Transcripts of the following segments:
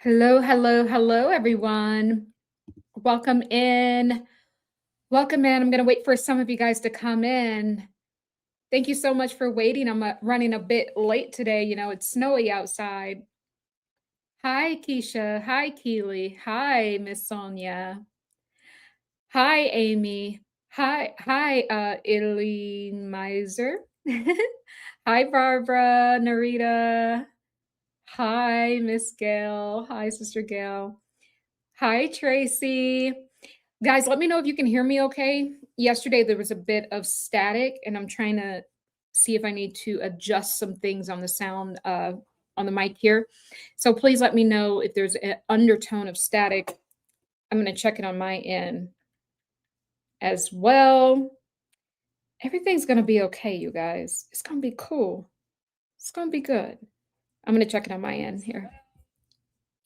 Hello, hello, hello, everyone. Welcome in. Welcome in. I'm going to wait for some of you guys to come in. Thank you so much for waiting. I'm running a bit late today. You know, it's snowy outside. Hi, Keisha. Hi, Keely. Hi, Miss Sonia. Hi, Amy. Hi, Italy Miser. Hi, Barbara, Narita. Hi, Miss Gail. Hi, Sister Gail. Hi, Tracy. Guys, let me know if you can hear me okay. Yesterday, there was a bit of static, and I'm trying to see if I need to adjust some things on the sound on the mic here. So please let me know if there's an undertone of static. I'm going to check it on my end as well. Everything's going to be okay, you guys. It's going to be cool. It's going to be good. I'm going to check it on my end here.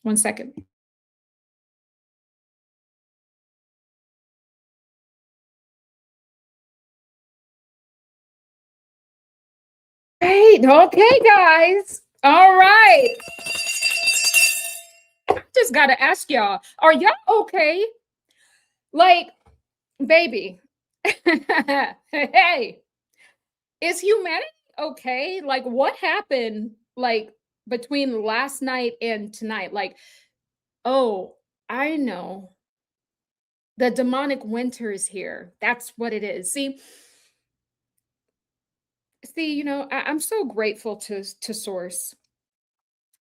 1 second. Great. Okay, guys. All right. Just got to ask y'all, are y'all okay? Like, baby, hey, is humanity okay? Like, what happened, like, between last night and tonight? Like, oh, I know. The demonic winter is here. That's what it is. See, you know, I'm so grateful to Source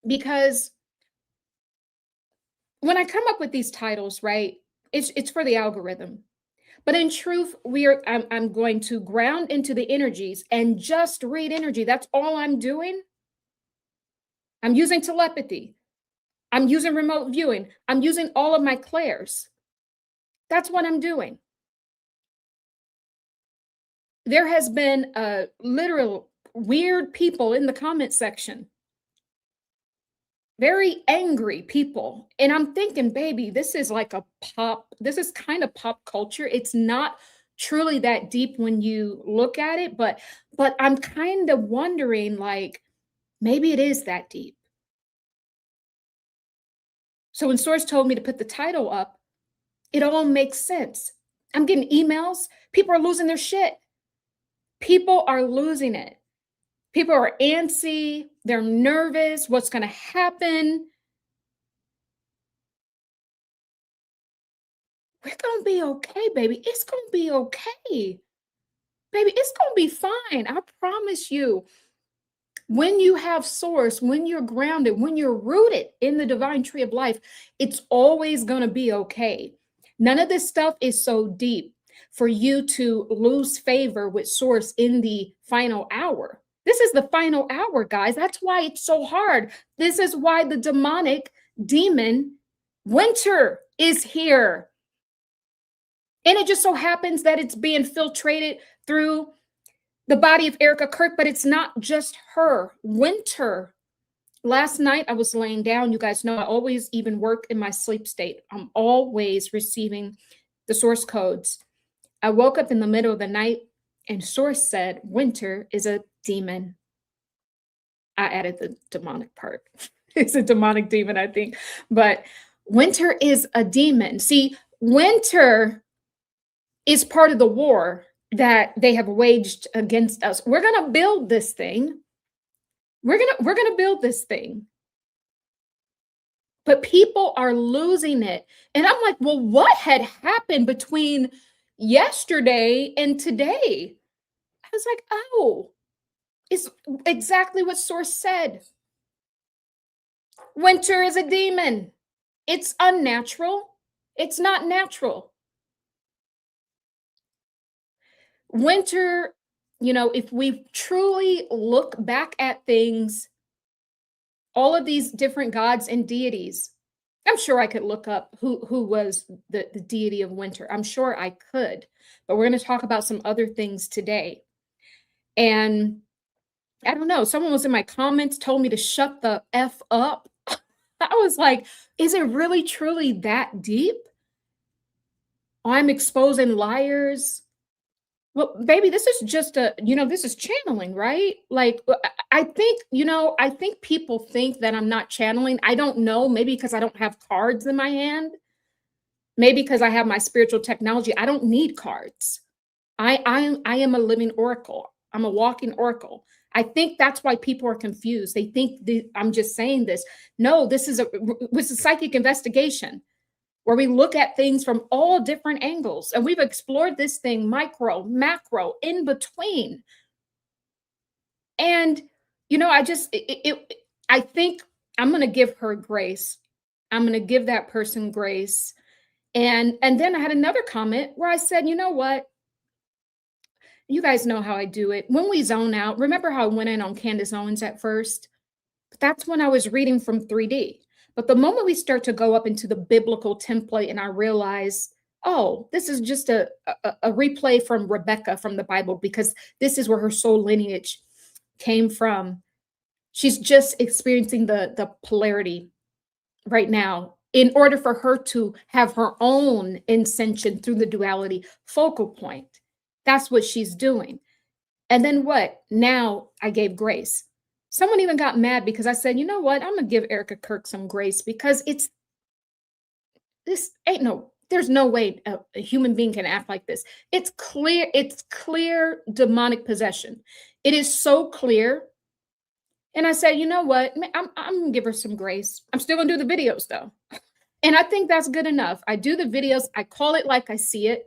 because when I come up with these titles, right, it's for the algorithm. But in truth, I'm going to ground into the energies and just read energy. That's all I'm doing. I'm using telepathy. I'm using remote viewing. I'm using all of my clairs. That's what I'm doing. There has been literal weird people in the comment section. Very angry people. And I'm thinking, baby, this is like this is kind of pop culture. It's not truly that deep when you look at it, but I'm kind of wondering, like, maybe it is that deep. So when Source told me to put the title up, it all makes sense. I'm getting emails. People are losing their shit. People are losing it. People are antsy. They're nervous. What's going to happen? We're going to be okay, baby. It's going to be okay. Baby, it's going to be fine. I promise you. When you have Source, when you're grounded, when you're rooted in the divine tree of life, it's always going to be okay. None of this stuff is so deep for you to lose favor with Source in the final hour. This is the final hour, guys. That's why it's so hard. This is why the demonic demon winter is here. And it just so happens that it's being filtrated through the body of Erika Kirk, but it's not just her. Winter. Last night I was laying down. You guys know I always even work in my sleep state. I'm always receiving the source codes. I woke up in the middle of the night and Source said, Winter is a demon. I added the demonic part. It's a demonic demon, I think. But Winter is a demon. See, Winter is part of the war that they have waged against us. We're going to build this thing. We're going to build this thing. But people are losing it. And I'm like, well, what had happened between yesterday and today? I was like, oh, it's exactly what Source said. Winter is a demon. It's unnatural. It's not natural. Winter, you know, if we truly look back at things, all of these different gods and deities, I'm sure I could look up who was the deity of winter. I'm sure I could, but we're going to talk about some other things today. And I don't know, someone was in my comments, told me to shut the F up. I was like, is it really truly that deep? I'm exposing liars. Well, baby, this is just this is channeling, right? Like, I think, I think people think that I'm not channeling. I don't know, maybe because I don't have cards in my hand, maybe because I have my spiritual technology. I don't need cards. I am a living oracle. I'm a walking oracle. I think that's why people are confused. They think I'm just saying this. No, this is psychic investigation where we look at things from all different angles. And we've explored this thing micro, macro, in between. And, I think I'm going to give her grace. I'm going to give that person grace. And then I had another comment where I said, you know what? You guys know how I do it. When we zone out, remember how I went in on Candace Owens at first? That's when I was reading from 3D. But the moment we start to go up into the biblical template and I realize, oh, this is just a replay from Rebecca from the Bible, because this is where her soul lineage came from. She's just experiencing the polarity right now in order for her to have her own ascension through the duality focal point. That's what she's doing. And then what? Now I gave grace. Someone even got mad because I said, you know what? I'm going to give Erika Kirk some grace, because there's no way a human being can act like this. It's clear demonic possession. It is so clear. And I said, you know what? I'm going to give her some grace. I'm still going to do the videos though. And I think that's good enough. I do the videos. I call it like I see it.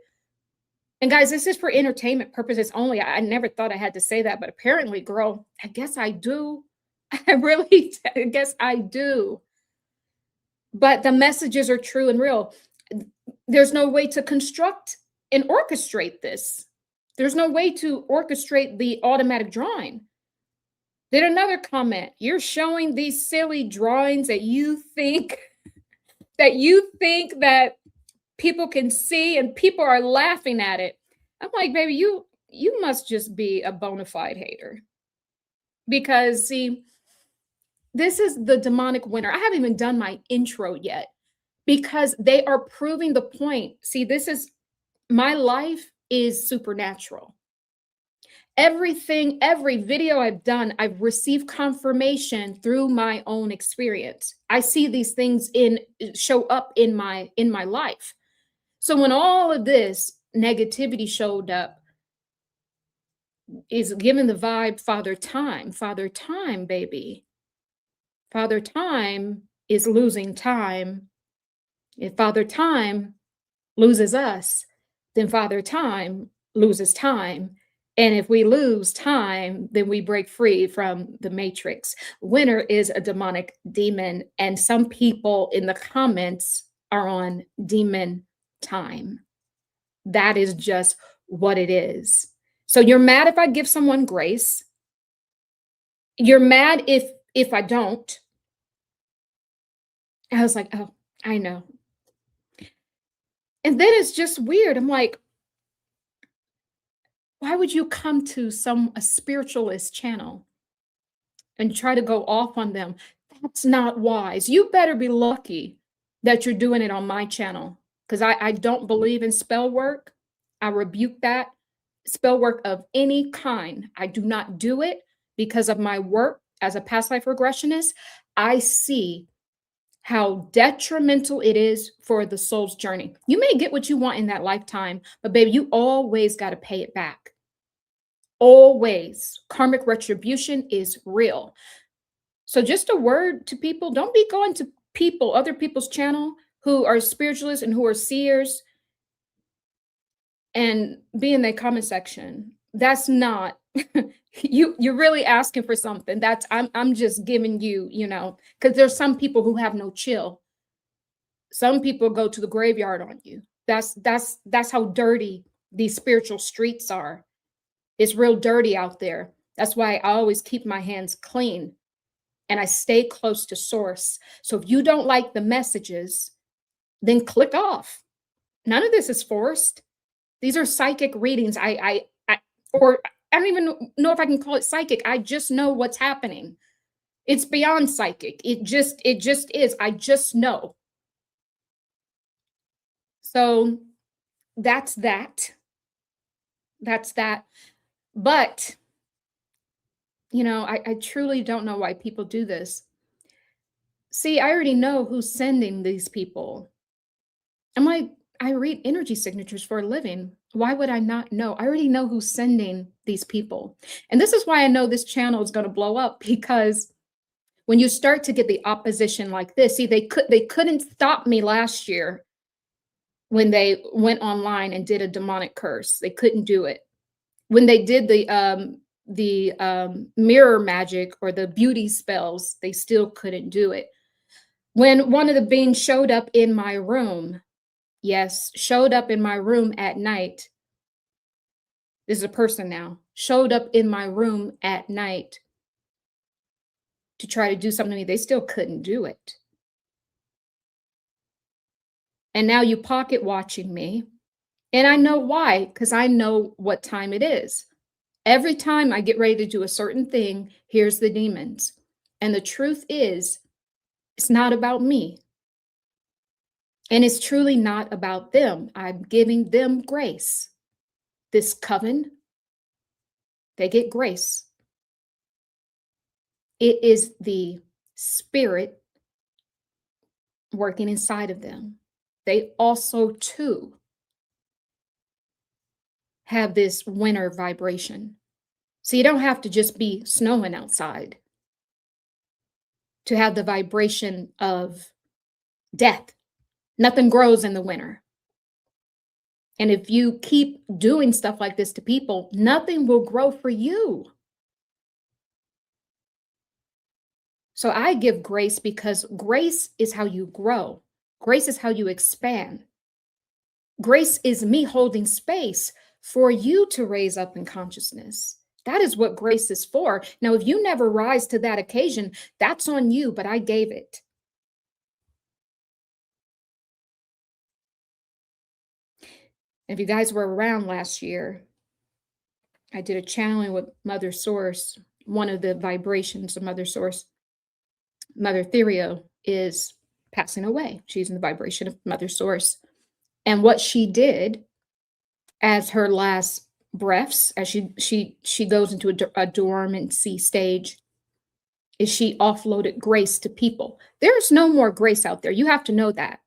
And guys, this is for entertainment purposes only. I never thought I had to say that, but apparently, girl, I guess I do. I guess I do. But the messages are true and real. There's no way to construct and orchestrate this. There's no way to orchestrate the automatic drawing. Then another comment, you're showing these silly drawings that you think that people can see and people are laughing at it. I'm like, baby, you must just be a bona fide hater. Because see, this is the demonic winter. I haven't even done my intro yet, because they are proving the point. See, my life is supernatural. Every video I've done, I've received confirmation through my own experience. I see these things show up in my life. So when all of this negativity showed up, is given the vibe, Father Time, baby. Father Time is losing time. If Father Time loses us, then Father Time loses time. And if we lose time, then we break free from the matrix. Winter is a demonic demon, and some people in the comments are on demon time. That is just what it is. So you're mad if I give someone grace. You're mad if I don't. I was like, oh, I know. And then it's just weird. I'm like, why would you come to a spiritualist channel and try to go off on them? That's not wise. You better be lucky that you're doing it on my channel, because I don't believe in spell work. I rebuke that. Spell work of any kind. I do not do it because of my work as a past life regressionist. I see how detrimental it is for the soul's journey. You may get what you want in that lifetime, but baby, you always got to pay it back. Always. Karmic retribution is real. So just a word to people, don't be going to other people's channel who are spiritualists and who are seers and be in their comment section. That's not you're really asking for something. I'm just giving you, because there's some people who have no chill. Some people go to the graveyard on you. That's how dirty these spiritual streets are. It's real dirty out there. That's why I always keep my hands clean and I stay close to source. So if you don't like the messages, then click off. None of this is forced. These are psychic readings. I don't even know if I can call it psychic. I just know what's happening. It's beyond psychic. It just is. I just know. So that's that. That's that. But, I truly don't know why people do this. See, I already know who's sending these people. I'm like, I read energy signatures for a living. Why would I not know? I already know who's sending these people. And this is why I know this channel is going to blow up, because when you start to get the opposition like this, see, they couldn't stop me last year when they went online and did a demonic curse. They couldn't do it. When they did the mirror magic or the beauty spells, they still couldn't do it. When one of the beings showed up in my room, yes, showed up in my room at night. This is a person now. Showed up in my room at night to try to do something to me. They still couldn't do it. And now you pocket watching me. And I know why, because I know what time it is. Every time I get ready to do a certain thing, here's the demons. And the truth is, it's not about me. And it's truly not about them. I'm giving them grace. This coven, they get grace. It is the spirit working inside of them. They also, too, have this winter vibration. So you don't have to just be snowing outside to have the vibration of death. Nothing grows in the winter. And if you keep doing stuff like this to people, nothing will grow for you. So I give grace because grace is how you grow. Grace is how you expand. Grace is me holding space for you to raise up in consciousness. That is what grace is for. Now, if you never rise to that occasion, that's on you, but I gave it. If you guys were around last year, I did a channeling with Mother Source. One of the vibrations of Mother Source, Mother Ethereal, is passing away. She's in the vibration of Mother Source. And what she did as her last breaths, as she goes into a dormancy stage, is she offloaded grace to people. There's no more grace out there. You have to know that.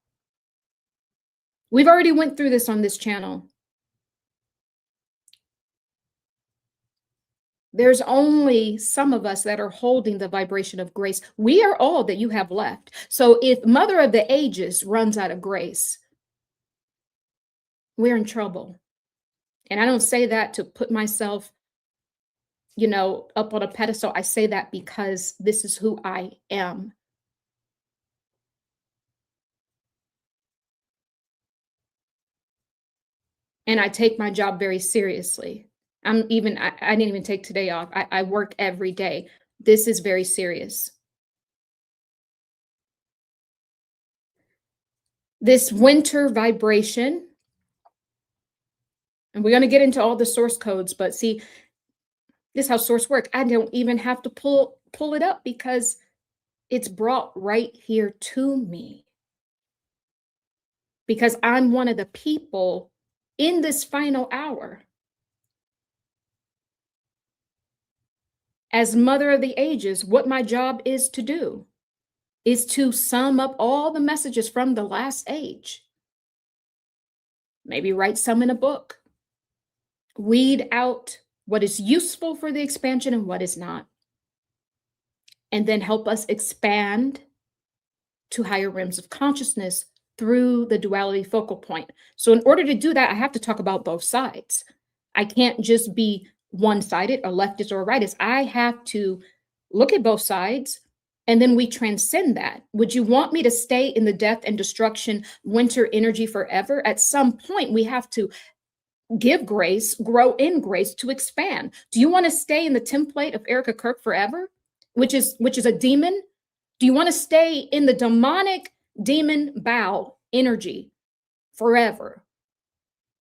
We've already went through this on this channel. There's only some of us that are holding the vibration of grace. We are all that you have left. So if Mother of the Ages runs out of grace, we're in trouble. And I don't say that to put myself, up on a pedestal. I say that because this is who I am. And I take my job very seriously. I didn't even take today off. I work every day. This is very serious. This winter vibration, and we're going to get into all the source codes, but see, this is how source works. I don't even have to pull it up because it's brought right here to me. Because I'm one of the people in this final hour. As Mother of the Ages, what my job is to do is to sum up all the messages from the last age. Maybe write some in a book. Weed out what is useful for the expansion and what is not. And then help us expand to higher realms of consciousness through the duality focal point. So in order to do that, I have to talk about both sides. I can't just be one-sided or leftist or rightist. I have to look at both sides, and then we transcend that. Would you want me to stay in the death and destruction winter energy forever? At some point, we have to give grace, grow in grace to expand. Do you want to stay in the template of Erika Kirk forever, which is a demon? Do you want to stay in the demonic demon bow energy forever?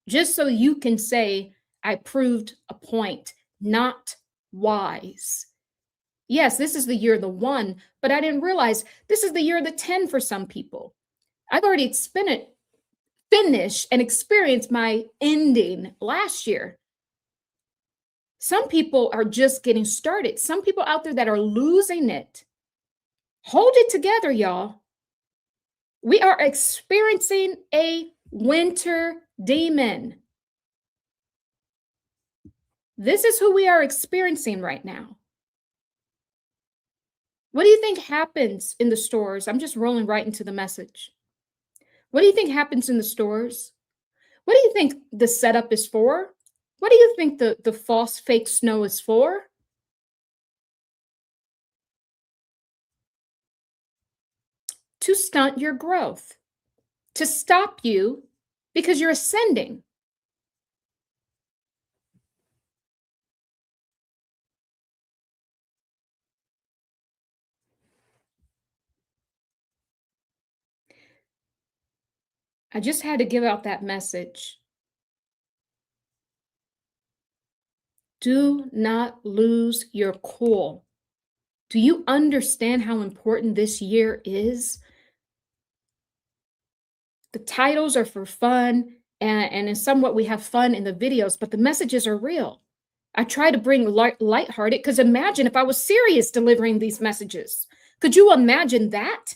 Just so you can say, I proved a point, not wise. Yes, this is the year of the 1, but I didn't realize this is the year of the 10 for some people. I've already finished and experienced my ending last year. Some people are just getting started. Some people out there that are losing it. Hold it together, y'all. We are experiencing a winter demon. This is who we are experiencing right now. What do you think happens in the stores? I'm just rolling right into the message. What do you think happens in the stores? What do you think the setup is for? What do you think the false fake snow is for? To stunt your growth, to stop you because you're ascending. I just had to give out that message. Do not lose your cool. Do you understand how important this year is? The titles are for fun, and in somewhat we have fun in the videos, but the messages are real. I try to bring lighthearted, because imagine if I was serious delivering these messages. Could you imagine that?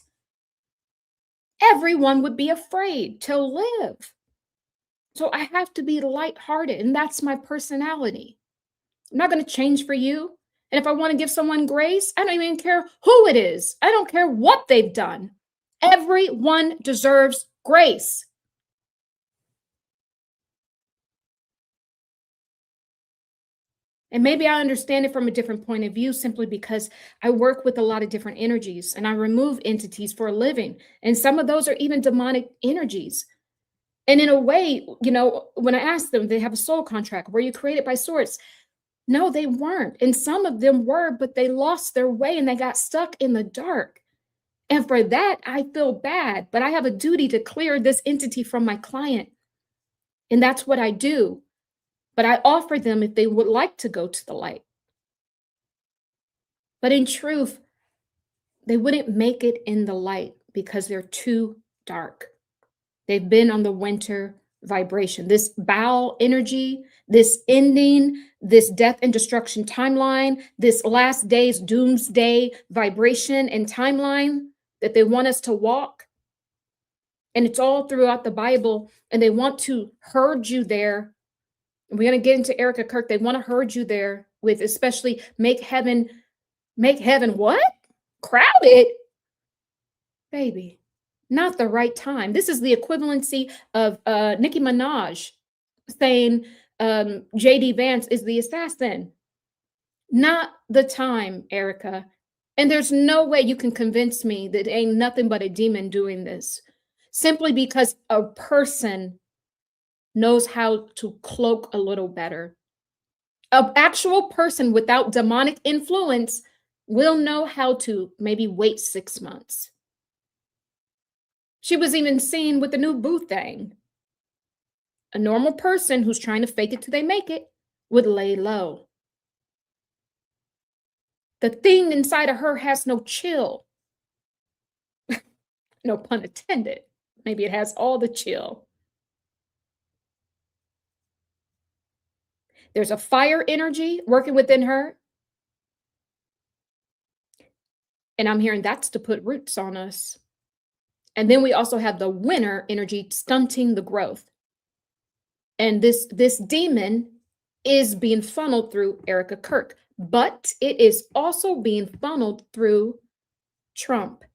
Everyone would be afraid to live. So I have to be lighthearted, and that's my personality. I'm not going to change for you. And if I want to give someone grace, I don't even care who it is. I don't care what they've done. Everyone deserves grace. And maybe I understand it from a different point of view simply because I work with a lot of different energies and I remove entities for a living. And some of those are even demonic energies. And in a way, you know, when I ask them, they have a soul contract. Were you created by source? No, they weren't. And some of them were, but they lost their way and they got stuck in the dark. And for that, I feel bad, but I have a duty to clear this entity from my client. And that's what I do. But I offer them if they would like to go to the light. But in truth, they wouldn't make it in the light because they're too dark. They've been on the winter vibration, this bowel energy, this ending, this death and destruction timeline, this last days doomsday vibration and timeline that they want us to walk. And it's all throughout the Bible, and they want to herd you there. And we're going to get into Erika, Kirk. They want to herd you there with, especially make heaven what? Crowded? Baby, not the right time. This is the equivalency of Nicki Minaj saying J.D. Vance is the assassin. Not the time, Erika. And there's no way you can convince me that ain't nothing but a demon doing this. Simply because a person knows how to cloak a little better. An actual person without demonic influence will know how to maybe wait 6 months. She was even seen with the new boo thing. A normal person who's trying to fake it till they make it would lay low. The thing inside of her has no chill. No pun intended. Maybe it has all the chill. There's a fire energy working within her. And I'm hearing that's to put roots on us. And then we also have the winter energy stunting the growth. And this demon is being funneled through Erika Kirk, but it is also being funneled through Trump.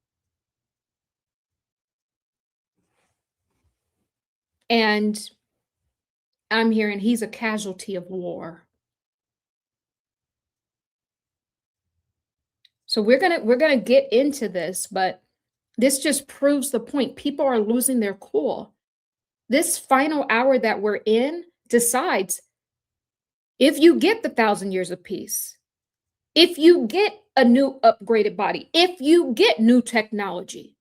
And I'm hearing he's a casualty of war. So we're gonna get into this, but this just proves the point. People are losing their cool. This final hour that we're in decides if you get the 1,000 years of peace, if you get a new upgraded body, if you get new technology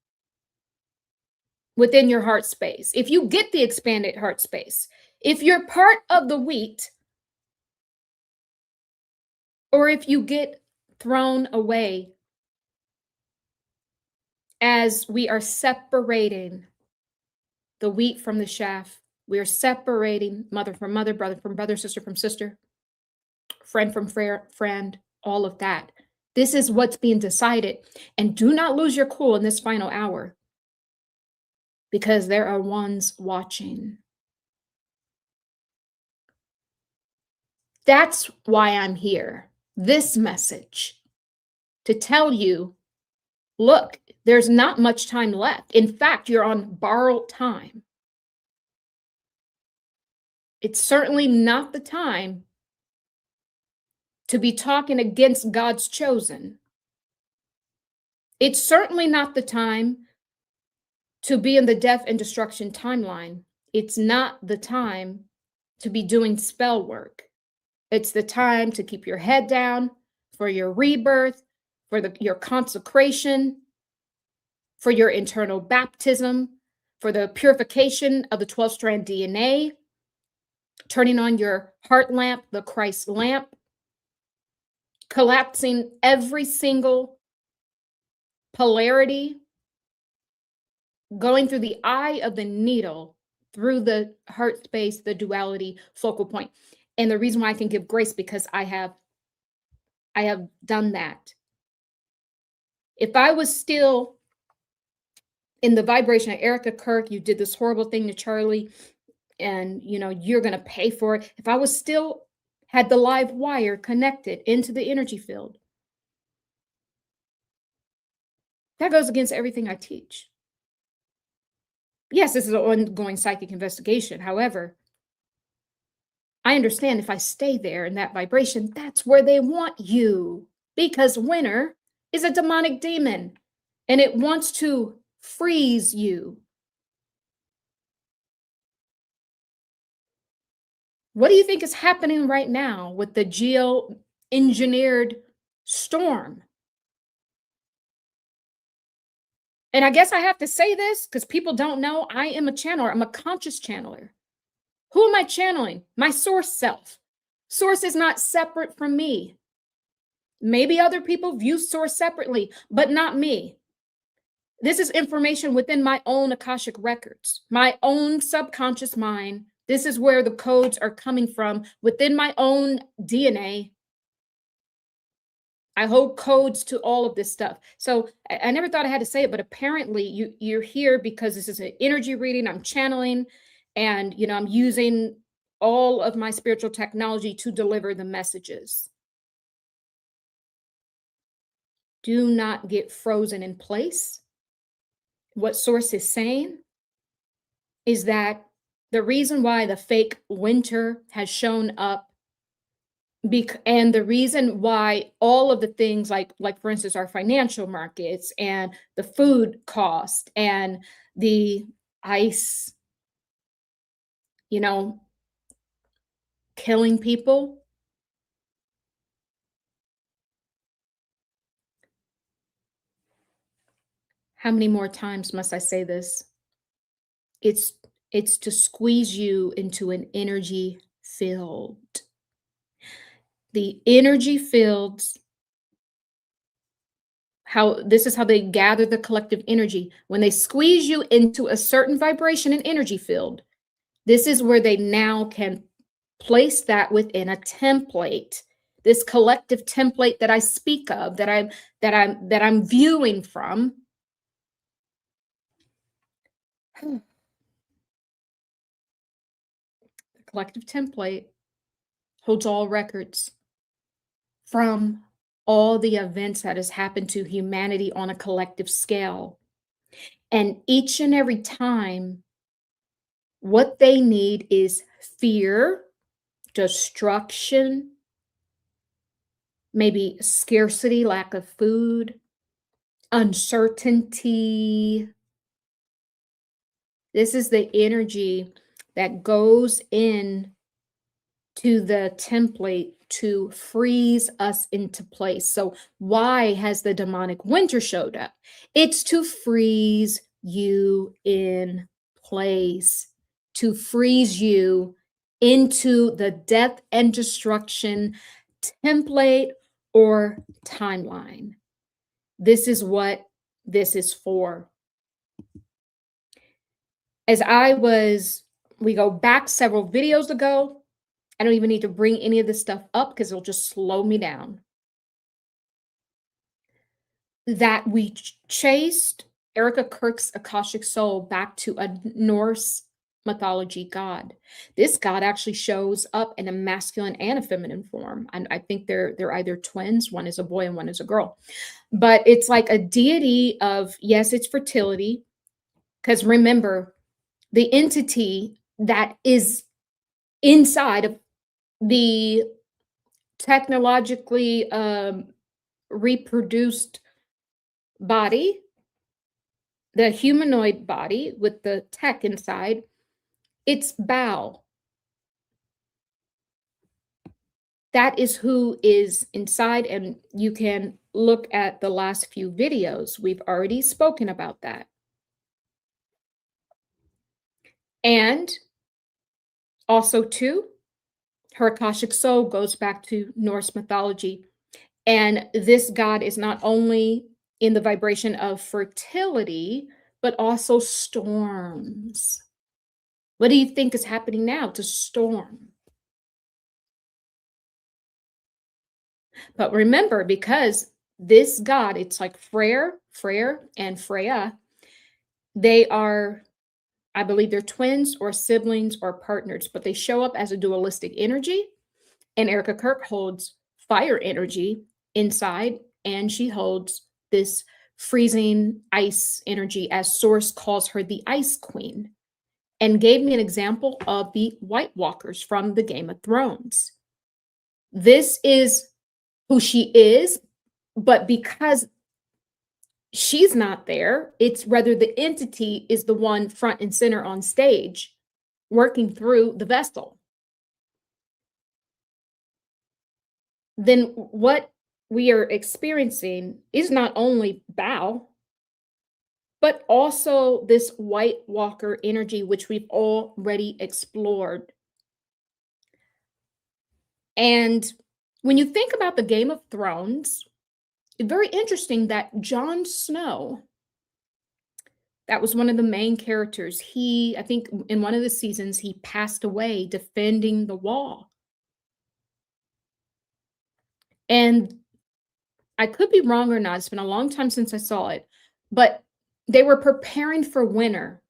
within your heart space, if you get the expanded heart space, if you're part of the wheat, or if you get thrown away as we are separating the wheat from the chaff. We are separating mother from mother, brother from brother, sister from sister. friend from friend, all of that. This is what's being decided. And do not lose your cool in this final hour because there are ones watching. That's why I'm here. This message to tell you, look, there's not much time left. In fact, you're on borrowed time. It's certainly not the time to be talking against God's chosen. It's certainly not the time to be in the death and destruction timeline. It's not the time to be doing spell work. It's the time to keep your head down for your rebirth, for your consecration, for your internal baptism, for the purification of the 12-strand DNA, turning on your heart lamp, the Christ lamp, collapsing every single polarity, going through the eye of the needle, through the heart space, the duality focal point. And the reason why I can give grace, because I have done that. If I was still in the vibration of Erika, Kirk, you did this horrible thing to Charlie, and you're going to pay for it. If I was still had the live wire connected into the energy field, that goes against everything I teach. Yes, this is an ongoing psychic investigation. However, I understand if I stay there in that vibration, that's where they want you, because winter is a demonic demon and it wants to freeze you. What do you think is happening right now with the geo-engineered storm? And I guess I have to say this because people don't know I am a channeler. I'm a conscious channeler. Who am I channeling? My source self. Source is not separate from me. Maybe other people view source separately, but not me. This is information within my own Akashic records, my own subconscious mind. This is where the codes are coming from within my own DNA. I hold codes to all of this stuff. So I never thought I had to say it, but apparently you're here because this is an energy reading. I'm channeling, and I'm using all of my spiritual technology to deliver the messages. Do not get frozen in place. What source is saying is that the reason why the fake winter has shown up, and the reason why all of the things like for instance, our financial markets and the food cost and the ice, killing people. How many more times must I say this? It's to squeeze you into an energy field. The energy fields, this is how they gather the collective energy. When they squeeze you into a certain vibration and energy field, this is where they now can place that within a template. This collective template that I speak of, that I'm viewing from. The collective template holds all records from all the events that has happened to humanity on a collective scale. And each and every time, what they need is fear, destruction, maybe scarcity, lack of food, uncertainty. This is the energy that goes in to the template to freeze us into place. So why has the demonic winter showed up? It's to freeze you in place, to freeze you into the death and destruction template or timeline. This is what this is for. As we go back several videos ago, I don't even need to bring any of this stuff up because it'll just slow me down. That we chased Erika Kirk's Akashic soul back to a Norse mythology god. This god actually shows up in a masculine and a feminine form. And I think they're either twins, one is a boy and one is a girl. But it's like a deity of, yes, it's fertility. Because remember, the entity that is inside of the technologically reproduced body, the humanoid body with the tech inside, it's Bao. That is who is inside, and you can look at the last few videos. We've already spoken about that. And also, too, her Akashic soul goes back to Norse mythology. And this god is not only in the vibration of fertility, but also storms. What do you think is happening now? It's a storm. But remember, because this god, it's like Freyr, and Freya, they are, I believe they're twins or siblings or partners, but they show up as a dualistic energy. And Erika Kirk holds fire energy inside, and she holds this freezing ice energy, as Source calls her the Ice Queen, and gave me an example of the White Walkers from the Game of Thrones. This is who she is, but because she's not there, it's rather the entity is the one front and center on stage working through the vessel. Then what we are experiencing is not only Bao, but also this White Walker energy, which we've already explored. And when you think about the Game of Thrones, it's very interesting that Jon Snow, that was one of the main characters. I think in one of the seasons, he passed away defending the wall. And I could be wrong or not. It's been a long time since I saw it, but they were preparing for winter.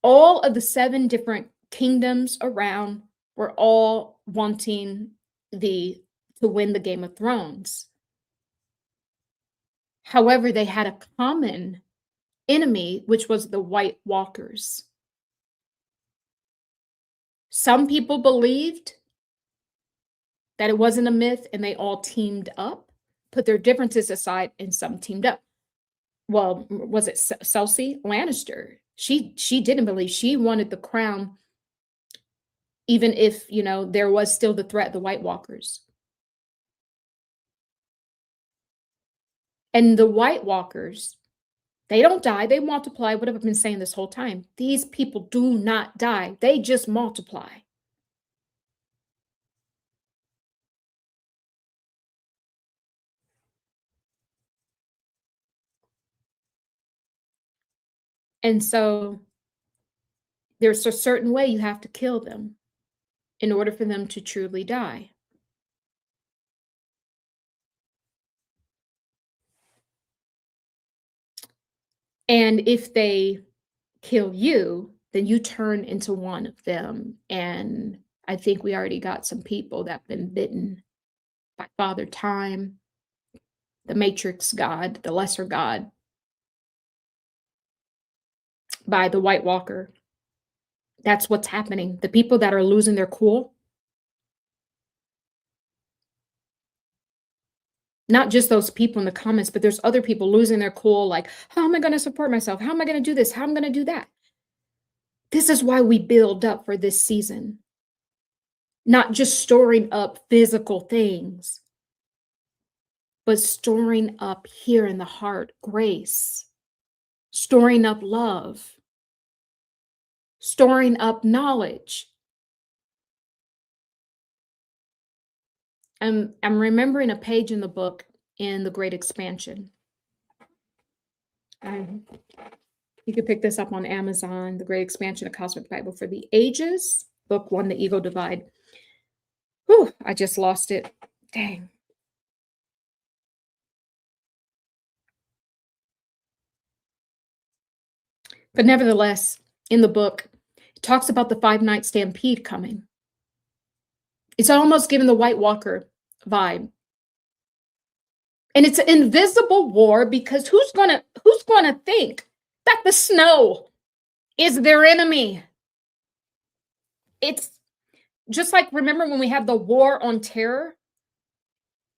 All of the 7 different kingdoms around were all wanting to win the Game of Thrones. However, they had a common enemy, which was the White Walkers. Some people believed that it wasn't a myth and they all teamed up, put their differences aside, and some teamed up. Well, was it Cersei Lannister? She didn't believe. She wanted the crown, even if, there was still the threat, the White Walkers. And the White Walkers, they don't die. They multiply. What have I been saying this whole time? These people do not die. They just multiply. And so there's a certain way you have to kill them in order for them to truly die. And if they kill you, then you turn into one of them. And I think we already got some people that have been bitten by Father Time, the Matrix God, the Lesser God, by the White Walker. That's what's happening. The people that are losing their cool, not just those people in the comments, but there's other people losing their cool, like, how am I going to support myself? How am I going to do this? How am I going to do that? This is why we build up for this season, not just storing up physical things, but storing up here in the heart grace, storing up love, storing up knowledge. I'm remembering a page in the book in The Great Expansion. You can pick this up on Amazon, The Great Expansion, a Cosmic Bible for the Ages, book 1, The Ego Divide. Whew, I just lost it. Dang. But nevertheless, in the book, it talks about the 5 night stampede coming. It's almost giving the White Walker vibe. And it's an invisible war because who's gonna think that the snow is their enemy? It's just like, remember when we had the war on terror?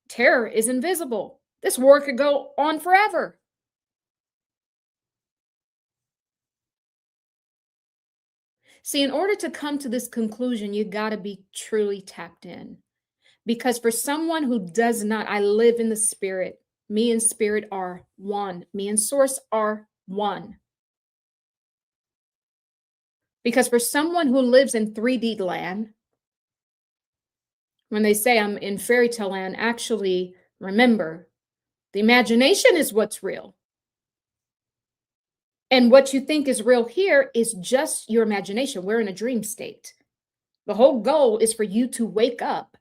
Terror is invisible. This war could go on forever. See, in order to come to this conclusion, you got to be truly tapped in. Because for someone who does not, I live in the spirit. Me and spirit are one. Me and source are one. Because for someone who lives in 3D land, when they say I'm in fairy tale land, actually remember the imagination is what's real. And what you think is real here is just your imagination. We're in a dream state. The whole goal is for you to wake up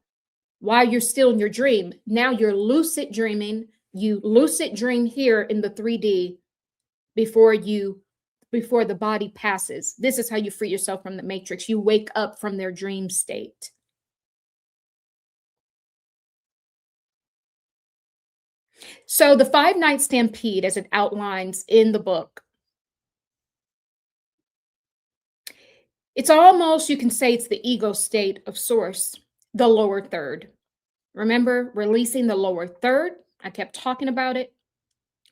while you're still in your dream. Now you're lucid dreaming. You lucid dream here in the 3D before the body passes. This is how you free yourself from the matrix. You wake up from their dream state. So the 5 night stampede, as it outlines in the book, it's almost, you can say it's the ego state of source, the lower third. Remember, releasing the lower third. I kept talking about it.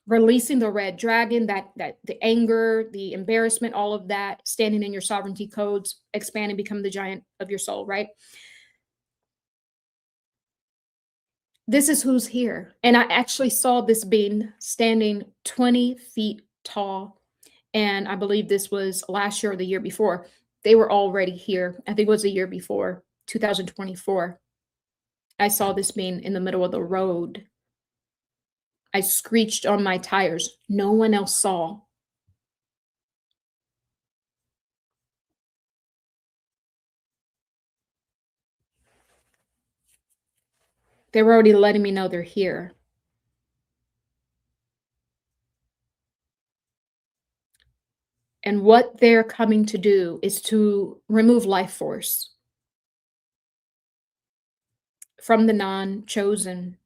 Releasing the red dragon, that the anger, the embarrassment, all of that, standing in your sovereignty codes, expand and become the giant of your soul, right? This is who's here. And I actually saw this being standing 20 feet tall. And I believe this was last year or the year before. They were already here. I think it was the year before, 2024. I saw this being in the middle of the road. I screeched on my tires. No one else saw. They were already letting me know they're here. And what they're coming to do is to remove life force from the non-chosen.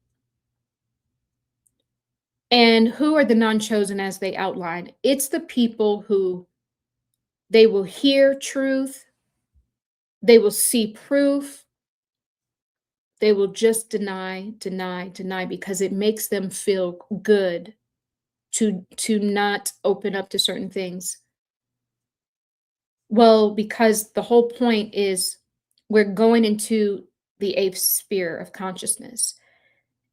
And who are the non-chosen as they outline? It's the people who they will hear truth, they will see proof, they will just deny, deny, deny because it makes them feel good to not open up to certain things. Well, because the whole point is we're going into the eighth sphere of consciousness.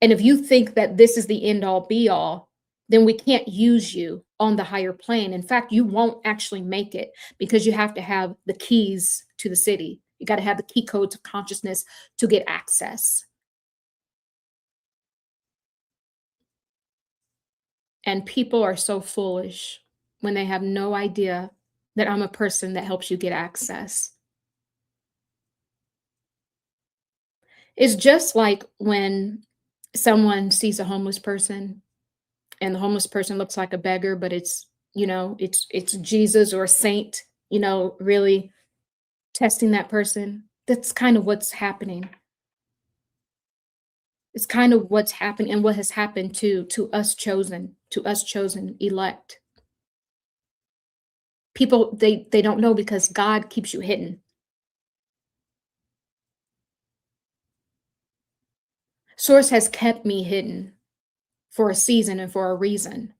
And if you think that this is the end all be all, then we can't use you on the higher plane. In fact, you won't actually make it because you have to have the keys to the city. You got to have the key codes of consciousness to get access. And people are so foolish when they have no idea that I'm a person that helps you get access. It's just like when someone sees a homeless person and the homeless person looks like a beggar, but it's, it's Jesus or a saint, really testing that person. That's kind of what's happening. It's kind of what's happening and what has happened to us chosen, elect. People, they don't know because God keeps you hidden. Source has kept me hidden for a season and for a reason.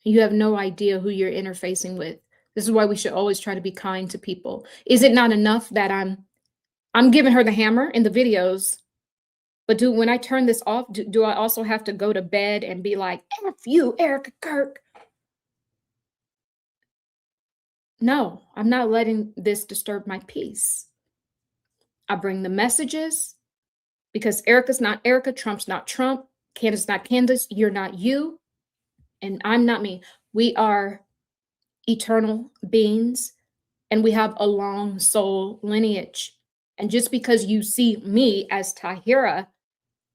You have no idea who you're interfacing with. This is why we should always try to be kind to people. Is it not enough that I'm giving her the hammer in the videos, but when I turn this off, do I also have to go to bed and be like, F you, Erika, Kirk? No, I'm not letting this disturb my peace. I bring the messages because Erika's not Erika, Trump's not Trump, Candace's not Candace, you're not you, and I'm not me. We are eternal beings, and we have a long soul lineage. And just because you see me as Tahira,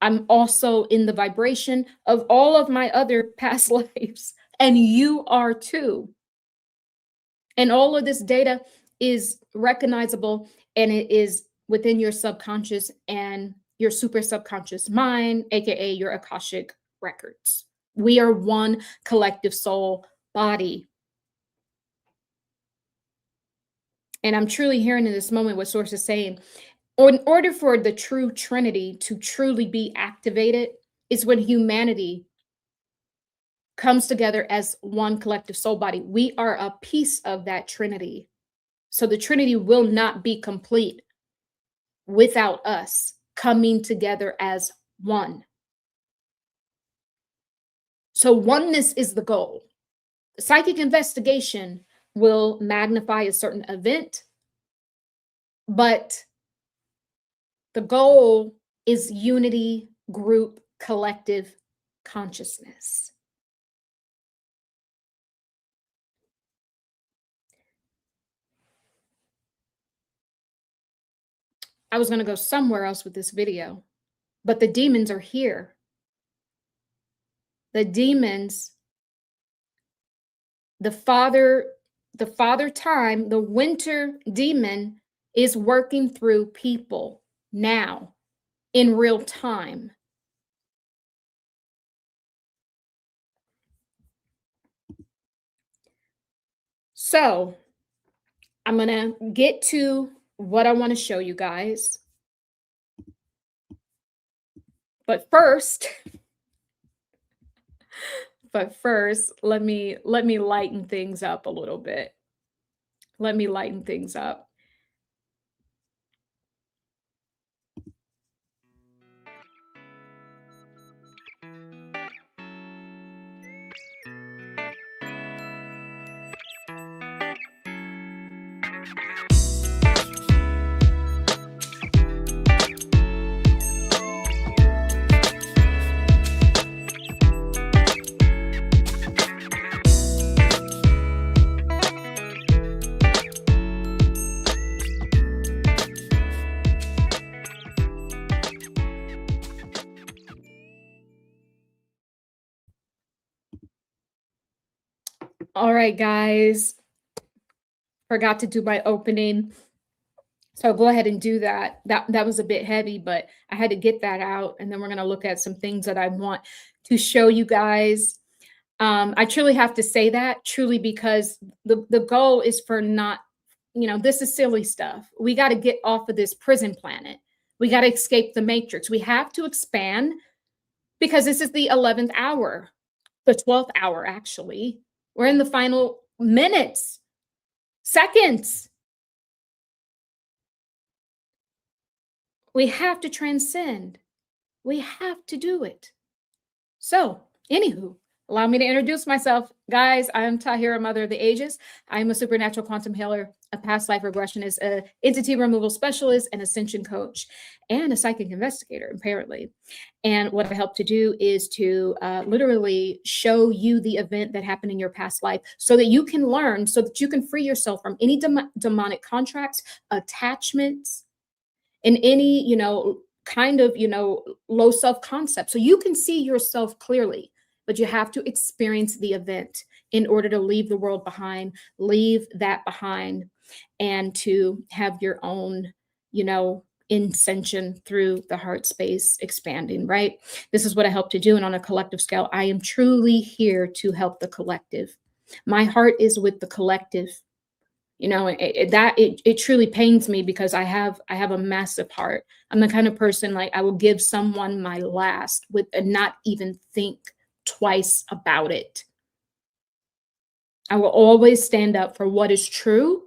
I'm also in the vibration of all of my other past lives, and you are too. And all of this data is recognizable, and it is within your subconscious and your super subconscious mind, aka your Akashic records. We are one collective soul body. And I'm truly hearing in this moment what Source is saying. In order for the true Trinity to truly be activated, is when humanity comes together as one collective soul body. We are a piece of that Trinity. So the Trinity will not be complete without us coming together as one. So oneness is the goal. Psychic investigation will magnify a certain event, but the goal is unity, group, collective consciousness. I was going to go somewhere else with this video, but the demons are here. The demons, the father time, the winter demon is working through people now in real time. So I'm going to get to what I want to show you guys. But first, let me lighten things up a little bit. Let me lighten things up. All right, guys. Forgot to do my opening. So go ahead and do that. That was a bit heavy, but I had to get that out. And then we're going to look at some things that I want to show you guys. I truly have to say that, truly, because the goal is for not, this is silly stuff. We got to get off of this prison planet. We got to escape the matrix. We have to expand, because this is the 11th hour, the 12th hour, actually. We're in the final minutes, seconds. We have to transcend. We have to do it. So, anywho, allow me to introduce myself. Guys, I'm Tahira, Mother of the Ages. I'm a supernatural quantum healer, a past life regressionist, an entity removal specialist, an ascension coach, and a psychic investigator, apparently. And what I help to do is to literally show you the event that happened in your past life so that you can learn, so that you can free yourself from any demonic contracts, attachments, and any, kind of, low self-concept. So you can see yourself clearly, but you have to experience the event in order to leave the world behind, leave that behind, and to have your own, ascension through the heart space expanding, right? This is what I help to do. And on a collective scale, I am truly here to help the collective. My heart is with the collective. It truly pains me, because I have a massive heart. I'm the kind of person, like, I will give someone my last and not even think twice about it. I will always stand up for what is true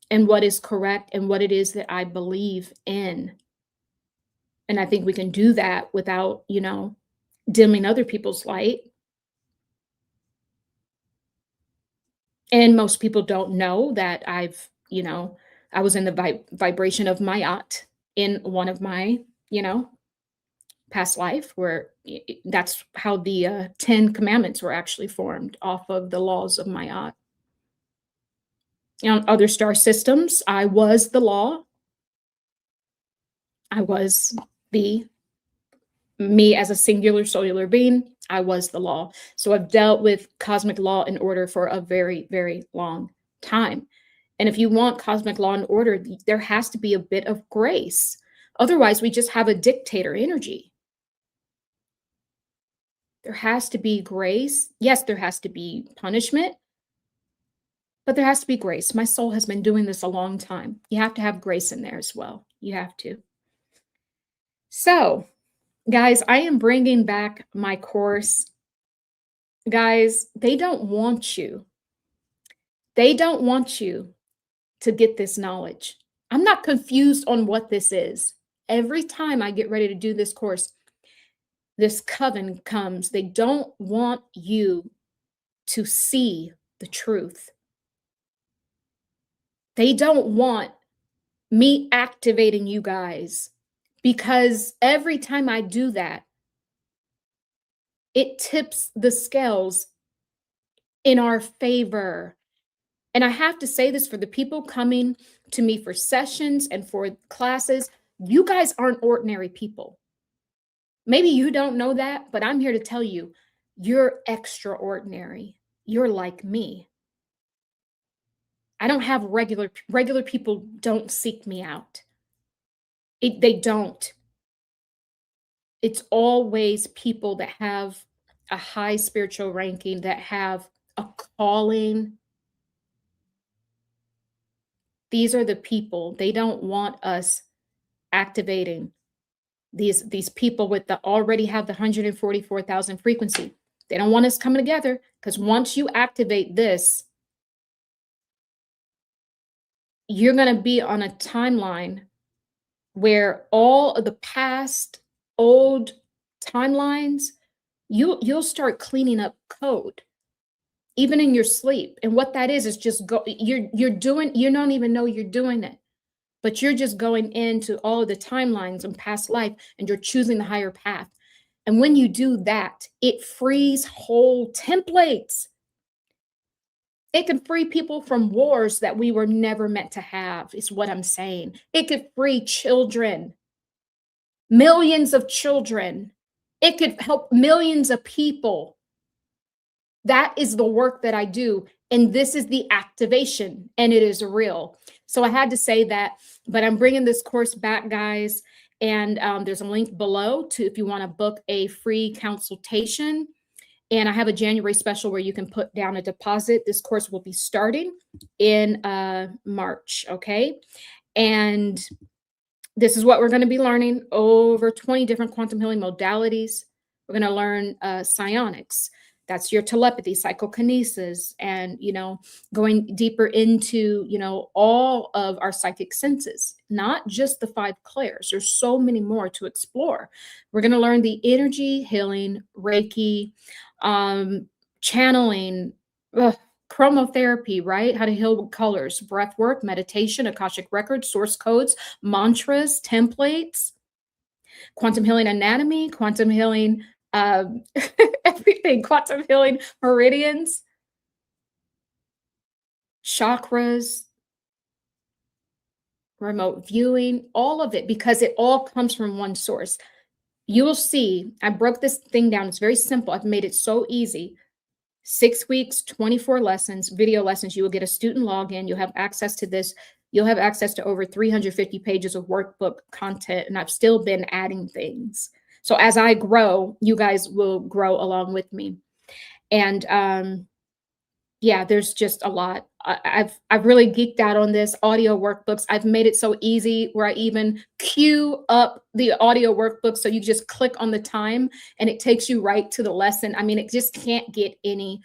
and what is correct and what it is that I believe in. And I think we can do that without, dimming other people's light. And most people don't know that I was in the vibration of Mayat in one of my, past life, where that's how the 10 commandments were actually formed, off of the laws of Mayat. On other star systems, I was the law. I was the me as a singular cellular being. I was the law. So I've dealt with cosmic law and order for a very, very long time. And if you want cosmic law and order, there has to be a bit of grace. Otherwise, we just have a dictator energy. There has to be grace. Yes, there has to be punishment, but there has to be grace. My soul has been doing this a long time. You have to have grace in there as well. You have to. So, guys, I am bringing back my course. Guys, they don't want you. They don't want you to get this knowledge. I'm not confused on what this is. Every time I get ready to do this course, this coven comes. They don't want you to see the truth. They don't want me activating you guys, because every time I do that, it tips the scales in our favor. And I have to say this for the people coming to me for sessions and for classes. You guys aren't ordinary people. Maybe you don't know that, but I'm here to tell you, you're extraordinary. You're like me. I don't have regular people don't seek me out. They don't. It's always people that have a high spiritual ranking, that have a calling. These are the people. They don't want us activating these people with the already have the 144,000 frequency. They don't want us coming together, because once you activate this, you're going to be on a timeline where all of the past old timelines, you'll start cleaning up code, even in your sleep. And what that is just you're doing, you don't even know you're doing it, but you're just going into all of the timelines and past life, and you're choosing the higher path. And when you do that, it frees whole templates. It can free people from wars that we were never meant to have, is what I'm saying. It could free children, millions of children. It could help millions of people. That is the work that I do. And this is the activation, and it is real. So I had to say that, but I'm bringing this course back, guys. And there's a link below to, if you want to book a free consultation. And I have a January special where you can put down a deposit. This course will be starting in March, okay? And this is what we're going to be learning: over 20 different quantum healing modalities. We're going to learn psionics. That's your telepathy, psychokinesis, and, going deeper into, all of our psychic senses, not just the 5 clairs. There's so many more to explore. We're going to learn the energy healing, Reiki, channeling, chromotherapy, right? How to heal with colors, breath work, meditation, Akashic records, source codes, mantras, templates, quantum healing anatomy, quantum healing, everything, quantum healing meridians, chakras, remote viewing, all of it, because it all comes from one source. You will see, I broke this thing down. It's very simple. I've made it so easy. 6 weeks, 24 lessons, video lessons. You will get a student login. You'll have access to this. You'll have access to over 350 pages of workbook content. And I've still been adding things. So as I grow, you guys will grow along with me. And yeah, there's just a lot. I've really geeked out on this audio workbooks. I've made it so easy where I even queue up the audio workbook, so you just click on the time and it takes you right to the lesson. I mean, it just can't get any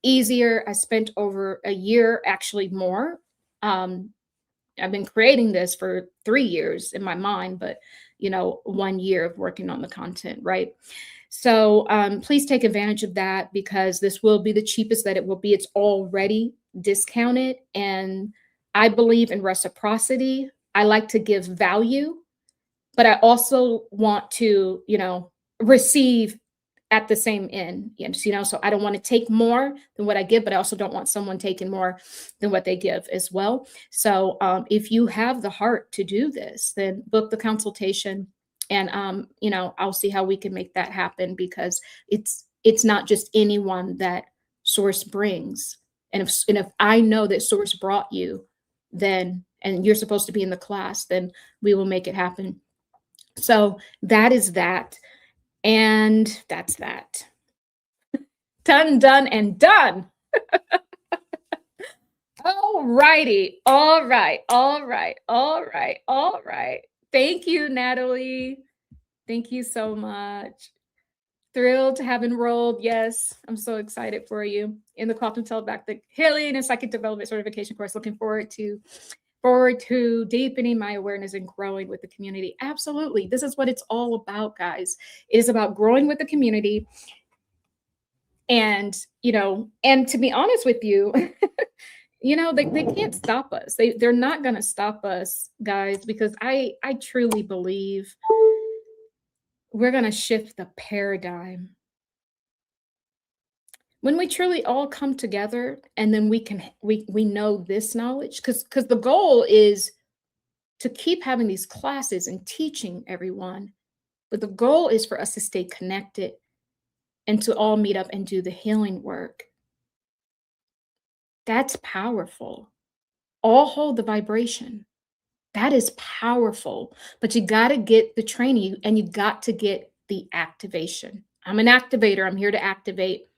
easier. I spent over a year, actually more. I've been creating this for 3 years in my mind, but 1 year of working on the content, right? So please take advantage of that, because this will be the cheapest that it will be. It's already discounted, and I believe in reciprocity. I like to give value, but I also want to, receive at the same end. Yes, so I don't want to take more than what I give, but I also don't want someone taking more than what they give as well. So if you have the heart to do this, then book the consultation, and I'll see how we can make that happen, because it's not just anyone that Source brings. And if I know that Source brought you, then and you're supposed to be in the class, then we will make it happen. So that is that. And that's that. Done, done, and done. All righty. All right. All right. All right. All right. Thank you, Natalie. Thank you so much. Thrilled to have enrolled. Yes, I'm so excited for you in the Quantum Telepathic Healing and Psychic Development Certification course. Looking forward to deepening my awareness and growing with the community. Absolutely. This is what it's all about, guys. It is about growing with the community. And, and to be honest with you, they can't stop us. They're not going to stop us, guys, because I truly believe we're going to shift the paradigm when we truly all come together, and then we know this knowledge, because the goal is to keep having these classes and teaching everyone, but the goal is for us to stay connected and to all meet up and do the healing work. That's powerful. All hold the vibration. That is powerful, but you got to get the training, and you got to get the activation. I'm an activator. I'm here to activate,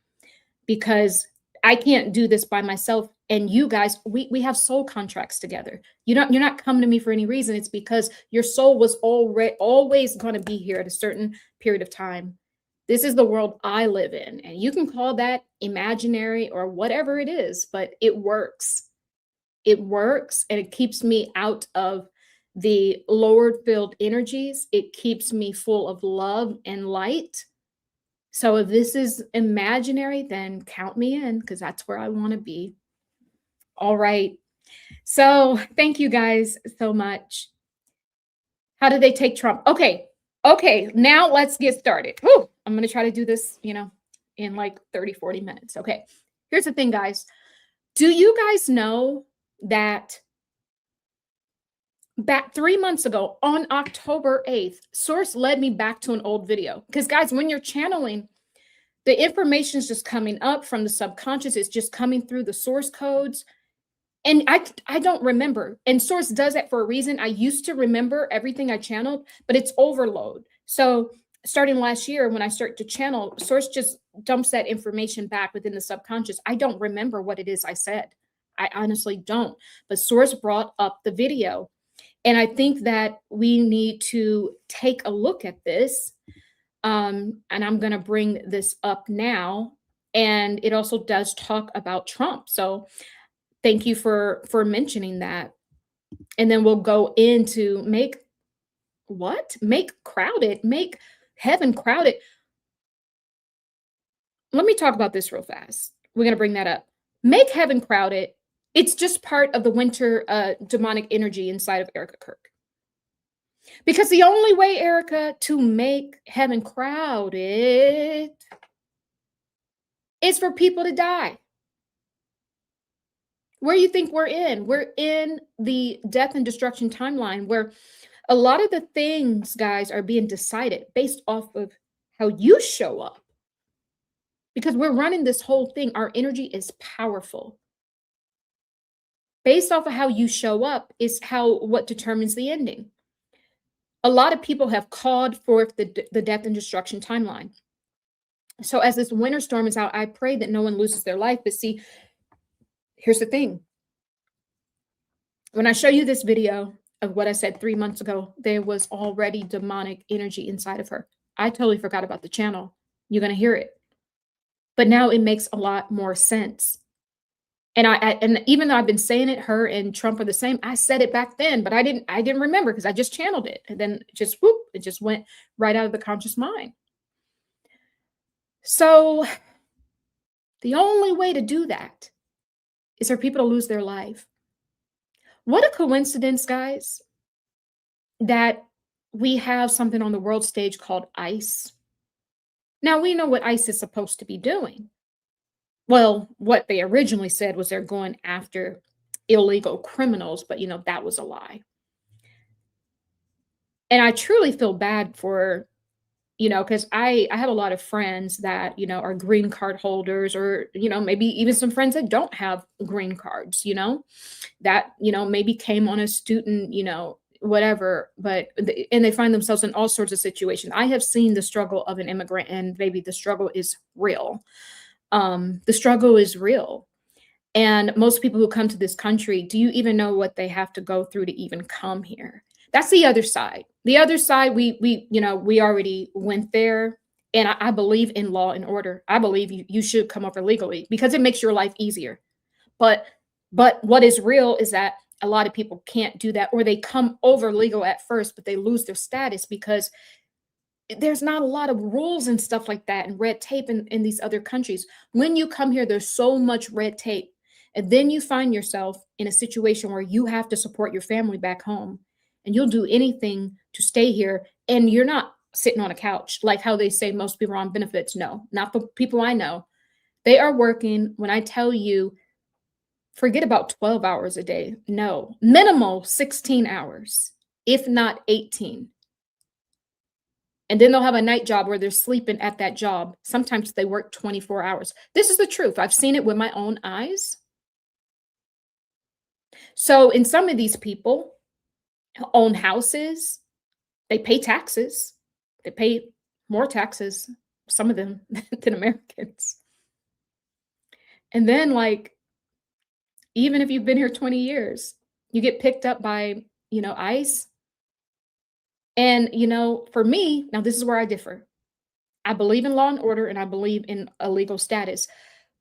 because I can't do this by myself. And you guys, we have soul contracts together. You're not coming to me for any reason. It's because your soul was always going to be here at a certain period of time. This is the world I live in, and you can call that imaginary or whatever it is, but it works. It works, and it keeps me out of the lowered field energies. It keeps me full of love and light. So if this is imaginary, then count me in, because that's where I want to be. All right. So thank you guys so much. How did they take Trump? Okay. Now let's get started. Whew. I'm going to try to do this, in like 30, 40 minutes. Okay. Here's the thing, guys. Do you guys know that back 3 months ago on October 8th, Source led me back to an old video? Because, guys, when you're channeling, the information is just coming up from the subconscious. It's just coming through the source codes. And I don't remember. And Source does that for a reason. I used to remember everything I channeled, but it's overload. So starting last year, when I start to channel, Source just dumps that information back within the subconscious. I don't remember what it is I said. I honestly don't. But Source brought up the video. And I think that we need to take a look at this. And I'm going to bring this up now. And it also does talk about Trump. So thank you for mentioning that. And then we'll go into make heaven crowded. Let me talk about this real fast. We're going to bring that up. Make heaven crowded. It's just part of the winter demonic energy inside of Erika Kirk. Because the only way, Erika, to make heaven crowded is for people to die. Where you think we're in? We're in the death and destruction timeline, where a lot of the things, guys, are being decided based off of how you show up. Because we're running this whole thing. Our energy is powerful. Based off of how you show up is what determines the ending. A lot of people have called forth the death and destruction timeline. So as this winter storm is out, I pray that no one loses their life. But see, here's the thing. When I show you this video of what I said 3 months ago, there was already demonic energy inside of her. I totally forgot about the channel. You're going to hear it. But now it makes a lot more sense. And even though I've been saying it, her and Trump are the same, I said it back then, but I didn't remember, because I just channeled it. And then it just went right out of the conscious mind. So the only way to do that is for people to lose their life. What a coincidence, guys, that we have something on the world stage called ICE. Now we know what ICE is supposed to be doing. Well, what they originally said was they're going after illegal criminals, but that was a lie. And I truly feel bad for, because I have a lot of friends that, are green card holders, or, maybe even some friends that don't have green cards, that, maybe came on a student, whatever, but, and they find themselves in all sorts of situations. I have seen the struggle of an immigrant, and baby, the struggle is real. The struggle is real. And most people who come to this country, do you even know what they have to go through to even come here? That's the other side. The other side, we already went there. And I believe in law and order. I believe you should come over legally because it makes your life easier. But what is real is that a lot of people can't do that, or they come over legal at first, but they lose their status because there's not a lot of rules and stuff like that and red tape in these other countries. When you come here, there's so much red tape. And then you find yourself in a situation where you have to support your family back home, and you'll do anything to stay here. And you're not sitting on a couch like how they say most people are on benefits. No, not the people I know. They are working. When I tell you, forget about 12 hours a day. No, minimal 16 hours, if not 18. And then they'll have a night job where they're sleeping at that job. Sometimes they work 24 hours. This is the truth. I've seen it with my own eyes. So, in some of these people own houses, they pay taxes. They pay more taxes, some of them, than Americans. And then, like, even if you've been here 20 years, you get picked up by, ICE. And, for me, now this is where I differ. I believe in law and order, and I believe in a legal status.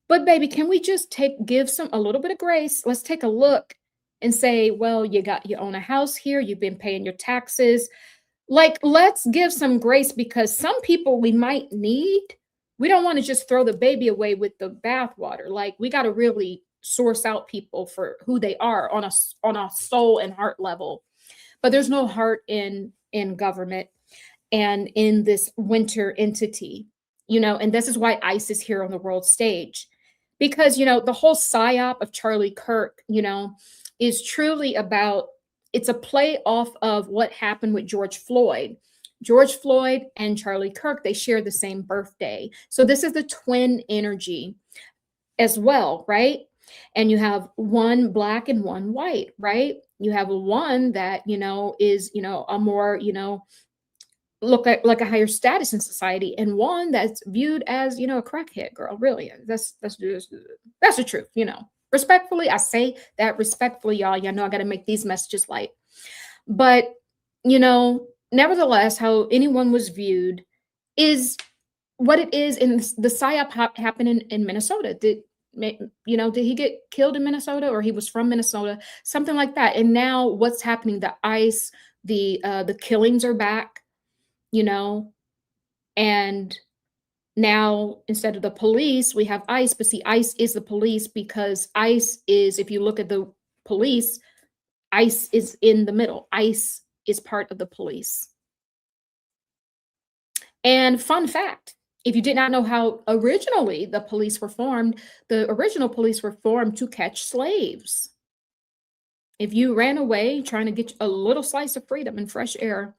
But baby, can we just give a little bit of grace? Let's take a look and say, well, you own a house here, you've been paying your taxes. Like, let's give some grace, because some people we might need. We don't want to just throw the baby away with the bathwater. Like, we got to really source out people for who they are on a soul and heart level. But there's no heart in government and in this winter entity, and this is why ICE is here on the world stage. Because, the whole Psyop of Charlie Kirk, is truly about, it's a play off of what happened with George Floyd. George Floyd and Charlie Kirk, they share the same birthday. So this is the twin energy as well, right? And you have one black and one white, right? You have one that, is, a more, look like a higher status in society, and one that's viewed as, a crackhead girl. Really, that's the truth. Respectfully, I say that respectfully, y'all. Y'all know I got to make these messages light. But nevertheless, how anyone was viewed is what it is. In the Psyop happened in Minnesota. Did he get killed in Minnesota, or he was from Minnesota, something like that? And now what's happening? The ICE, the killings are back. And now instead of the police, we have ICE. But see, ICE is the police, because ICE is, if you look at the police, ICE is in the middle. ICE is part of the police. And fun fact, if you did not know how originally the police were formed, the original police were formed to catch slaves. If you ran away trying to get a little slice of freedom and fresh air,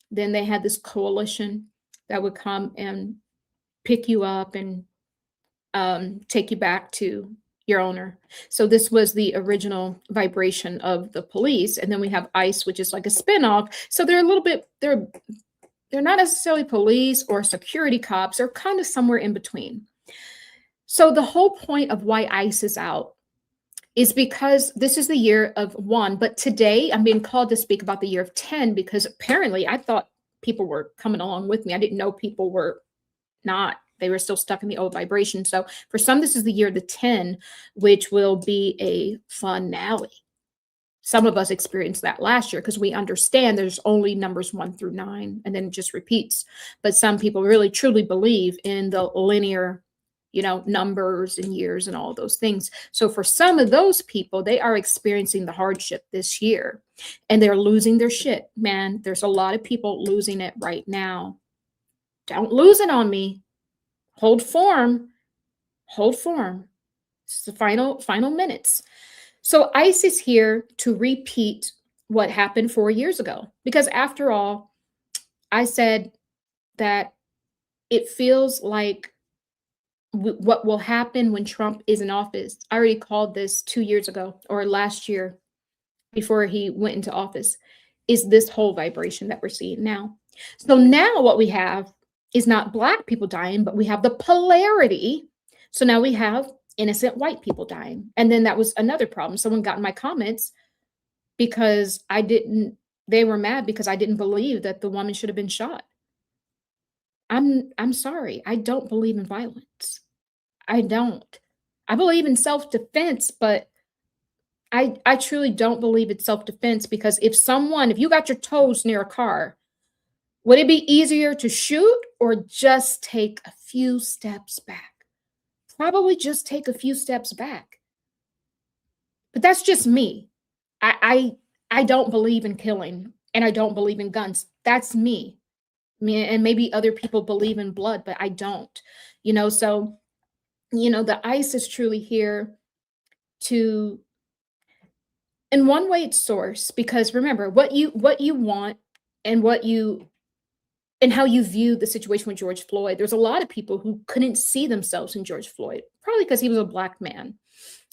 then they had this coalition that would come and pick you up and take you back to your owner. So this was the original vibration of the police. And then we have ICE, which is like a spinoff. So they're a little bit, they're not necessarily police or security cops. They're kind of somewhere in between. So the whole point of why ICE is out is because this is the year of 1. But today I'm being called to speak about the year of 10, because apparently I thought people were coming along with me. I didn't know people were not. They were still stuck in the old vibration. So for some, this is the year of the 10, which will be a finale. Some of us experienced that last year because we understand there's only numbers 1 through 9, and then it just repeats. But some people really truly believe in the linear, numbers and years and all those things. So for some of those people, they are experiencing the hardship this year, and they're losing their shit. Man, there's a lot of people losing it right now. Don't lose it on me. Hold form. Hold form. It's the final minutes. So ICE is here to repeat what happened 4 years ago. Because after all, I said that it feels like what will happen when Trump is in office. I already called this 2 years ago or last year before he went into office, is this whole vibration that we're seeing now. So now what we have is not Black people dying, but we have the polarity. So now we have innocent white people dying. And then that was another problem. Someone got in my comments because they were mad because I didn't believe that the woman should have been shot. I'm sorry. I don't believe in violence. I don't. I believe in self-defense, but I truly don't believe it's self-defense, because if you got your toes near a car, would it be easier to shoot or just take a few steps back? Probably just take a few steps back. But that's just me. I don't believe in killing, and I don't believe in guns. That's me. And maybe other people believe in blood, but I don't. So the ICE is truly here to, in one way, it's source, because remember what you want and and how you view the situation with George Floyd. There's a lot of people who couldn't see themselves in George Floyd, probably because he was a Black man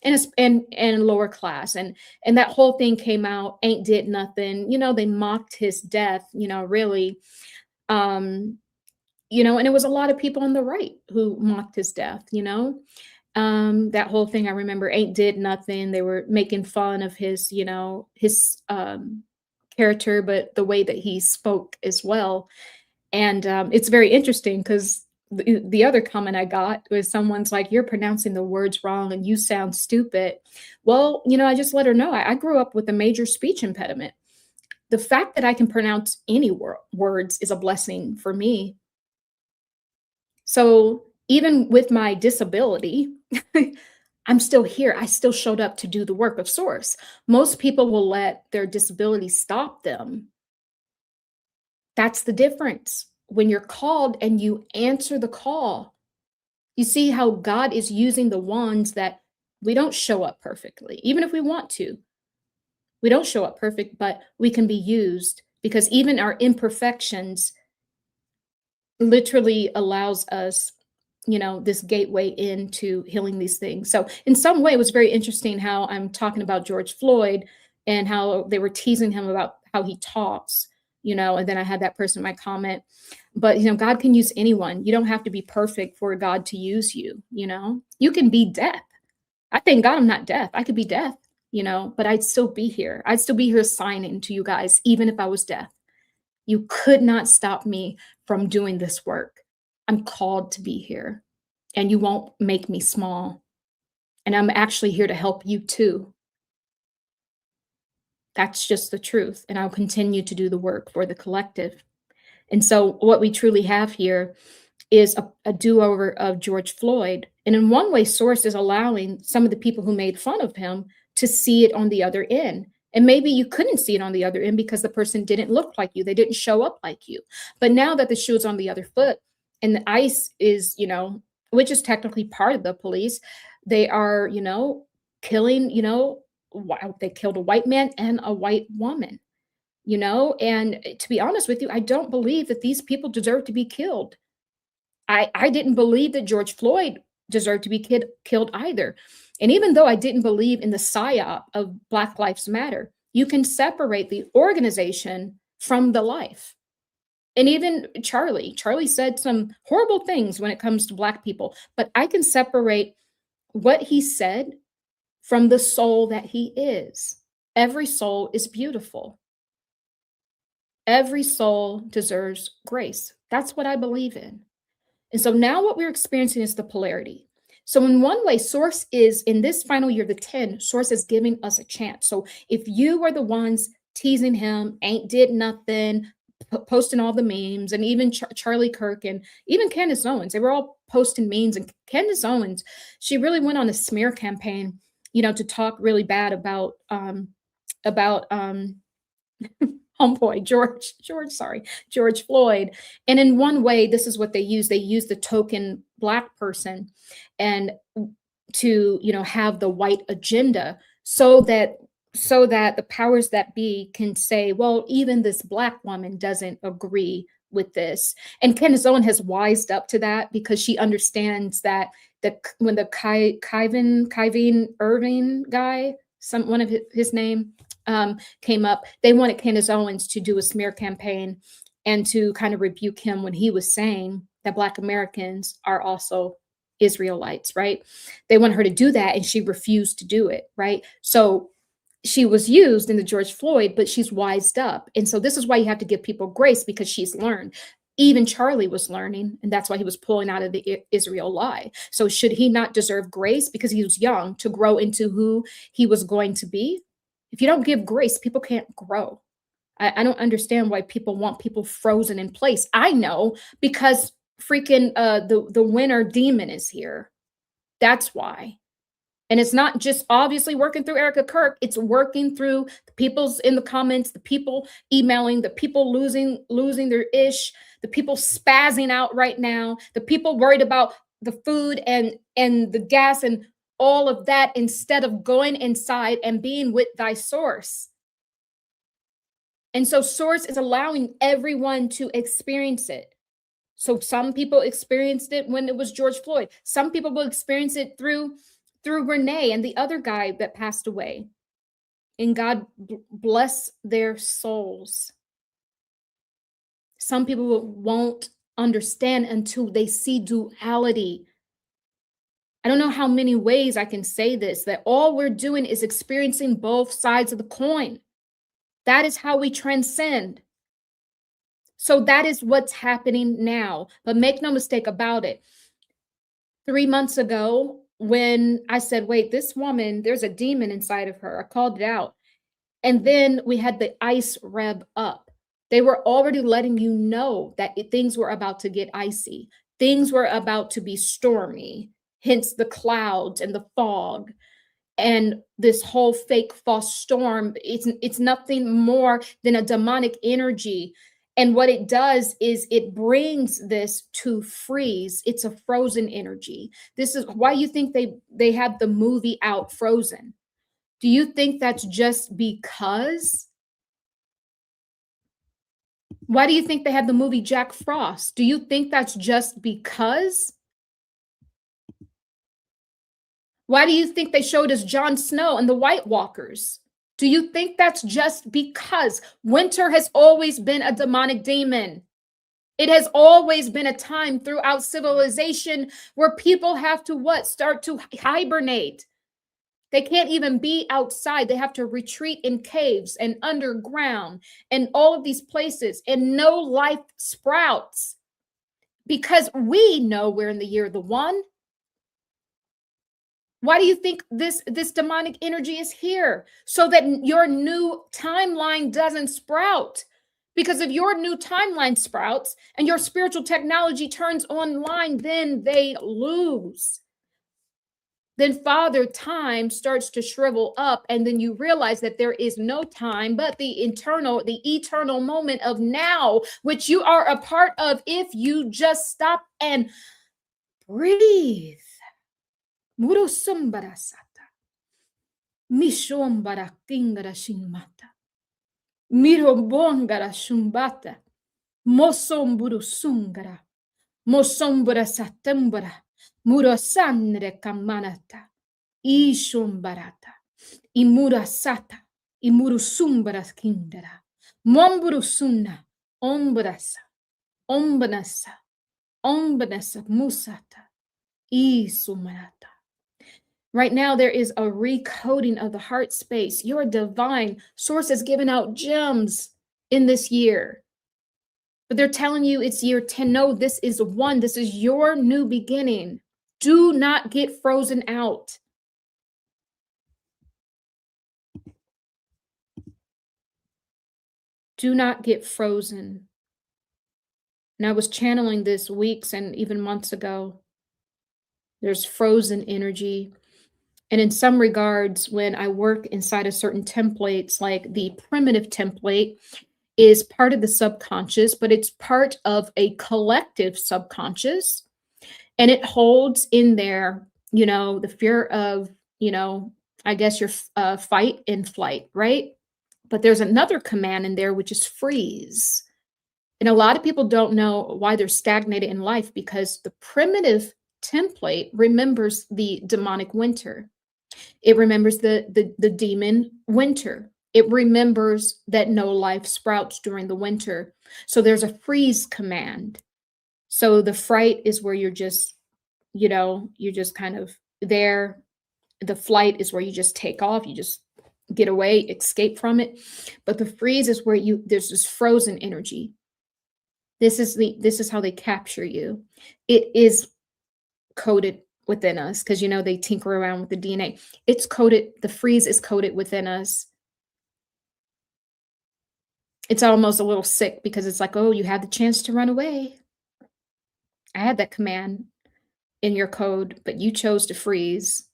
and lower class, and that whole thing came out, ain't did nothing. They mocked his death, really. And it was a lot of people on the right who mocked his death. That whole thing, I remember, ain't did nothing. They were making fun of his character, but the way that he spoke as well. And it's very interesting because the other comment I got was someone's like, "You're pronouncing the words wrong and you sound stupid." Well, I just let her know I grew up with a major speech impediment. The fact that I can pronounce any words is a blessing for me. So even with my disability, I'm still here. I still showed up to do the work of source. Most people will let their disability stop them. That's the difference. When you're called and you answer the call, you see how God is using the ones that we don't show up perfectly, even if we want to. We don't show up perfect, but we can be used, because even our imperfections literally allows us, this gateway into healing these things. So in some way, it was very interesting how I'm talking about George Floyd and how they were teasing him about how he talks, and then I had that person in my comment. But, God can use anyone. You don't have to be perfect for God to use you. You can be deaf. I thank God I'm not deaf. I could be deaf, but I'd still be here. I'd still be here signing to you guys, even if I was deaf. You could not stop me from doing this work. I'm called to be here, and you won't make me small. And I'm actually here to help you too. That's just the truth. And I'll continue to do the work for the collective. And so what we truly have here is a do-over of George Floyd. And in one way, Source is allowing some of the people who made fun of him to see it on the other end. And maybe you couldn't see it on the other end because the person didn't look like you. They didn't show up like you. But now that the shoe is on the other foot, and the ICE is, which is technically part of the police, they are, killing, they killed a white man and a white woman, and to be honest with you, I don't believe that these people deserve to be killed. I didn't believe that George Floyd deserved to be killed either. And even though I didn't believe in the Psyop of Black Lives Matter, you can separate the organization from the life. And even Charlie said some horrible things when it comes to Black people, but I can separate what he said from the soul that he is. Every soul is beautiful. Every soul deserves grace. That's what I believe in. And so now what we're experiencing is the polarity. So in one way, Source is, in this final year, the 10, Source is giving us a chance. So if you are the ones teasing him, ain't did nothing, posting all the memes, and even Charlie Kirk and even Candace Owens, they were all posting memes. And Candace Owens, she really went on a smear campaign, to talk really bad about homeboy George Floyd. And in one way, this is what they use. They use the token black person, and to, you know, have the white agenda, so that the powers that be can say, well, even this black woman doesn't agree with this. And Candace Owen has wised up to that, because she understands that when the Kyvin Irving guy, one of his name, came up, they wanted Candace Owens to do a smear campaign and to kind of rebuke him when he was saying that Black Americans are also Israelites, right? They wanted her to do that, and she refused to do it, right? So she was used in the George Floyd, but she's wised up. And so this is why you have to give people grace, because she's learned. Even Charlie was learning, and that's why he was pulling out of the Israel lie. So should he not deserve grace because he was young to grow into who he was going to be? If you don't give grace, people can't grow. I don't understand why people want people frozen in place. I know, because freaking the winter demon is here. That's why. And it's not just obviously working through Erika Kirk, it's working through the people's in the comments, the people emailing, the people losing their ish, the people spazzing out right now, the people worried about the food and the gas and all of that, instead of going inside and being with thy source. And so source is allowing everyone to experience it. So some people experienced it when it was George Floyd. Some people will experience it through Renee and the other guy that passed away. And God bless their souls. Some people won't understand until they see duality. I don't know how many ways I can say this, that all we're doing is experiencing both sides of the coin. That is how we transcend. So that is what's happening now. But make no mistake about it. 3 months ago, when I said, wait, this woman, there's a demon inside of her, I called it out. And then we had the ice rev up. They were already letting you know that things were about to get icy. Things were about to be stormy, hence the clouds and the fog. And this whole fake false storm, it's nothing more than a demonic energy. And what it does is it brings this to freeze. It's a frozen energy. This is why you think they have the movie out, Frozen. Do you think that's just because? Why do you think they have the movie Jack Frost? Do you think that's just because? Why do you think they showed us Jon Snow and the White Walkers? Do you think that's just because? Winter has always been a demonic demon. It has always been a time throughout civilization where people have to what? Start to hibernate. They can't even be outside. They have to retreat in caves and underground and all of these places, and no life sprouts because we know we're in the year of the one. Why do you think this demonic energy is here? So that your new timeline doesn't sprout. Because if your new timeline sprouts and your spiritual technology turns online, then they lose. Then Father Time starts to shrivel up, and then you realize that there is no time but the eternal moment of now, which you are a part of if you just stop and breathe. Murusumbara sata. Mishombara kingara shingmata. Mirombongara shumbata. Mosomburu sungara. Mosombura satembara. Murasanre kamanata. Ishumbarata. Imurasata. Imurusumbara kindara. Momburusuna. Ombrasa. Ombanasa. Ombanasa musata. Isumarata. Right now, there is a recoding of the heart space. Your divine source has given out gems in this year. But they're telling you it's year 10. No, this is one. This is your new beginning. Do not get frozen out. Do not get frozen. And I was channeling this weeks and even months ago. There's frozen energy. And in some regards, when I work inside of certain templates, like the primitive template is part of the subconscious, but it's part of a collective subconscious. And it holds in there, the fear of, I guess your fight and flight, right? But there's another command in there, which is freeze. And a lot of people don't know why they're stagnated in life, because the primitive template remembers the demonic winter. It remembers the demon winter. It remembers that no life sprouts during the winter. So there's a freeze command. So the fright is where you're just, you're just kind of there. The flight is where you just take off, you just get away, escape from it. But the freeze is where there's this frozen energy. This is how they capture you. It is coded within us, because they tinker around with the DNA. It's coded, the freeze is coded within us. It's almost a little sick, because it's like, oh, you had the chance to run away. I had that command in your code, but you chose to freeze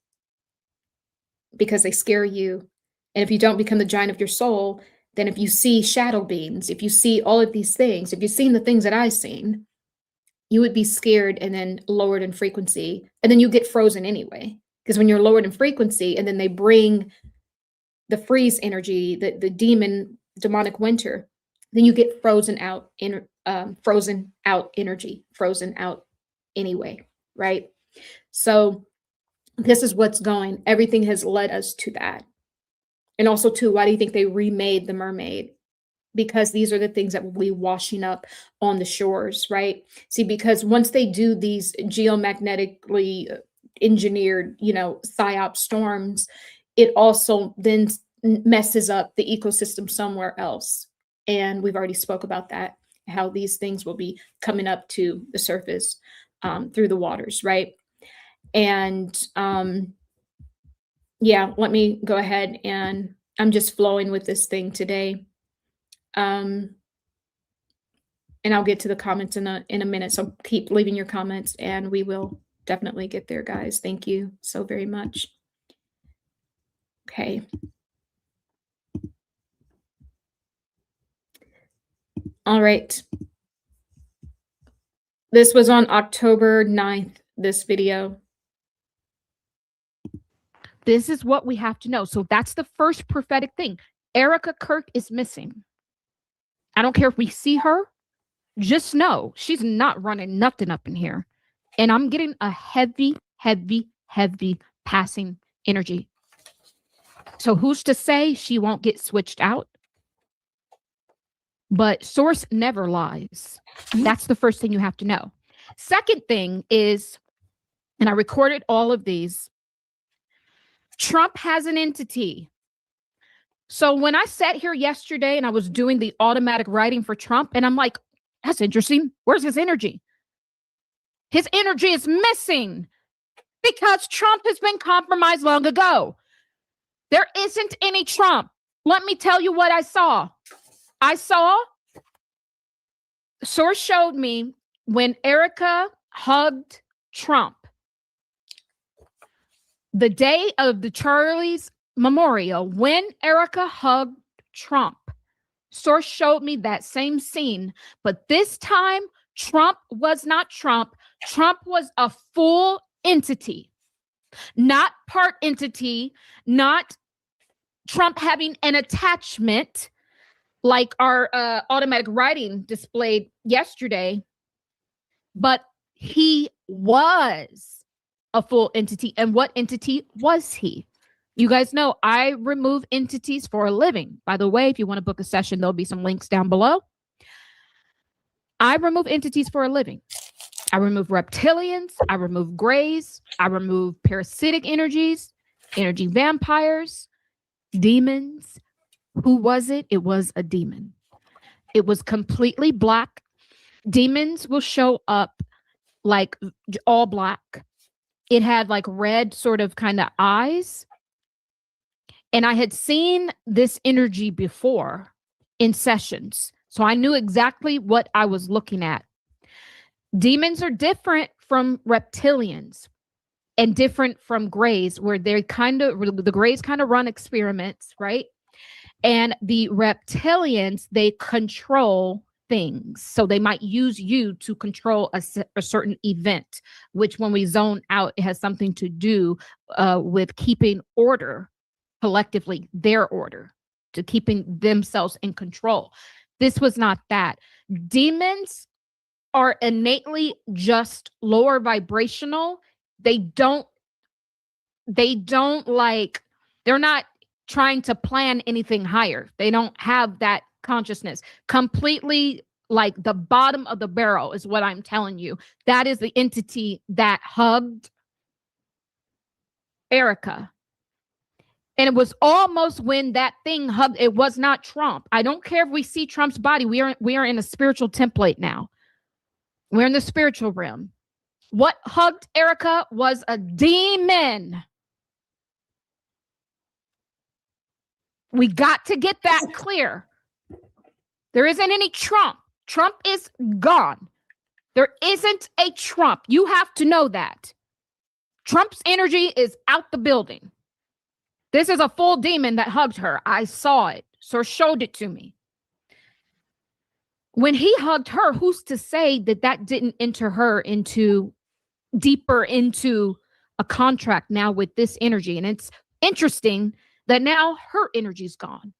because they scare you. And if you don't become the giant of your soul, then if you see shadow beings, if you see all of these things, if you've seen the things that I've seen, you would be scared and then lowered in frequency. And then you get frozen anyway. Because when you're lowered in frequency and then they bring the freeze energy, the demonic winter, then you get frozen out energy, frozen out anyway, right? So this is what's going. Everything has led us to that. And also, too, why do you think they remade the mermaid? Because these are the things that will be washing up on the shores, right? See, because once they do these geomagnetically engineered, Psyop storms, it also then messes up the ecosystem somewhere else. And we've already spoke about that, how these things will be coming up to the surface through the waters, right? And yeah, let me go ahead, and I'm just flowing with this thing today. And I'll get to the comments in a minute. So keep leaving your comments and we will definitely get there, guys. Thank you so very much. Okay. All right. This was on October 9th, this video. This is what we have to know. So that's the first prophetic thing. Erika Kirk is missing. I don't care if we see her. Just know she's not running nothing up in here. And I'm getting a heavy, heavy, heavy passing energy. So who's to say she won't get switched out? But source never lies. That's the first thing you have to know. Second thing is, and I recorded all of these, Trump has an entity. So when I sat here yesterday and I was doing the automatic writing for Trump, and I'm like, that's interesting. Where's his energy? His energy is missing because Trump has been compromised long ago. There isn't any Trump. Let me tell you what I saw. Source showed me when Erika hugged Trump, the day of the Charlie's memorial, when Erika hugged Trump, source showed me that same scene, but this time Trump was not Trump. Trump was a full entity, not part entity, not Trump having an attachment like our automatic writing displayed yesterday, but he was a full entity. And what entity was he? You guys know I remove entities for a living. By the way, if you want to book a session, there'll be some links down below. I remove entities for a living. I remove reptilians. I remove grays. I remove parasitic energies, energy vampires, demons. Who was it? It was a demon. It was completely black. Demons will show up like all black. It had like red sort of kind of eyes. And I had seen this energy before in sessions. So I knew exactly what I was looking at. Demons are different from reptilians and different from grays, where they the grays kind of run experiments, right? And the reptilians, they control things. So they might use you to control a certain event, which when we zone out, it has something to do with keeping order collectively, their order, to keeping themselves in control. This was not that. Demons are innately just lower vibrational. They don't like, they're not trying to plan anything higher. They don't have that consciousness. Completely like the bottom of the barrel is what I'm telling you. That is the entity that hugged Erika. And it was almost when that thing hugged, it was not Trump. I don't care if we see Trump's body. We are in a spiritual template now. We're in the spiritual realm. What hugged Erika was a demon. We got to get that clear. There isn't any Trump. Trump is gone. There isn't a Trump. You have to know that. Trump's energy is out the building. This is a full demon that hugged her. I saw it. Sir showed it to me. When he hugged her, who's to say that that didn't enter her into deeper into a contract now with this energy? And it's interesting that now her energy's gone.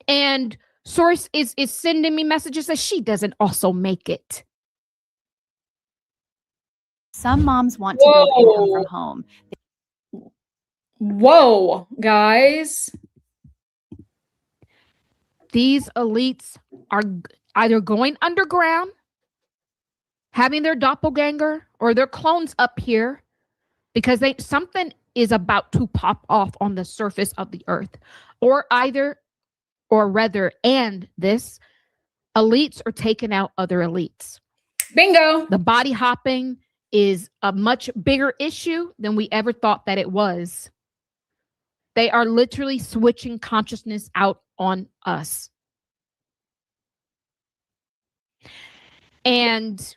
And Source is sending me messages that she doesn't also make it. Some moms want to build income from home. Whoa, guys. These elites are either going underground, having their doppelganger or their clones up here, because something is about to pop off on the surface of the earth. And this, elites are taking out other elites. Bingo. The body hopping is a much bigger issue than we ever thought that it was. They are literally switching consciousness out on us. And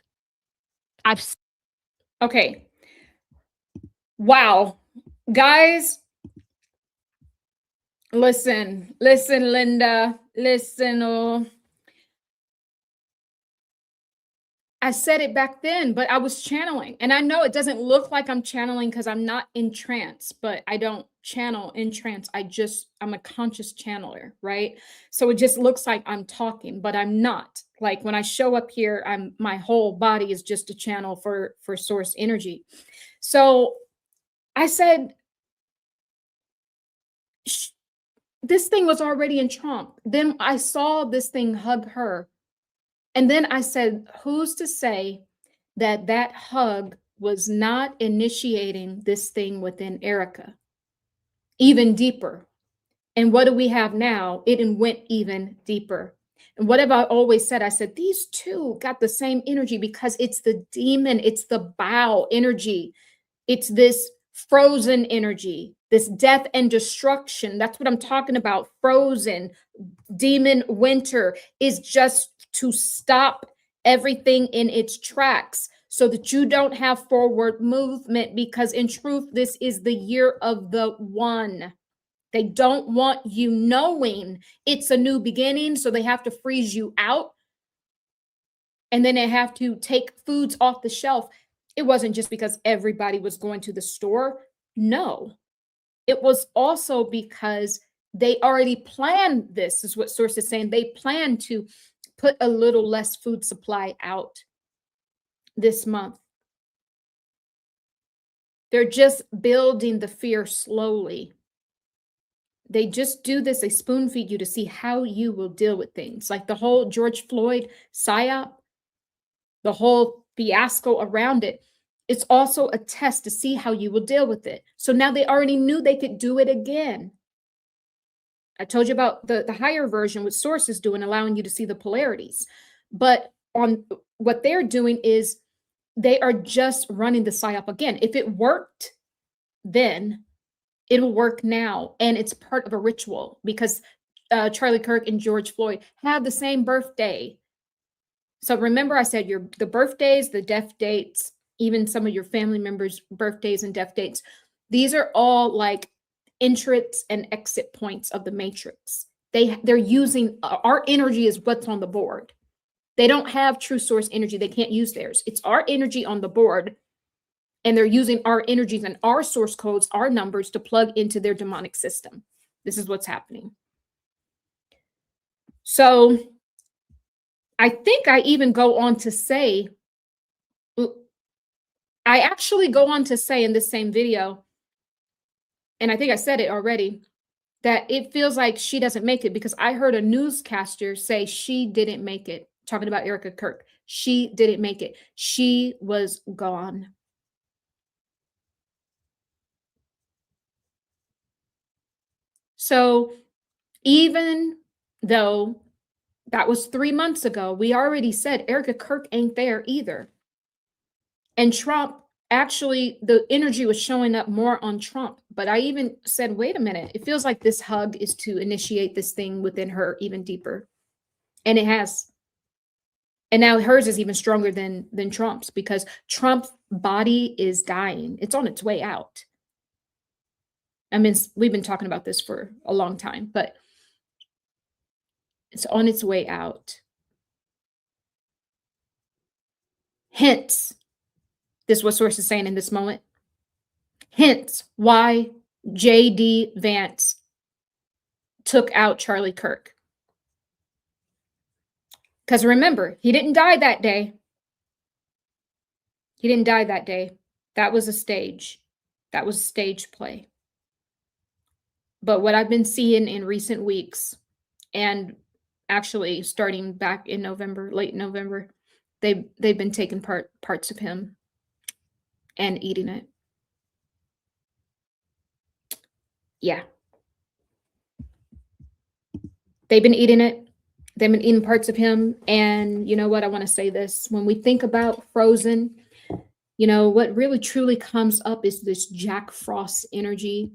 okay. Wow. Guys, listen, Linda, listen. I said it back then, but I was channeling. And I know it doesn't look like I'm channeling because I'm not in trance, but I don't channel in trance. I'm a conscious channeler, right? So it just looks like I'm talking, but I'm not. Like when I show up here, my whole body is just a channel for source energy. So I said, this thing was already in Trump. Then I saw this thing hug her. And then I said, who's to say that that hug was not initiating this thing within Erika even deeper? And what do we have now? It went even deeper. And what have I always said? I said, these two got the same energy because it's the demon. It's the bow energy. It's this frozen energy, this death and destruction. That's what I'm talking about. Frozen. Demon winter is just to stop everything in its tracks so that you don't have forward movement, because in truth, this is the year of the one. They don't want you knowing it's a new beginning, so they have to freeze you out. And then they have to take foods off the shelf. It wasn't just because everybody was going to the store. No, it was also because they already planned this, is what Source is saying. They plan to put a little less food supply out this month. They're just building the fear slowly. They just do this. They spoon feed you to see how you will deal with things. Like the whole George Floyd Psyop, the whole fiasco around it. It's also a test to see how you will deal with it. So now they already knew they could do it again. I told you about the higher version, what Source is doing, allowing you to see the polarities. But on what they're doing is they are just running the psyop again. If it worked then, it'll work now. And it's part of a ritual because Charlie Kirk and George Floyd have the same birthday. So remember I said the birthdays, the death dates, even some of your family members' birthdays and death dates, these are all like entrance and exit points of the matrix. They're using our energy is what's on the board. They don't have true source energy. They can't use theirs. It's our energy on the board. And they're using our energies and our source codes, our numbers to plug into their demonic system. This is what's happening. So I think I even go on to say, I actually go on to say in this same video, and I think I said it already, that it feels like she doesn't make it, because I heard a newscaster say she didn't make it, talking about Erika Kirk. She didn't make it. She was gone. So even though that was 3 months ago, we already said Erika Kirk ain't there either. And Trump, actually, the energy was showing up more on Trump. But I even said, wait a minute, it feels like this hug is to initiate this thing within her even deeper. And it has. And now hers is even stronger than Trump's, because Trump's body is dying. It's on its way out. I mean, we've been talking about this for a long time, but it's on its way out. Hence, this is what source is saying in this moment. Hence why J.D. Vance took out Charlie Kirk. Because remember, he didn't die that day. He didn't die that day. That was a stage. That was stage play. But what I've been seeing in recent weeks, and actually starting back in November, late November, they've been taking parts of him and eating it. Yeah. They've been eating it. They've been eating parts of him. And you know what? I want to say this. When we think about Frozen, you know, what really truly comes up is this Jack Frost energy.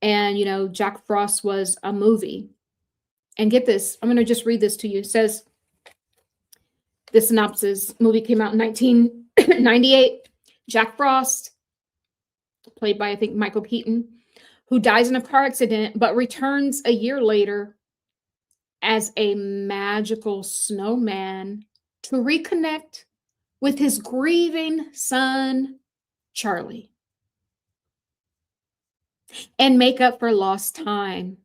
And, you know, Jack Frost was a movie. And get this, I'm going to just read this to you. It says, the synopsis, movie came out in 1998. Jack Frost, played by, I think, Michael Keaton, who dies in a car accident, but returns a year later as a magical snowman to reconnect with his grieving son, Charlie, and make up for lost time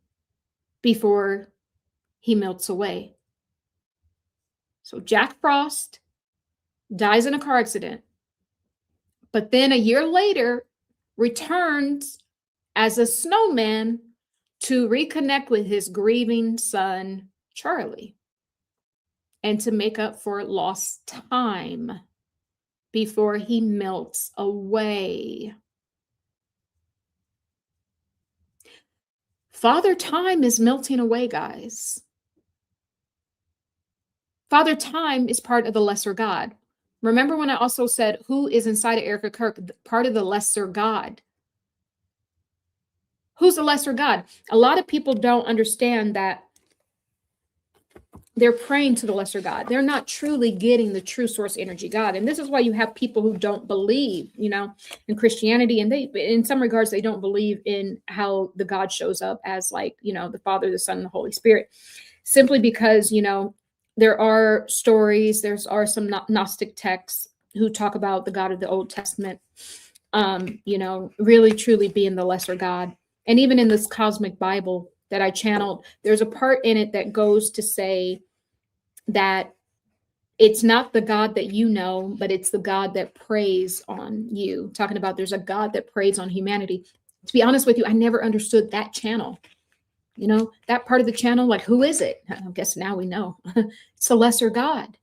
before he melts away. So Jack Frost dies in a car accident, but then a year later returns as a snowman to reconnect with his grieving son, Charlie, and to make up for lost time before he melts away. Father Time is melting away, guys. Father Time is part of the lesser God. Remember when I also said, who is inside of Erika Kirk? Part of the lesser God. Who's the lesser God? A lot of people don't understand that they're praying to the lesser God. They're not truly getting the true source energy God. And this is why you have people who don't believe, you know, in Christianity. And they, in some regards, they don't believe in how the God shows up as, like, you know, the Father, the Son, and the Holy Spirit, simply because, you know, there are stories, are some Gnostic texts who talk about the God of the Old Testament, you know, really truly being the lesser God. And even in this cosmic Bible that I channeled, there's a part in it that goes to say that it's not the God that you know, but it's the God that preys on you. Talking about there's a God that preys on humanity. To be honest with you, I never understood that channel. You know, that part of the channel, like, who is it? I guess now we know. It's the lesser God.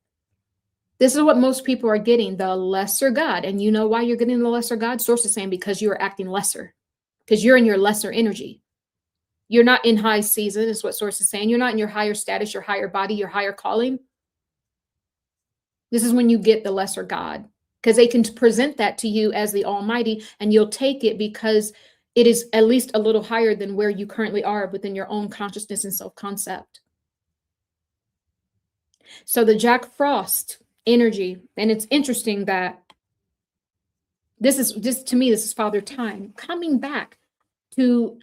This is what most people are getting, the lesser God. And you know why you're getting the lesser God? Source is saying because you are acting lesser, because you're in your lesser energy. You're not in high season, is what source is saying. You're not in your higher status, your higher body, your higher calling. This is when you get the lesser God, because they can present that to you as the Almighty, and you'll take it because it is at least a little higher than where you currently are within your own consciousness and self-concept. So the Jack Frost energy, and it's interesting that this to me, this is Father Time coming back to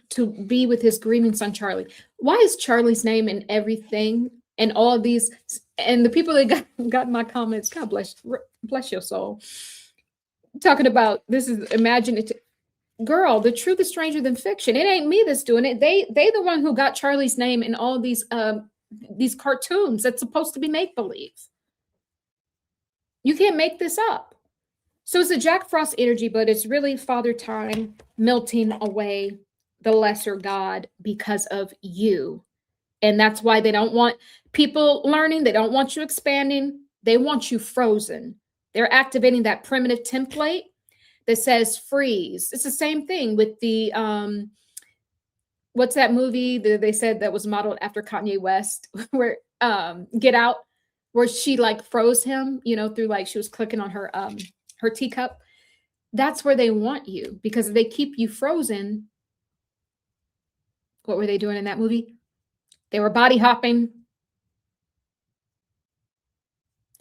be with his grieving son Charlie. Why is Charlie's name in everything and all of these? And the people that got my comments, God bless your soul, talking about this is imaginative. Girl, the truth is stranger than fiction. It ain't me that's doing it. They the one who got Charlie's name in all these cartoons that's supposed to be make believe. You can't make this up. So it's a Jack Frost energy, but it's really Father Time melting away the lesser God because of you. And that's why they don't want people learning. They don't want you expanding. They want you frozen. They're activating that primitive template that says freeze. It's the same thing with the, what's that movie that they said that was modeled after Kanye West, where Get Out, where she like froze him, you know, through like she was clicking on her teacup. That's where they want you, because if they keep you frozen, what were they doing in that movie? They were body hopping.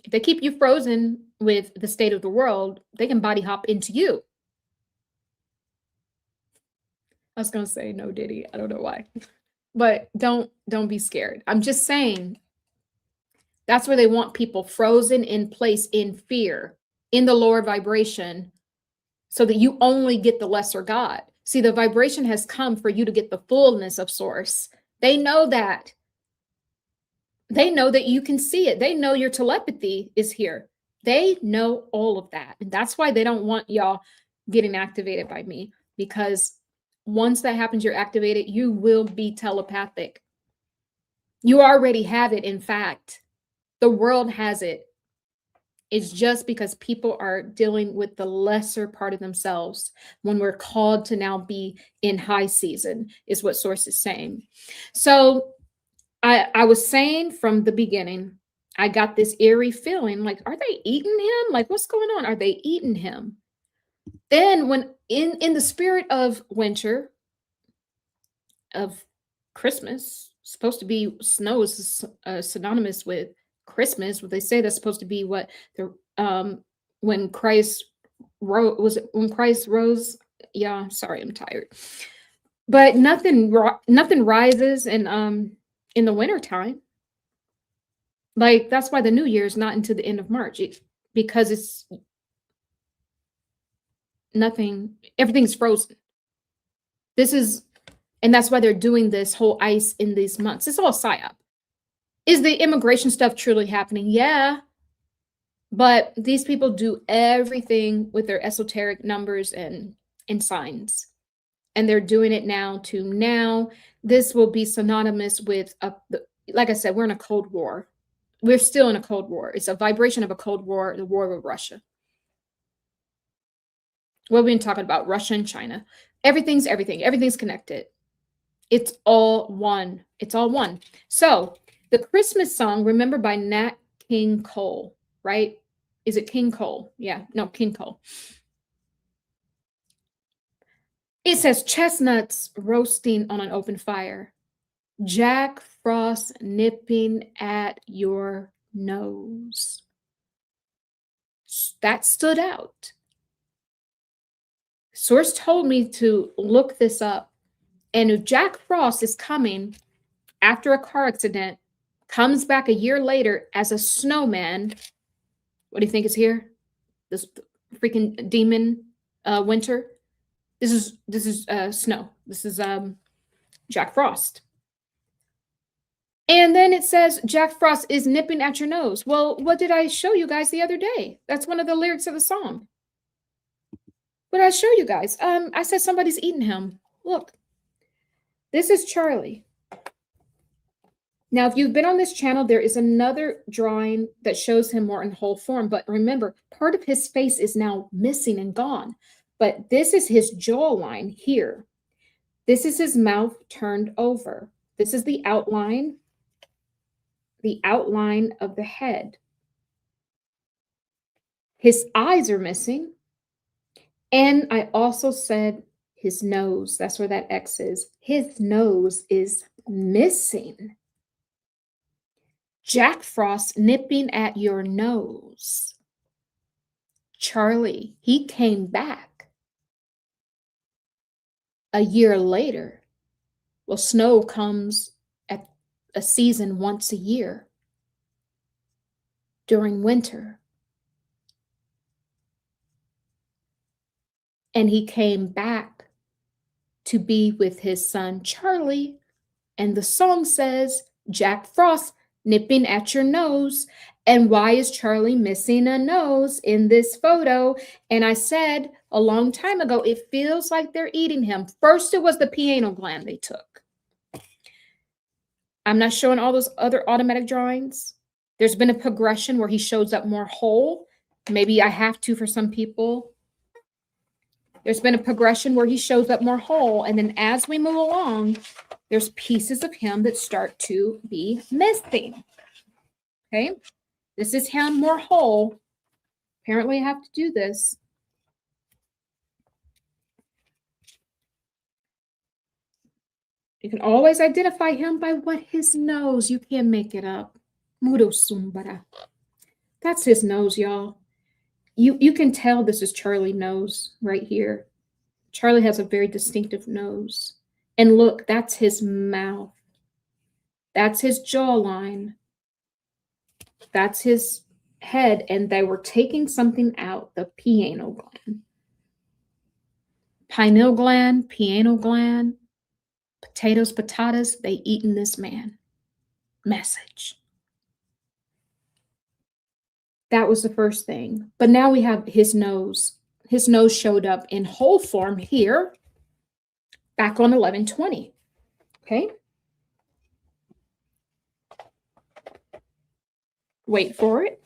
If they keep you frozen with the state of the world, they can body hop into you. I was going to say no, Diddy. I don't know why. But don't be scared. I'm just saying that's where they want people frozen in place in fear, in the lower vibration, so that you only get the lesser God. See, the vibration has come for you to get the fullness of source. They know that. They know that you can see it. They know your telepathy is here. They know all of that. And that's why they don't want y'all getting activated by me, because once that happens, you're activated, you will be telepathic. You already have it. In fact, the world has it. It's just because people are dealing with the lesser part of themselves when we're called to now be in high season, is what Source is saying. So I was saying from the beginning, I got this eerie feeling like, are they eating him? Like, what's going on? Are they eating him? Then when in the spirit of winter, of Christmas, supposed to be snow is synonymous with Christmas. What they say that's supposed to be what the when Christ rose, was it when Christ rose? Yeah, sorry, I'm tired. But nothing rises in the winter time. Like, that's why the new year is not until the end of March, because it's nothing, everything's frozen. And that's why they're doing this whole ice in these months. It's all psyop. Is the immigration stuff truly happening? Yeah. But these people do everything with their esoteric numbers and signs. And they're doing it now. This will be synonymous with, like I said, we're in a Cold War. We're still in a Cold War. It's a vibration of a Cold War, the war with Russia. What we've been talking about, Russia and China. Everything's everything. Everything's connected. It's all one. It's all one. So the Christmas song, remember, by Nat King Cole, right? Is it King Cole? Yeah, no, King Cole. It says chestnuts roasting on an open fire. Jack Frost nipping at your nose. That stood out. Source told me to look this up. And if Jack Frost is coming after a car accident, comes back a year later as a snowman, what do you think is here? This freaking demon winter. This is snow. This is Jack Frost. And then it says Jack Frost is nipping at your nose. Well, what did I show you guys the other day? That's one of the lyrics of the song. What did I show you guys? I said somebody's eating him. Look, this is Charlie. Now, if you've been on this channel, there is another drawing that shows him more in whole form. But remember, part of his face is now missing and gone. But this is his jawline here. This is his mouth turned over. This is the outline of the head. His eyes are missing. And I also said his nose. That's where that X is. His nose is missing. Jack Frost nipping at your nose. Charlie, he came back. a year later, well, snow comes at a season once a year during winter. And he came back to be with his son, Charlie. And the song says, Jack Frost nipping at your nose. And why is Charlie missing a nose in this photo? And I said a long time ago, it feels like they're eating him. First, it was the pineal gland they took. I'm not showing all those other automatic drawings. There's been a progression where he shows up more whole. Maybe I have to for some people. There's been a progression where he shows up more whole. And then as we move along, there's pieces of him that start to be missing. Okay. This is him more whole. Apparently I have to do this. You can always identify him by what his nose. You can't make it up. Muro sumbara. That's his nose, y'all. You can tell this is Charlie's nose right here. Charlie has a very distinctive nose. And look, that's his mouth. That's his jawline. That's his head. And they were taking something out, the pineal gland. Pineal gland, potatoes, they eaten this man. Message. That was the first thing. But now we have his nose. His nose showed up in whole form here back on 11/20. Okay. Wait for it.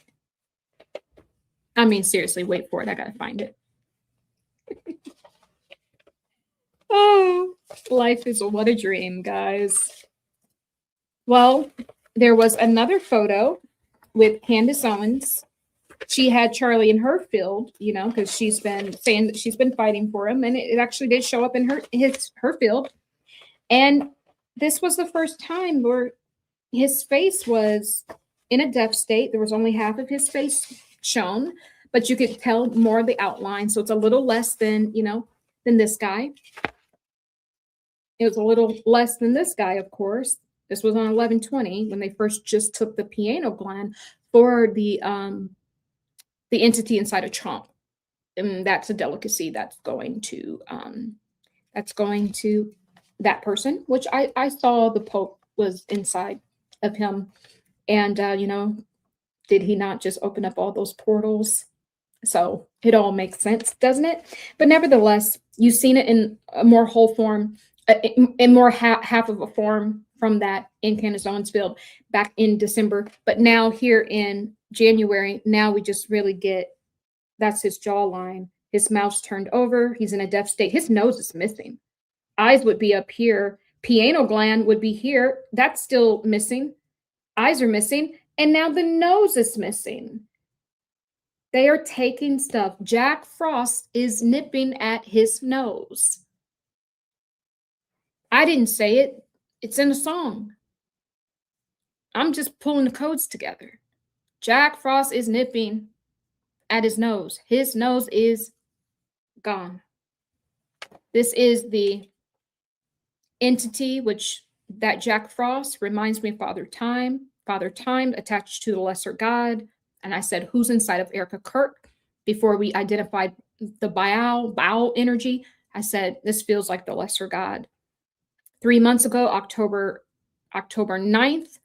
I mean, seriously, wait for it. I got to find it. Oh, life is what a dream, guys. Well, there was another photo with Candace Owens. She had Charlie in her field, you know, because she's been saying that she's been fighting for him, and it actually did show up in her field. And this was the first time where his face was in a deaf state. There was only half of his face shown, but you could tell more of the outline. So it's a little less than, you know, than this guy. It was a little less than this guy, of course. This was on 11/20 when they first just took the pineal gland for the entity inside of Trump. And that's a delicacy that's going to that person, which I saw the Pope was inside of him. And, you know, did he not just open up all those portals? So it all makes sense, doesn't it? But nevertheless, you've seen it in a more whole form, in more half of a form from that in Candace Owens field back in December. But now here in January, now we just really get, that's his jawline. His mouth's turned over. He's in a deaf state. His nose is missing. Eyes would be up here. Pineal gland would be here. That's still missing. Eyes are missing. And now the nose is missing. They are taking stuff. Jack Frost is nipping at his nose. I didn't say it. It's in a song. I'm just pulling the codes together. Jack Frost is nipping at his nose. His nose is gone. This is the entity which that Jack Frost reminds me of Father Time attached to the lesser God. And I said, who's inside of Erika Kirk? Before we identified the bowel energy, I said, this feels like the lesser God. 3 months ago, October 9th,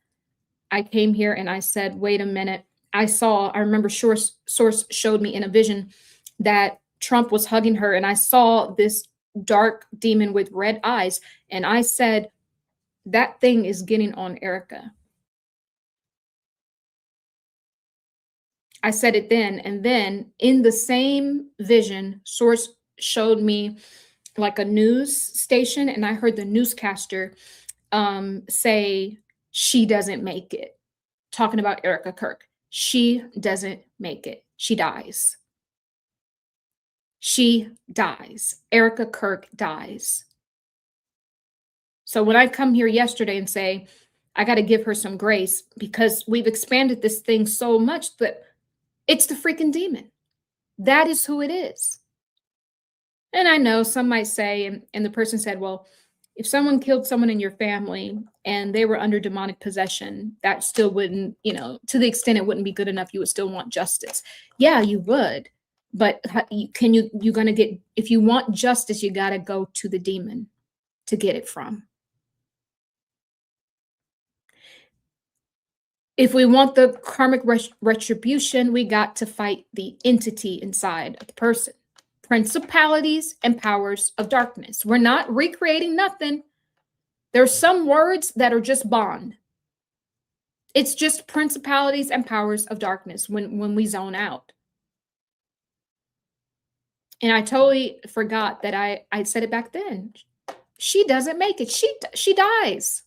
I came here and I said, wait a minute. I remember Source showed me in a vision that Trump was hugging her, and I saw this dark demon with red eyes. And I said, that thing is getting on Erika. I said it then. And then in the same vision, Source showed me like a news station, and I heard the newscaster say, she doesn't make it. Talking about Erika Kirk. She doesn't make it. She dies. She dies. Erika Kirk dies. So when I come here yesterday and say, I got to give her some grace because we've expanded this thing so much that it's the freaking demon. That is who it is. And I know some might say, and the person said, well, if someone killed someone in your family and they were under demonic possession, that still wouldn't, to the extent it wouldn't be good enough, you would still want justice. Yeah, you would. But you're going to get, if you want justice, you got to go to the demon to get it from. If we want the karmic retribution, we got to fight the entity inside of the person. Principalities and powers of darkness. We're not recreating nothing. There's some words that are just bond. It's just principalities and powers of darkness when we zone out. And I totally forgot that I said it back then. She doesn't make it. She dies.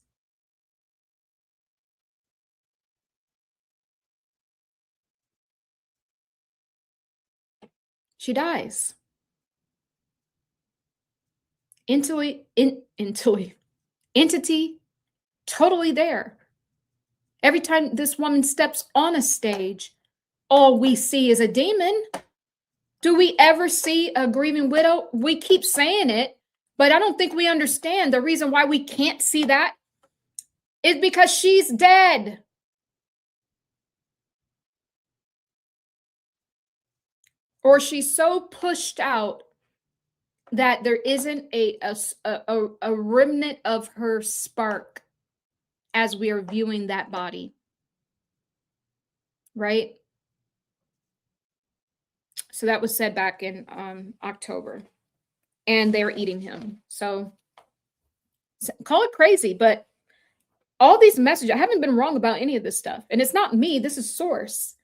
She dies. Entity, totally there. Every time this woman steps on a stage, all we see is a demon. Do we ever see a grieving widow? We keep saying it, but I don't think we understand the reason why we can't see that is because she's dead. Or she's so pushed out that there isn't a remnant of her spark as we are viewing that body. Right? So that was said back in October. And they were eating him. So call it crazy, but all these messages, I haven't been wrong about any of this stuff. And it's not me, this is source.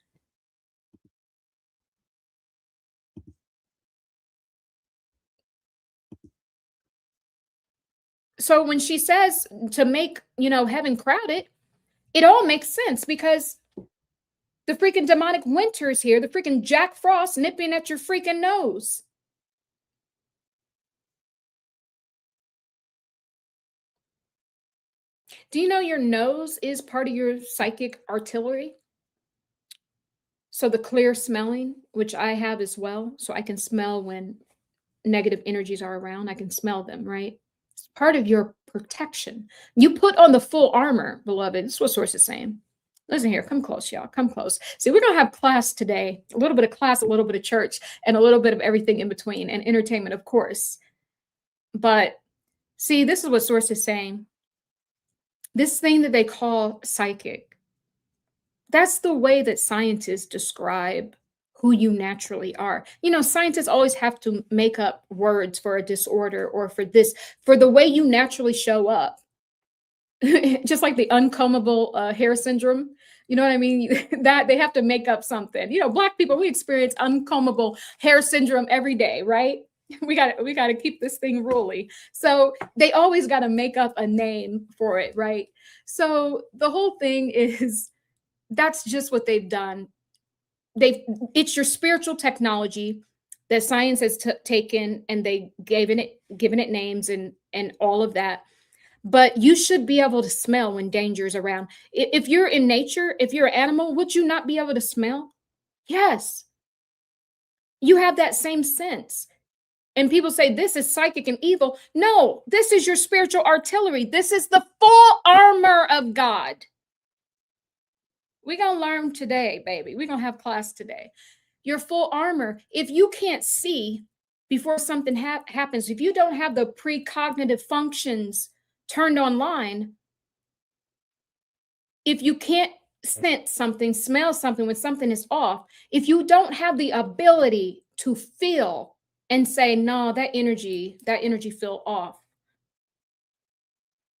So when she says to make, heaven crowded, it all makes sense because the freaking demonic winter is here. The freaking Jack Frost nipping at your freaking nose. Do you know your nose is part of your psychic artillery? So the clear smelling, which I have as well, so I can smell when negative energies are around. I can smell them, right? It's part of your protection. You put on the full armor, beloved. This is what source is saying. Listen here, come close, y'all. Come close. See, we're going to have class today. A little bit of class, a little bit of church, and a little bit of everything in between, and entertainment, of course. But see, this is what source is saying. This thing that they call psychic, that's the way that scientists describe who you naturally are. Scientists always have to make up words for a disorder or for the way you naturally show up. Just like the uncombable hair syndrome. You know what I mean? That they have to make up something. Black people, we experience uncombable hair syndrome every day, right? We got to keep this thing ruly. So they always got to make up a name for it, right? So the whole thing is that's just what they've done. It's your spiritual technology that science has taken and they given it names and all of that. But you should be able to smell when danger is around. If you're in nature, if you're an animal, would you not be able to smell? Yes. You have that same sense. And people say this is psychic and evil. No, this is your spiritual artillery. This is the full armor of God. We're going to learn today, baby. We're going to have class today. Your full armor. If you can't see before something happens, if you don't have the precognitive functions turned online, if you can't sense something, smell something when something is off, if you don't have the ability to feel and say, no, that energy feel off.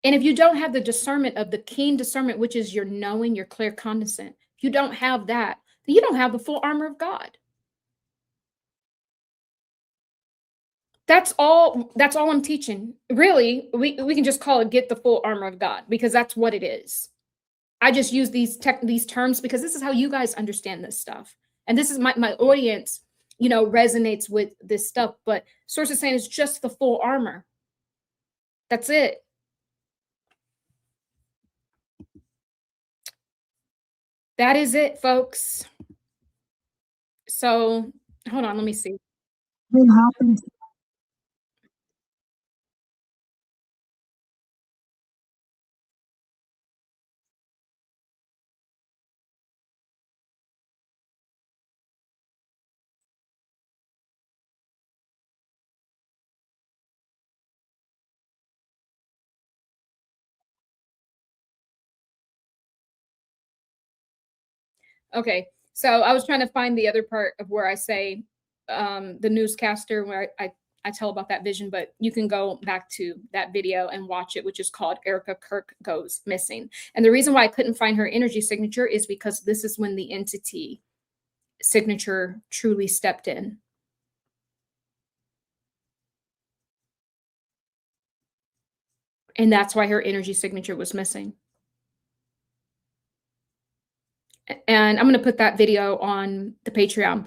And if you don't have the discernment of the keen discernment, which is your knowing, your claircognizant, if you don't have that, then you don't have the full armor of God. That's all I'm teaching. Really, we can just call it get the full armor of God because that's what it is. I just use these terms because this is how you guys understand this stuff. And this is my audience, resonates with this stuff. But source is saying it's just the full armor. That's it. That is it, folks. So hold on, let me see. What happened? Okay. So I was trying to find the other part of where I say the newscaster where I tell about that vision, but you can go back to that video and watch it, which is called Erika Kirk Goes Missing. And the reason why I couldn't find her energy signature is because this is when the entity signature truly stepped in. And that's why her energy signature was missing. And I'm going to put that video on the Patreon.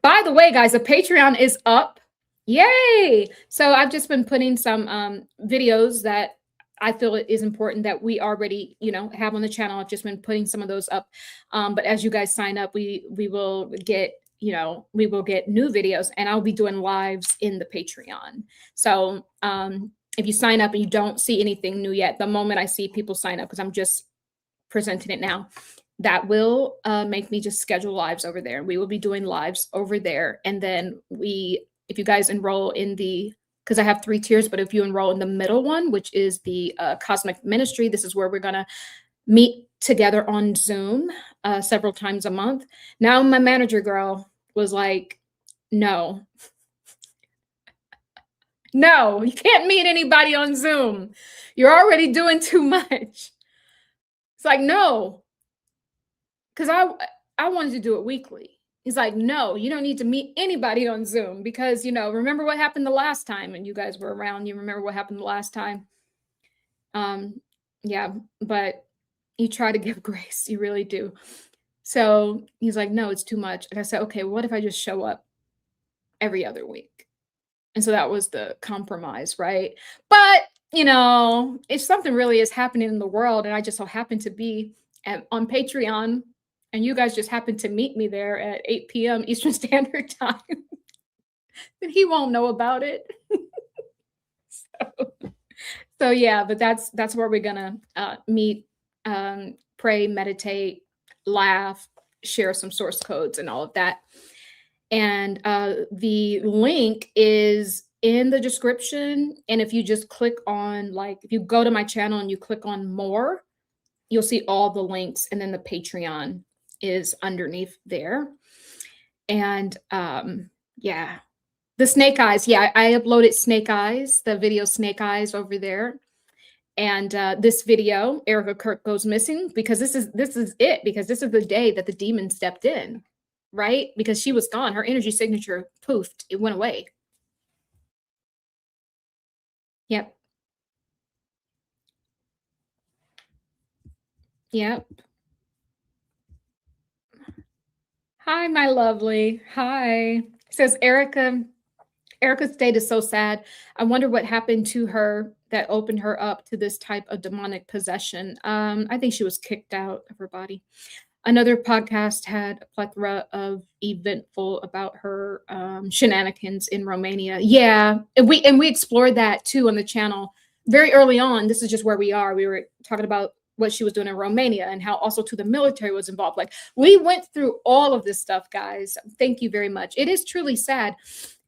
By the way, guys, the Patreon is up. Yay! So I've just been putting some videos that I feel it is important that we already, have on the channel. I've just been putting some of those up. But as you guys sign up, we will get, we will get new videos, and I'll be doing lives in the Patreon. So if you sign up and you don't see anything new yet, the moment I see people sign up, because I'm just presenting it now, that will make me just schedule lives over there. We will be doing lives over there. And then if you guys enroll in because I have 3 tiers, but if you enroll in the middle one, which is the Cosmic Ministry, this is where we're going to meet together on Zoom several times a month. Now my manager girl was like, no, you can't meet anybody on Zoom. You're already doing too much. It's like, no, because I wanted to do it weekly. He's like, no, you don't need to meet anybody on Zoom because, remember what happened the last time, and you guys were around. You remember what happened the last time. Yeah, but you try to give grace. You really do. So he's like, no, it's too much. And I said, okay, what if I just show up every other week? And so that was the compromise, right? But, if something really is happening in the world and I just so happen to be on Patreon, and you guys just happen to meet me there at 8 p.m. Eastern Standard Time, then he won't know about it. So yeah, but that's where we're gonna meet, pray, meditate, laugh, share some source codes and all of that. And the link is in the description. And if you just click on, if you go to my channel and you click on more, you'll see all the links, and then the Patreon is underneath there. And yeah, the snake eyes. Yeah, I uploaded snake eyes, the video snake eyes over there. And this video, Erika Kirk Goes Missing, because this is it, because this is the day that the demon stepped in, right? Because she was gone. Her energy signature poofed. It went away. Yep. Yep. Hi, my lovely. Hi. Says Erika. Erika's state is so sad. I wonder what happened to her that opened her up to this type of demonic possession. I think she was kicked out of her body. Another podcast had a plethora of eventful about her shenanigans in Romania. Yeah, and we explored that too on the channel very early on. This is just where we are. We were talking about what she was doing in Romania and how also to the military was involved. We went through all of this stuff, guys. Thank you very much. It is truly sad.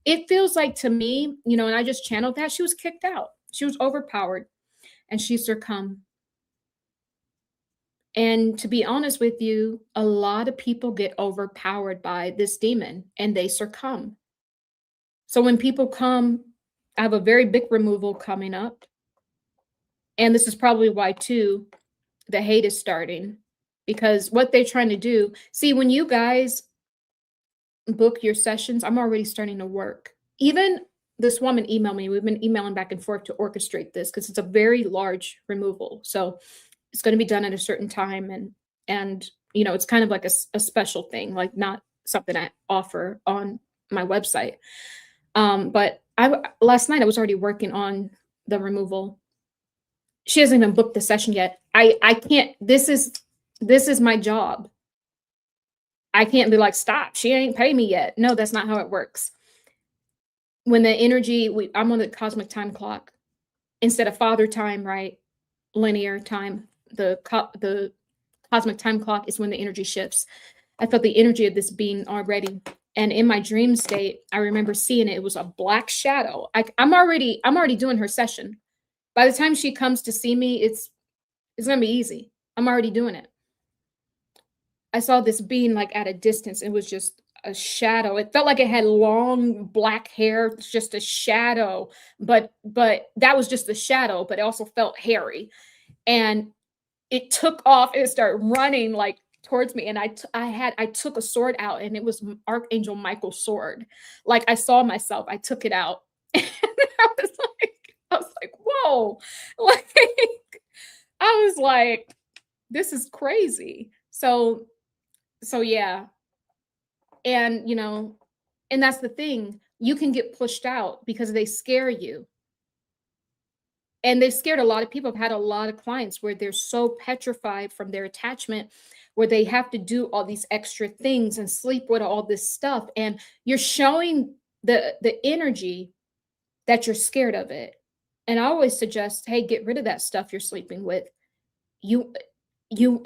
It feels like to me, and I just channeled that, she was kicked out. She was overpowered and she succumbed. And to be honest with you, a lot of people get overpowered by this demon and they succumb. So when people come, I have a very big removal coming up. And this is probably why, too, the hate is starting. Because what they're trying to do, see, when you guys book your sessions, I'm already starting to work. Even this woman emailed me. We've been emailing back and forth to orchestrate this because it's a very large removal. So it's going to be done at a certain time. And it's kind of like a special thing, like not something I offer on my website. But last night I was already working on the removal. She hasn't even booked the session yet. I can't, this is my job. I can't be like, stop, she ain't paid me yet. No, that's not how it works. When the energy, I'm on the cosmic time clock instead of father time, right? Linear time. The cosmic time clock is when the energy shifts. I felt the energy of this being already. And in my dream state, I remember seeing it. It was a black shadow. I'm already doing her session. By the time she comes to see me, it's going to be easy. I'm already doing it. I saw this being like at a distance. It was just a shadow. It felt like it had long black hair. It's just a shadow, but that was just a shadow, but it also felt hairy. And it took off and it started running like towards me. And I took a sword out, and it was Archangel Michael's sword. Like I saw myself, I took it out. And I was like, whoa. Like I was like, this is crazy. So yeah. And and that's the thing. You can get pushed out because they scare you. And they've scared a lot of people. I've had a lot of clients where they're so petrified from their attachment, where they have to do all these extra things and sleep with all this stuff. And you're showing the energy that you're scared of it. And I always suggest, hey, get rid of that stuff you're sleeping with. You you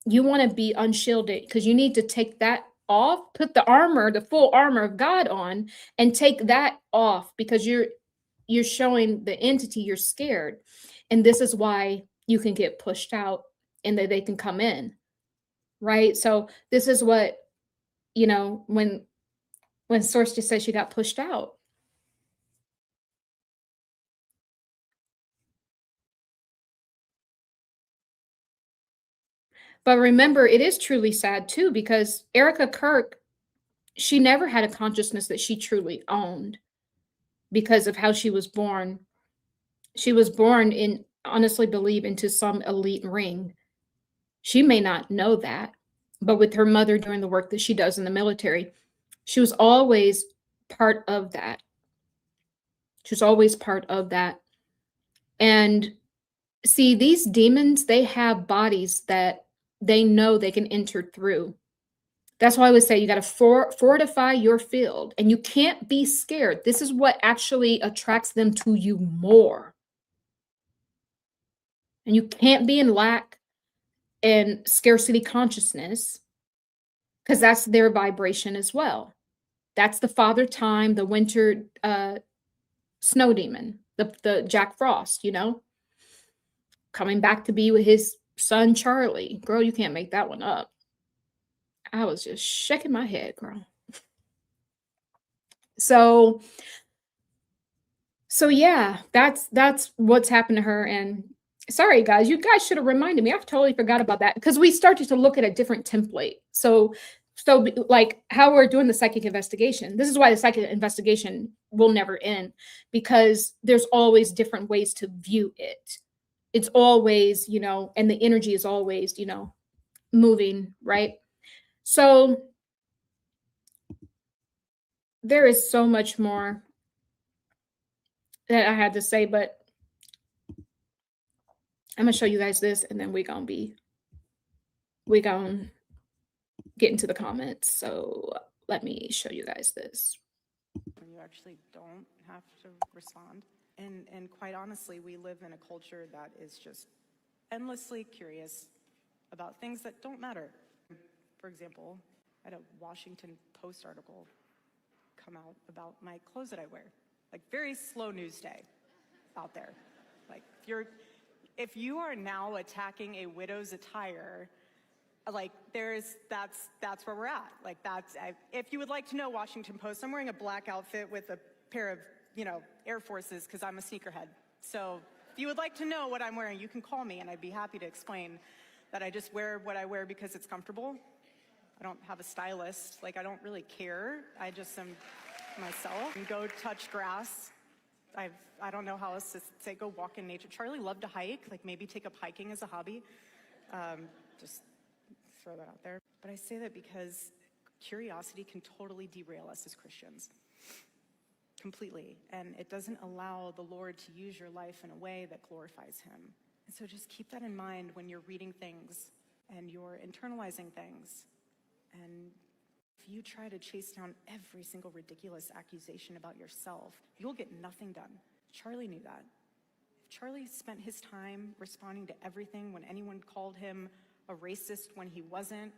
you want to be unshielded, because you need to take that off, put the armor, the full armor of God on, and take that off, because you're showing the entity you're scared. And this is why you can get pushed out and that they can come in, right? So this is what, when Source just says she got pushed out. But remember, it is truly sad too, because Erika Kirk, she never had a consciousness that she truly owned because of how she was born. She was born in, honestly believe, into some elite ring. She may not know that, but with her mother doing the work that she does in the military, she was always part of that. She was always part of that. And see, these demons, they have bodies that they know they can enter through. That's why I would say you got to fortify your field, and you can't be scared. This is what actually attracts them to you more. And you can't be in lack and scarcity consciousness, because that's their vibration as well. That's the Father Time, the winter snow demon, the Jack Frost, coming back to be with his son Charlie. Girl, you can't make that one up. I was just shaking my head, girl. So yeah, that's what's happened to her. And sorry guys, you guys should have reminded me. I totally forgot about that, because we started to look at a different template. So like how we're doing the psychic investigation, this is why the psychic investigation will never end, because there's always different ways to view it. It's always, and the energy is always, moving, right? So there is so much more that I had to say, but I'm gonna show you guys this, and then we're gonna get into the comments. So let me show you guys this. You actually don't have to respond. And quite honestly, we live in a culture that is just endlessly curious about things that don't matter. For example, I had a Washington Post article come out about my clothes that I wear. Like, very slow news day out there. Like, if you are now attacking a widow's attire, like, that's where we're at. Like, if you would like to know, Washington Post, I'm wearing a black outfit with a pair of, Air Forces, because I'm a sneakerhead. So if you would like to know what I'm wearing, you can call me, and I'd be happy to explain that I just wear what I wear because it's comfortable. I don't have a stylist. Like, I don't really care. I just am myself. And go touch grass. I don't know how else to say, go walk in nature. Charlie loved to hike, like maybe take up hiking as a hobby. Just throw that out there. But I say that because curiosity can totally derail us as Christians. Completely. And it doesn't allow the Lord to use your life in a way that glorifies him. And so just keep that in mind when you're reading things and you're internalizing things. And if you try to chase down every single ridiculous accusation about yourself, you'll get nothing done. Charlie knew that. If Charlie spent his time responding to everything when anyone called him a racist when he wasn't,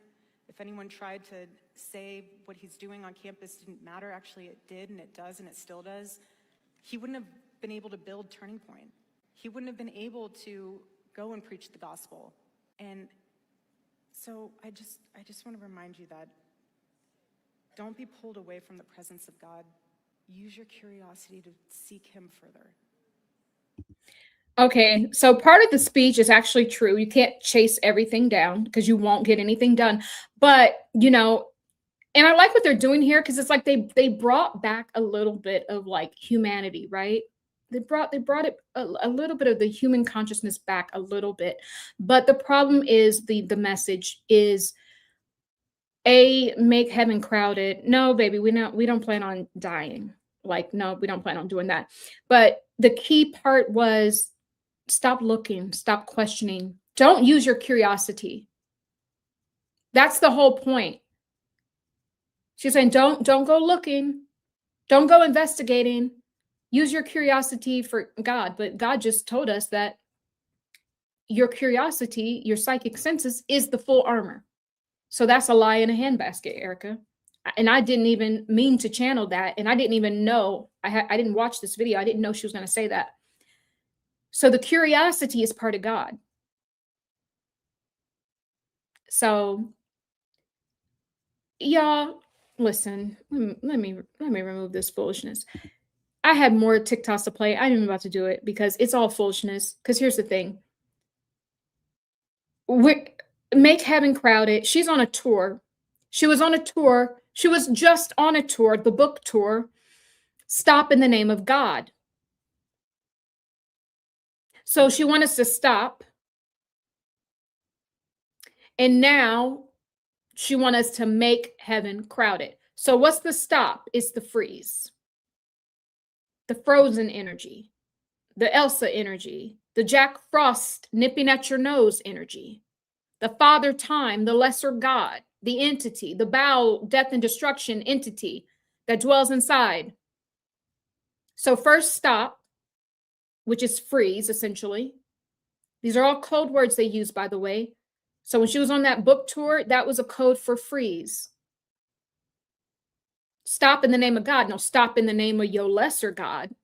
if anyone tried to say what he's doing on campus didn't matter, actually it did, and it does, and it still does, he wouldn't have been able to build Turning Point. He wouldn't have been able to go and preach the gospel. And So I just want to remind you that don't be pulled away from the presence of God. Use your curiosity to seek him further. Okay, so part of the speech is actually true. You can't chase everything down because you won't get anything done. But, you know, and I like what they're doing here because it's like they brought back a little bit of like humanity, right? They brought it a little bit of the human consciousness back a little bit. But the problem is the message is make heaven crowded. No, baby, we don't plan on dying. Like, no, we don't plan on doing that. But the key part was stop looking, stop questioning. Don't use your curiosity. That's the whole point. She's saying, don't go looking. Don't go investigating. Use your curiosity for God. But God just told us that your curiosity, your psychic senses is the full armor. So that's a lie in a handbasket, Erica. And I didn't even mean to channel that. And I didn't even know. I didn't watch this video. I didn't know she was going to say that. So the curiosity is part of God. So, y'all, listen. Let me remove this foolishness. I had more TikToks to play. I'm even about to do it because it's all foolishness. Because here's the thing. Make heaven crowded. She's on a tour. She was on a tour. She was just on a tour, the book tour. Stop in the name of God. So she wanted us to stop. And now she wants us to make heaven crowded. So what's the stop? It's the freeze. The frozen energy. The Elsa energy. The Jack Frost nipping at your nose energy. The Father Time, the lesser God, the entity, the Baal, death and destruction entity that dwells inside. So first stop, which is freeze, essentially. These are all code words they use, by the way. So when she was on that book tour, that was a code for freeze. Stop in the name of God. No, stop in the name of your lesser God.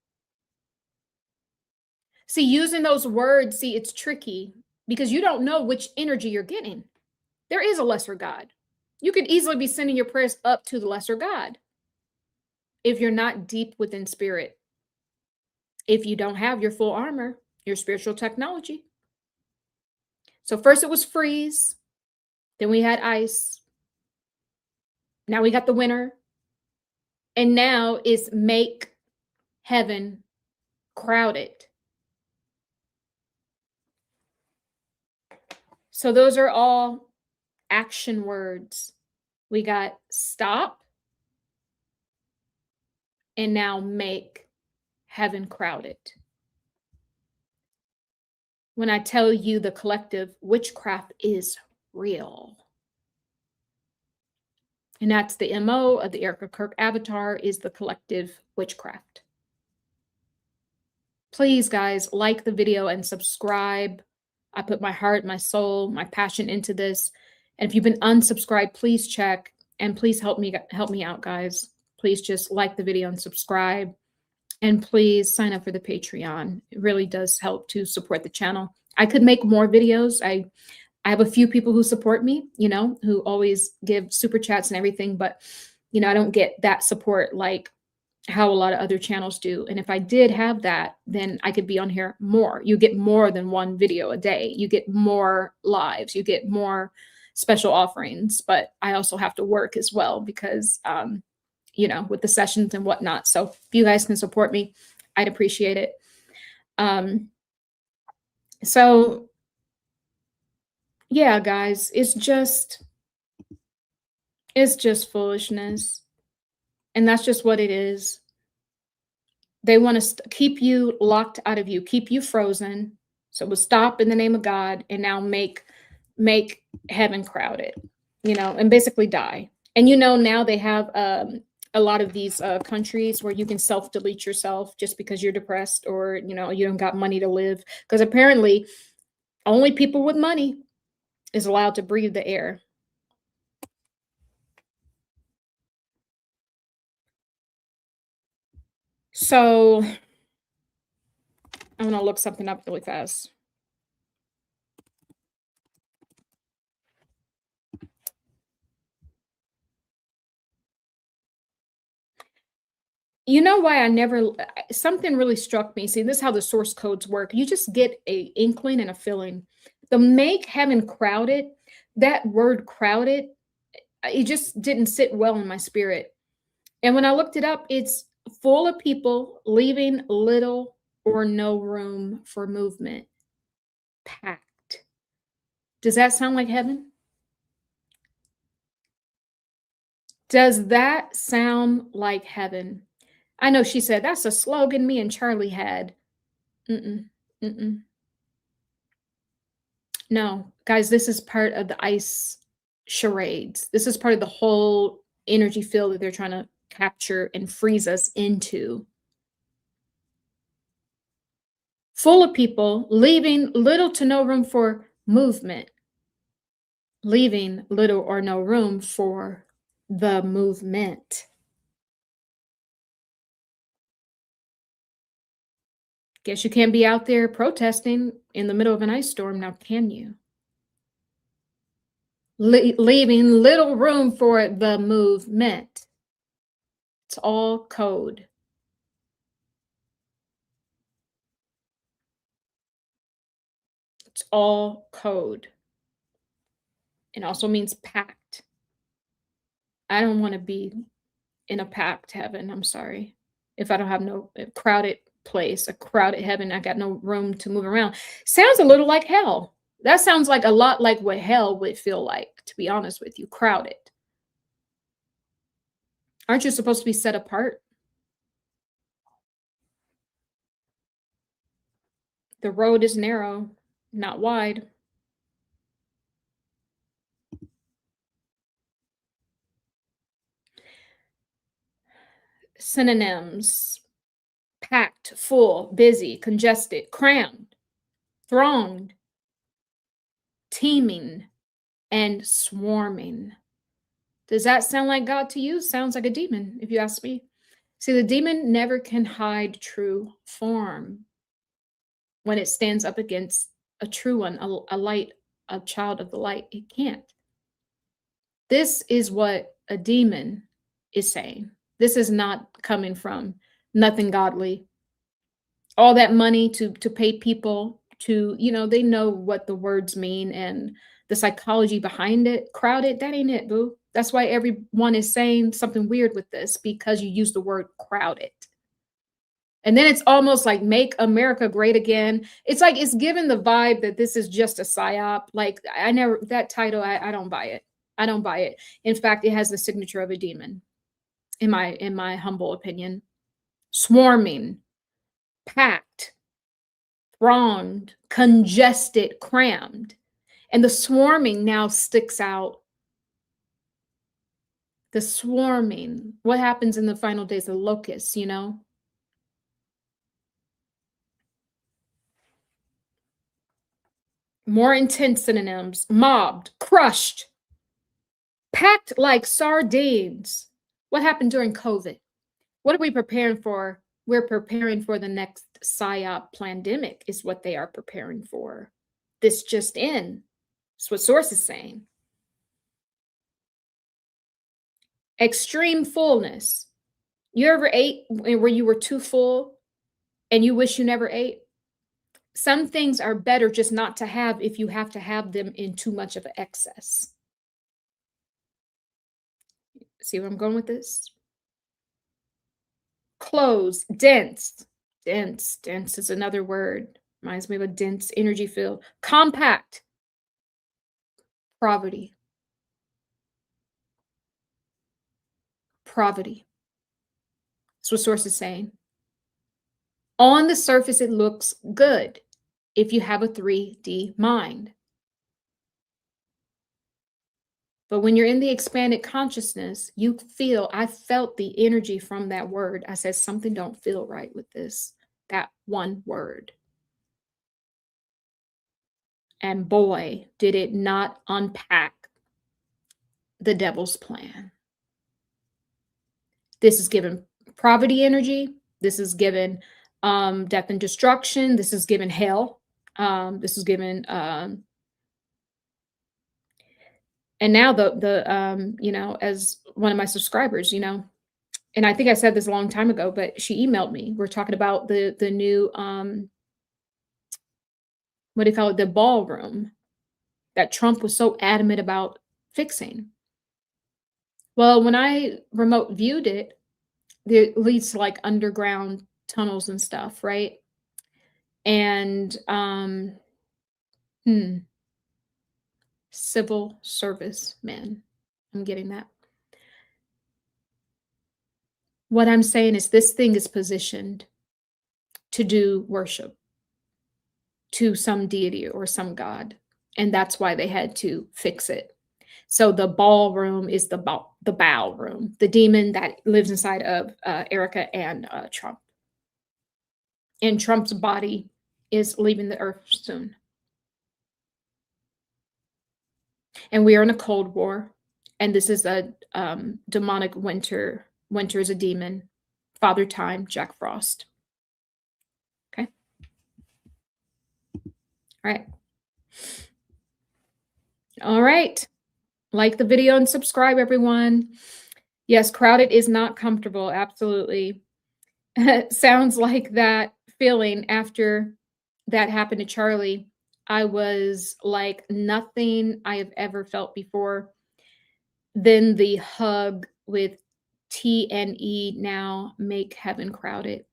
See, using those words, it's tricky because you don't know which energy you're getting. There is a lesser God. You could easily be sending your prayers up to the lesser God if you're not deep within spirit. If you don't have your full armor, your spiritual technology. So first it was freeze. Then we had ice. Now we got the winter. And now is make heaven crowded. So those are all action words. We got stop. And now make heaven crowded. When I tell you the collective witchcraft is real. And that's the MO of the Erika Kirk avatar, is the collective witchcraft. Please, guys, like the video and subscribe. I put my heart, my soul, my passion into this. And if you've been unsubscribed, please check. And please help me out, guys. Please just like the video and subscribe. And please sign up for the Patreon. It really does help to support the channel. I could make more videos. I have a few people who support me, who always give super chats and everything. But, I don't get that support like how a lot of other channels do. And if I did have that, then I could be on here more. You get more than one video a day. You get more lives. You get more special offerings. But I also have to work as well because, with the sessions and whatnot. So if you guys can support me, I'd appreciate it. So yeah, guys, it's just foolishness. And that's just what it is. They want to keep you locked out of you, keep you frozen. So we'll stop in the name of God and now make heaven crowded, and basically die. And now they have a lot of these countries where you can self-delete yourself just because you're depressed or, you don't got money to live. Because apparently only people with money is allowed to breathe the air. So I'm going to look something up really fast. You know why I never, something really struck me. See, this is how the source codes work. You just get a inkling and a feeling. The make heaven crowded, that word crowded, it just didn't sit well in my spirit. And when I looked it up, it's full of people leaving little or no room for movement. Packed. Does that sound like heaven? Does that sound like heaven? I know she said, that's a slogan me and Charlie had. Mm-mm, mm-mm. No, guys, this is part of the ice charades. This is part of the whole energy field that they're trying to capture and freeze us into. Full of people, leaving little to no room for movement, leaving little or no room for the movement. Guess you can't be out there protesting in the middle of an ice storm now, can you? Leaving little room for the movement. It's all code. It's all code. It also means packed. I don't want to be in a packed heaven. I'm sorry. If I don't have no crowded place, a crowded heaven, I got no room to move around. Sounds a little like hell. That sounds like a lot like what hell would feel like, to be honest with you, crowded. Aren't you supposed to be set apart? The road is narrow, not wide. Synonyms: packed, full, busy, congested, crammed, thronged, teeming, and swarming. Does that sound like God to you? Sounds like a demon, if you ask me. See, the demon never can hide true form when it stands up against a true one, a light, a child of the light. It can't. This is what a demon is saying. This is not coming from nothing godly. All that money to pay people to, they know what the words mean and the psychology behind it. Crowded, that ain't it, boo. That's why everyone is saying something weird with this, because you use the word crowded. And then it's almost like make America great again. It's like it's given the vibe that this is just a psyop. Like that title, I don't buy it. I don't buy it. In fact, it has the signature of a demon, in my humble opinion. Swarming, packed, thronged, congested, crammed. And the swarming now sticks out. The swarming. What happens in the final days? The locusts, More intense synonyms: mobbed, crushed, packed like sardines. What happened during COVID? What are we preparing for? We're preparing for the next Psyop pandemic, is what they are preparing for. This just in. That's what source is saying. Extreme fullness. You ever ate where you were too full and you wish you never ate? Some things are better just not to have if you have to have them in too much of an excess. See where I'm going with this? Close, dense. Dense is another word. Reminds me of a dense energy field. Compact. Poverty. That's what source is saying. On the surface, it looks good if you have a 3D mind. But when you're in the expanded consciousness, I felt the energy from that word. I said, something don't feel right with this, that one word. And boy, did it not unpack the devil's plan. This is given poverty energy. This is given death and destruction. This is given hell. This is given, and now the as one of my subscribers, and I think I said this a long time ago, but she emailed me. We're talking about the new what do you call it? The ballroom that Trump was so adamant about fixing. Well, when I remote viewed it, it leads to like underground tunnels and stuff, right? And civil service men. I'm getting that. What I'm saying is this thing is positioned to do worship to some deity or some god, and that's why they had to fix it. So the ballroom is the bow room, the demon that lives inside of Erika and Trump. And Trump's body is leaving the earth soon. And we are in a Cold War, and this is a demonic winter. Winter is a demon. Father Time, Jack Frost. Okay. All right. All right. Like the video and subscribe, everyone. Yes, crowded is not comfortable. Absolutely. Sounds like that feeling after that happened to Charlie. I was like nothing I have ever felt before. Then the hug with TNE now make heaven crowded.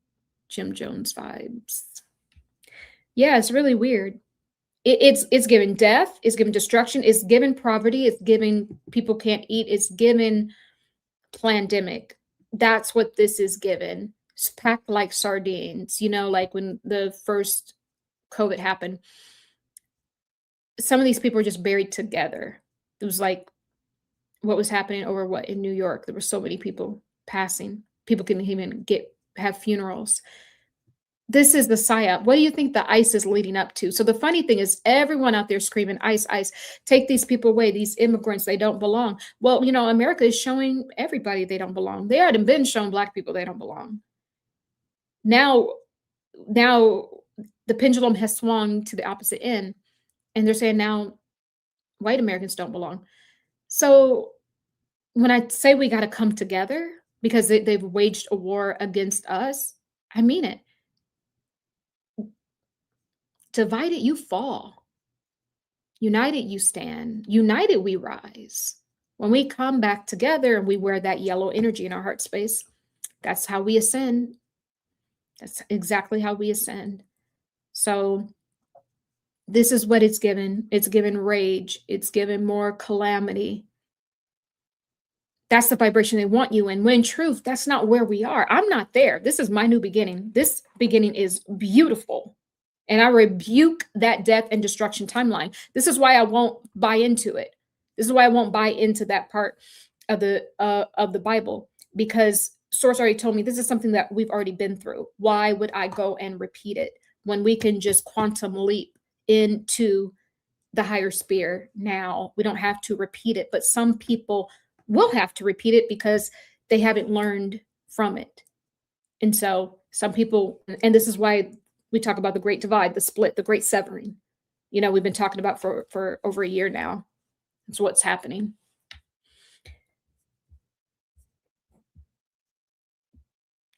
Jim Jones vibes. Yeah, it's really weird. It's given death, it's given destruction, it's given poverty, it's given people can't eat, it's given pandemic. That's what this is given. It's packed like sardines, you know, like when the first COVID happened. Some of these people were just buried together. It was like what was happening over what in New York. There were so many people passing. People couldn't even have funerals. This is the Psyop. What do you think the ICE is leading up to? So the funny thing is everyone out there screaming, ICE, ICE, take these people away, these immigrants, they don't belong. Well, you know, America is showing everybody they don't belong. They already been shown Black people they don't belong. Now the pendulum has swung to the opposite end, and they're saying now white Americans don't belong. So when I say we got to come together because they've waged a war against us, I mean it. Divided, you fall. United, you stand. United, we rise. When we come back together and we wear that yellow energy in our heart space, that's how we ascend. That's exactly how we ascend. So this is what it's given. It's given rage. It's given more calamity. That's the vibration they want you in. When in truth, that's not where we are. I'm not there. This is my new beginning. This beginning is beautiful. And I rebuke that death and destruction timeline. This is why I won't buy into it. This is why I won't buy into that part of the Bible, because Source already told me this is something that we've already been through. Why would I go and repeat it when we can just quantum leap into the higher sphere now? We don't have to repeat it, but some people will have to repeat it because they haven't learned from it. And so some people, and this is why we talk about the great divide, the split, the great severing. You know, we've been talking about for over a year now. It's what's happening.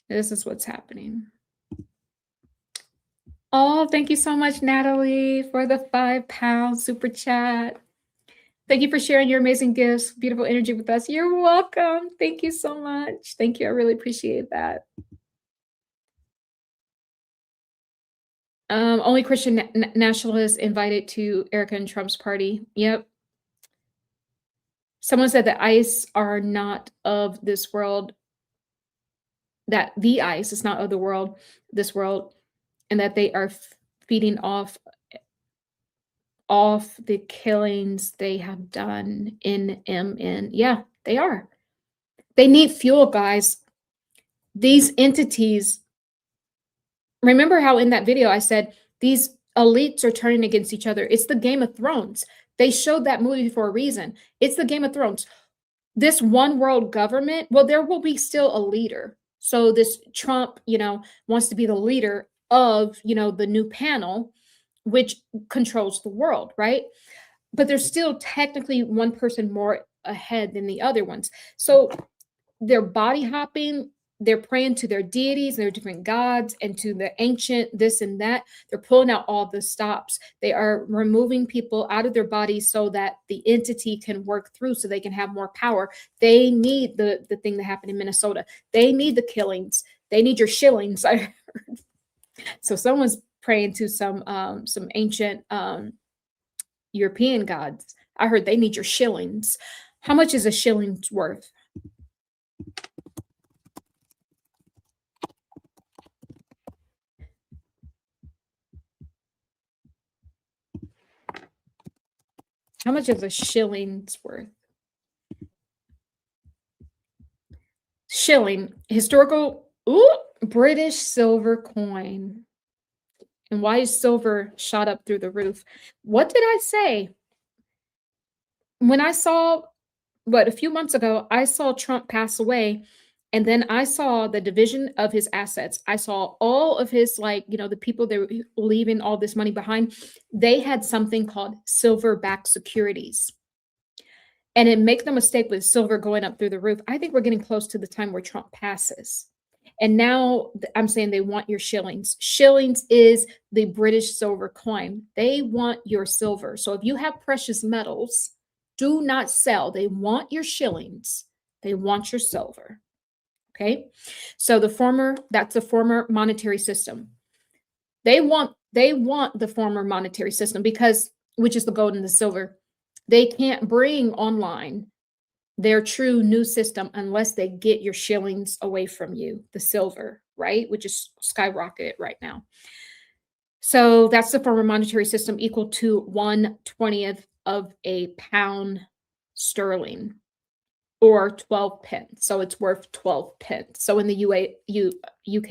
This is what's happening. Oh, thank you so much, Natalie, for the £5 super chat. Thank you for sharing your amazing gifts, beautiful energy with us. You're welcome. Thank you so much. Thank you. I really appreciate that. Only Christian nationalists invited to Erika and Trump's party. Yep. Someone said that ICE are not of this world, that the ICE is not of the world, this world, and that they are feeding off the killings they have done in MN. Yeah, they are. They need fuel, guys. These entities, remember how in that video I said these elites are turning against each other. It's the Game of Thrones. They showed that movie for a reason. It's the Game of Thrones. This one world government, well, there will be still a leader. So this Trump, you know, wants to be the leader of, you know, the new panel, which controls the world, right? But there's still technically one person more ahead than the other ones. So they're body hopping. They're praying to their deities, their different gods, and to the ancient this and that. They're pulling out all the stops. They are removing people out of their bodies so that the entity can work through, so they can have more power. They need the thing that happened in Minnesota. They need the killings. They need your shillings. I heard. So someone's praying to some ancient European gods. I heard they need your shillings. How much is a shilling's worth? How much is a shilling's worth? Shilling, historical, British silver coin. And why is silver shot up through the roof? What did I say? When I saw, a few months ago, I saw Trump pass away. And then I saw the division of his assets. I saw all of his, the people that were leaving all this money behind. They had something called silver-backed securities. And it makes no mistake with silver going up through the roof. I think we're getting close to the time where Trump passes. And now I'm saying they want your shillings. Shillings is the British silver coin. They want your silver. So if you have precious metals, do not sell. They want your shillings. They want your silver. Okay, so that's the former monetary system. They want the former monetary system because, which is the gold and the silver. They can't bring online their true new system unless they get your shillings away from you, the silver, right? Which is skyrocketed right now. So that's the former monetary system, equal to 1/20th of a pound sterling, or 12 pence. So it's worth 12 pence. So in the UK,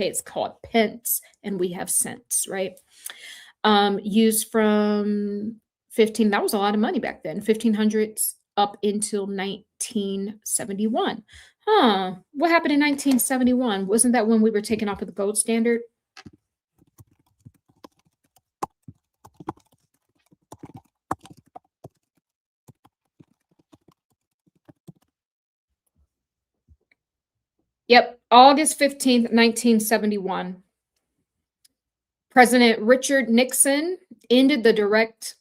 it's called pence, and we have cents, right? Used from that was a lot of money back then, 1500s up until 1971. What happened in 1971? Wasn't that when we were taken off of the gold standard? Yep, August 15th, 1971. President Richard Nixon ended the direct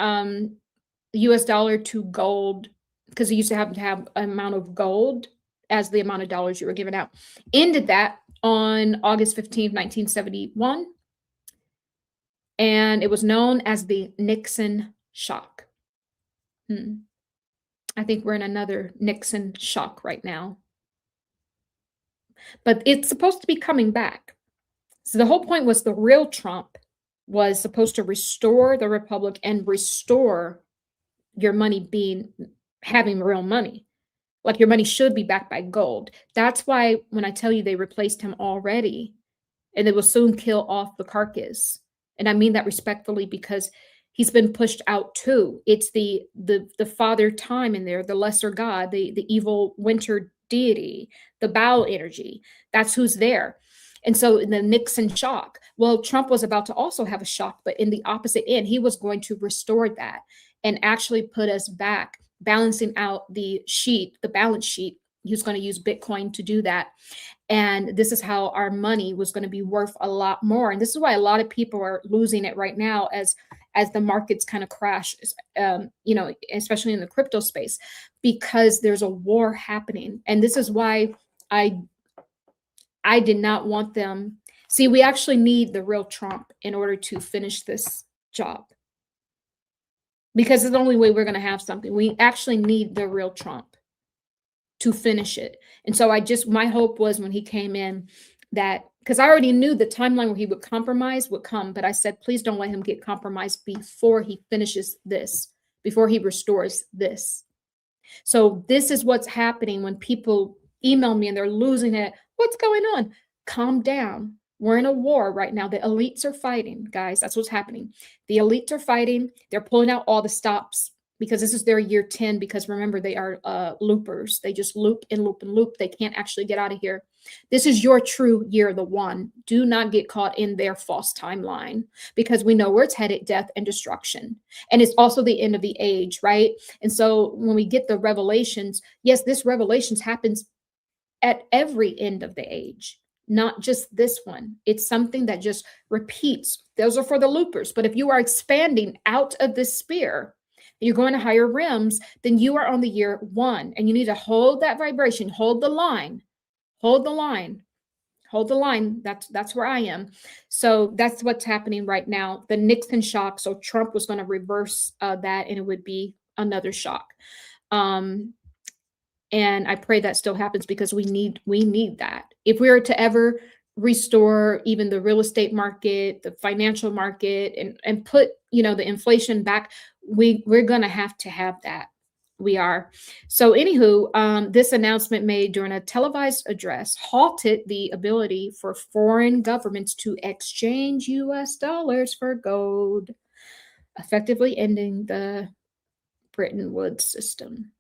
US dollar to gold, because he used to have an amount of gold as the amount of dollars you were giving out. Ended that on August 15th, 1971. And it was known as the Nixon shock. I think we're in another Nixon shock right now. But it's supposed to be coming back. So the whole point was the real Trump was supposed to restore the republic and restore your money having real money. Like your money should be backed by gold. That's why when I tell you they replaced him already, and they will soon kill off the carcass. And I mean that respectfully, because he's been pushed out too. It's the father time in there, the lesser god, the evil winter deity, the Baal energy. That's who's there. And so in the Nixon shock, well, Trump was about to also have a shock, but in the opposite end, he was going to restore that and actually put us back, balancing out the balance sheet. He was going to use Bitcoin to do that. And this is how our money was going to be worth a lot more. And this is why a lot of people are losing it right now as the markets kind of crash, especially in the crypto space, because there's a war happening. And this is why I did not want them. See, we actually need the real Trump in order to finish this job, because it's the only way we're going to have something. We actually need the real Trump to finish it. And so my hope was when he came in that, because I already knew the timeline where he would compromise would come, but I said, please don't let him get compromised before he finishes this, before he restores this. So this is what's happening when people email me and they're losing it. What's going on? Calm down. We're in a war right now. The elites are fighting, guys. That's what's happening. The elites are fighting. They're pulling out all the stops because this is their year 10. Because remember, they are loopers. They just loop and loop and loop. They can't actually get out of here. This is your true year, the one. Do not get caught in their false timeline, because we know where it's headed: death and destruction. And it's also the end of the age, right? And so when we get the revelations, yes, this revelations happens at every end of the age, not just this one. It's something that just repeats. Those are for the loopers. But if you are expanding out of this sphere, you're going to higher realms, then you are on the year 1, and you need to hold that vibration, hold the line, hold the line, hold the line. That's where I am. So that's what's happening right now. The Nixon shock. So Trump was going to reverse that, and it would be another shock. And I pray that still happens, because we need that. If we are to ever restore even the real estate market, the financial market, and put, the inflation back, we're going to have that. We are. So anywho, this announcement made during a televised address halted the ability for foreign governments to exchange US dollars for gold, effectively ending the Bretton Woods system.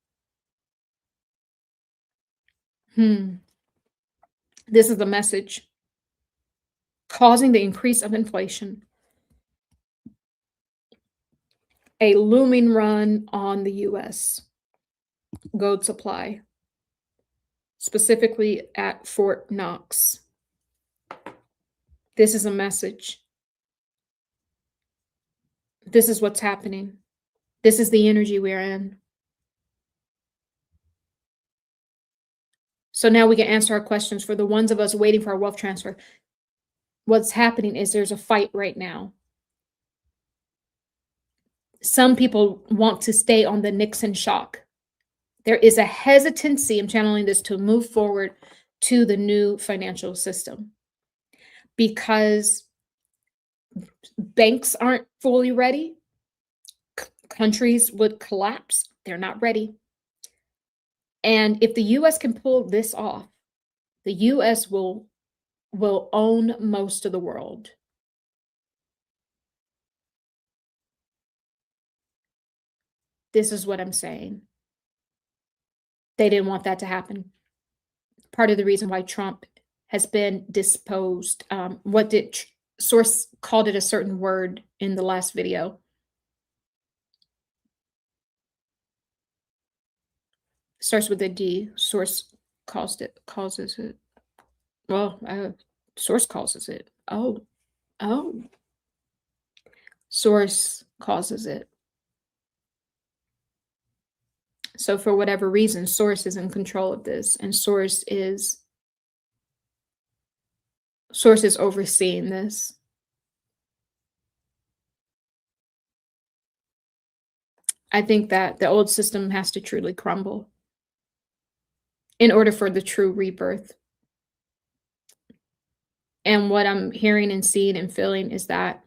This is the message: causing the increase of inflation, a looming run on the US gold supply, specifically at Fort Knox. This is a message. This is what's happening. This is the energy we're in. So now we can answer our questions for the ones of us waiting for our wealth transfer. What's happening is there's a fight right now. Some people want to stay on the Nixon shock. There is a hesitancy, I'm channeling this, to move forward to the new financial system, because banks aren't fully ready. Countries would collapse. They're not ready. And if the US can pull this off, the US will own most of the world. This is what I'm saying. They didn't want that to happen. Part of the reason why Trump has been disposed. What did Source called it a certain word in the last video? Starts with a D. Source causes it. Well, Source causes it. Oh. Source causes it. So for whatever reason, Source is in control of this, and Source is overseeing this. I think that the old system has to truly crumble in order for the true rebirth. And what I'm hearing and seeing and feeling is that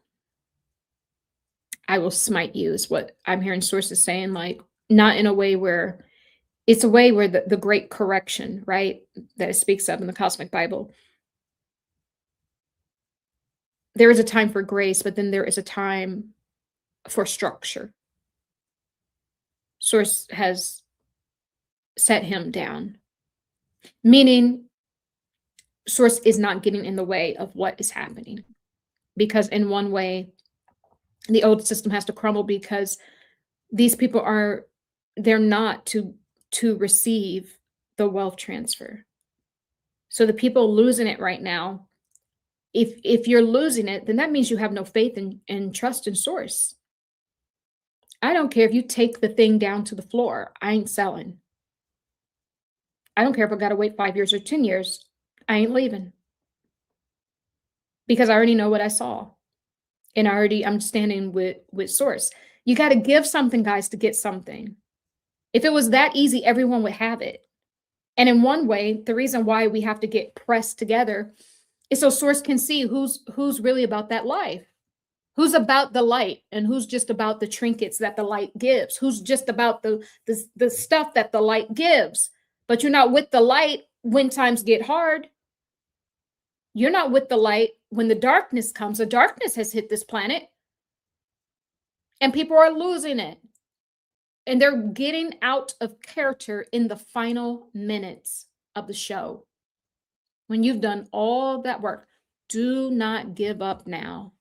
I will smite you, is what I'm hearing sources saying, like, not in a way where it's a way where the great correction, right, that it speaks of in the Cosmic Bible. There is a time for grace, but then there is a time for structure. Source has set him down, meaning Source is not getting in the way of what is happening, because in one way, the old system has to crumble, because these people they're not to receive the wealth transfer. So the people losing it right now, if you're losing it, then that means you have no faith and trust in Source. I don't care if you take the thing down to the floor. I ain't selling. I don't care if I got to wait 5 years or 10 years. I ain't leaving, because I already know what I saw, and I'm standing with Source. You got to give something, guys, to get something. If it was that easy, everyone would have it. And in one way, the reason why we have to get pressed together is so Source can see who's really about that life, who's about the light, and who's just about the trinkets that the light gives, who's just about the stuff that the light gives. But you're not with the light when times get hard. You're not with the light when the darkness comes. The darkness has hit this planet, and people are losing it. And they're getting out of character in the final minutes of the show. When you've done all that work, do not give up now.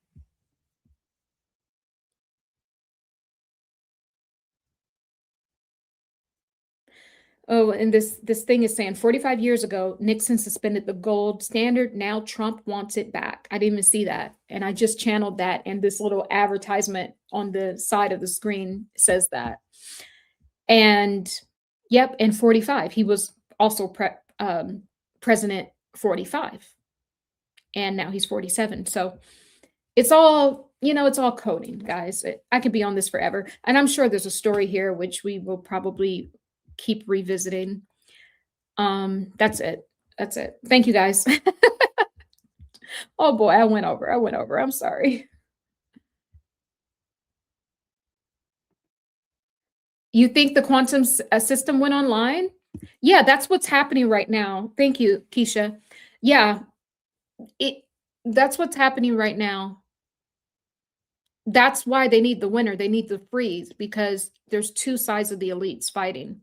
Oh, and this thing is saying 45 years ago, Nixon suspended the gold standard. Now Trump wants it back. I didn't even see that. And I just channeled that. And this little advertisement on the side of the screen says that. And yep, and 45. He was also president 45. And now he's 47. So it's all, it's all coding, guys. I could be on this forever. And I'm sure there's a story here, which we will probably keep revisiting. That's it. That's it. Thank you, guys. Oh boy, I went over. I'm sorry. You think the quantum system went online? Yeah, that's what's happening right now. Thank you, Keisha. Yeah, that's what's happening right now. That's why they need the winner. They need the freeze, because there's two sides of the elites fighting.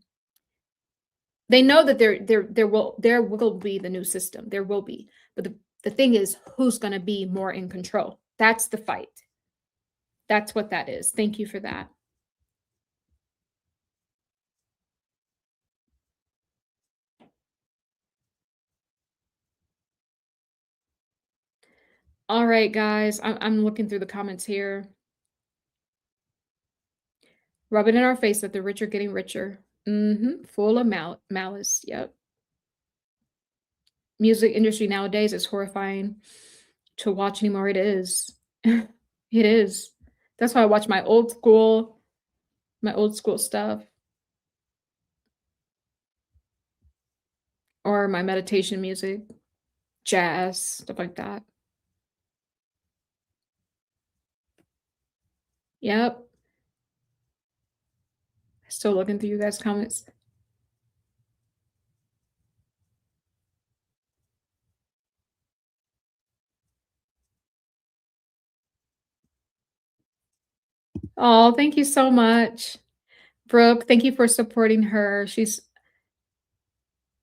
They know that there will be the new system. There will be. But the thing is, who's going to be more in control? That's the fight. That's what that is. Thank you for that. All right, guys. I'm looking through the comments here. Rub it in our face that the rich are getting richer. Full of malice. Yep. Music industry nowadays is horrifying to watch anymore. It is. It is. That's why I watch my old school stuff. Or my meditation music, jazz, stuff like that. Yep. Still looking through you guys' comments. Oh, thank you so much. Brooke, thank you for supporting her. She's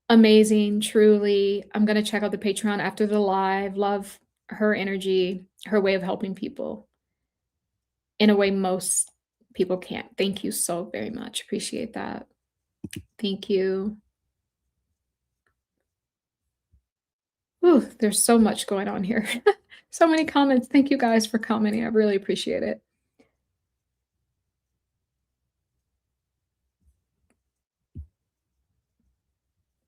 amazing, truly. I'm going to check out the Patreon after the live. Love her energy, her way of helping people in a way most people can't. Thank you so very much. Appreciate that. Thank you. Ooh, there's so much going on here. So many comments. Thank you guys for commenting. I really appreciate it.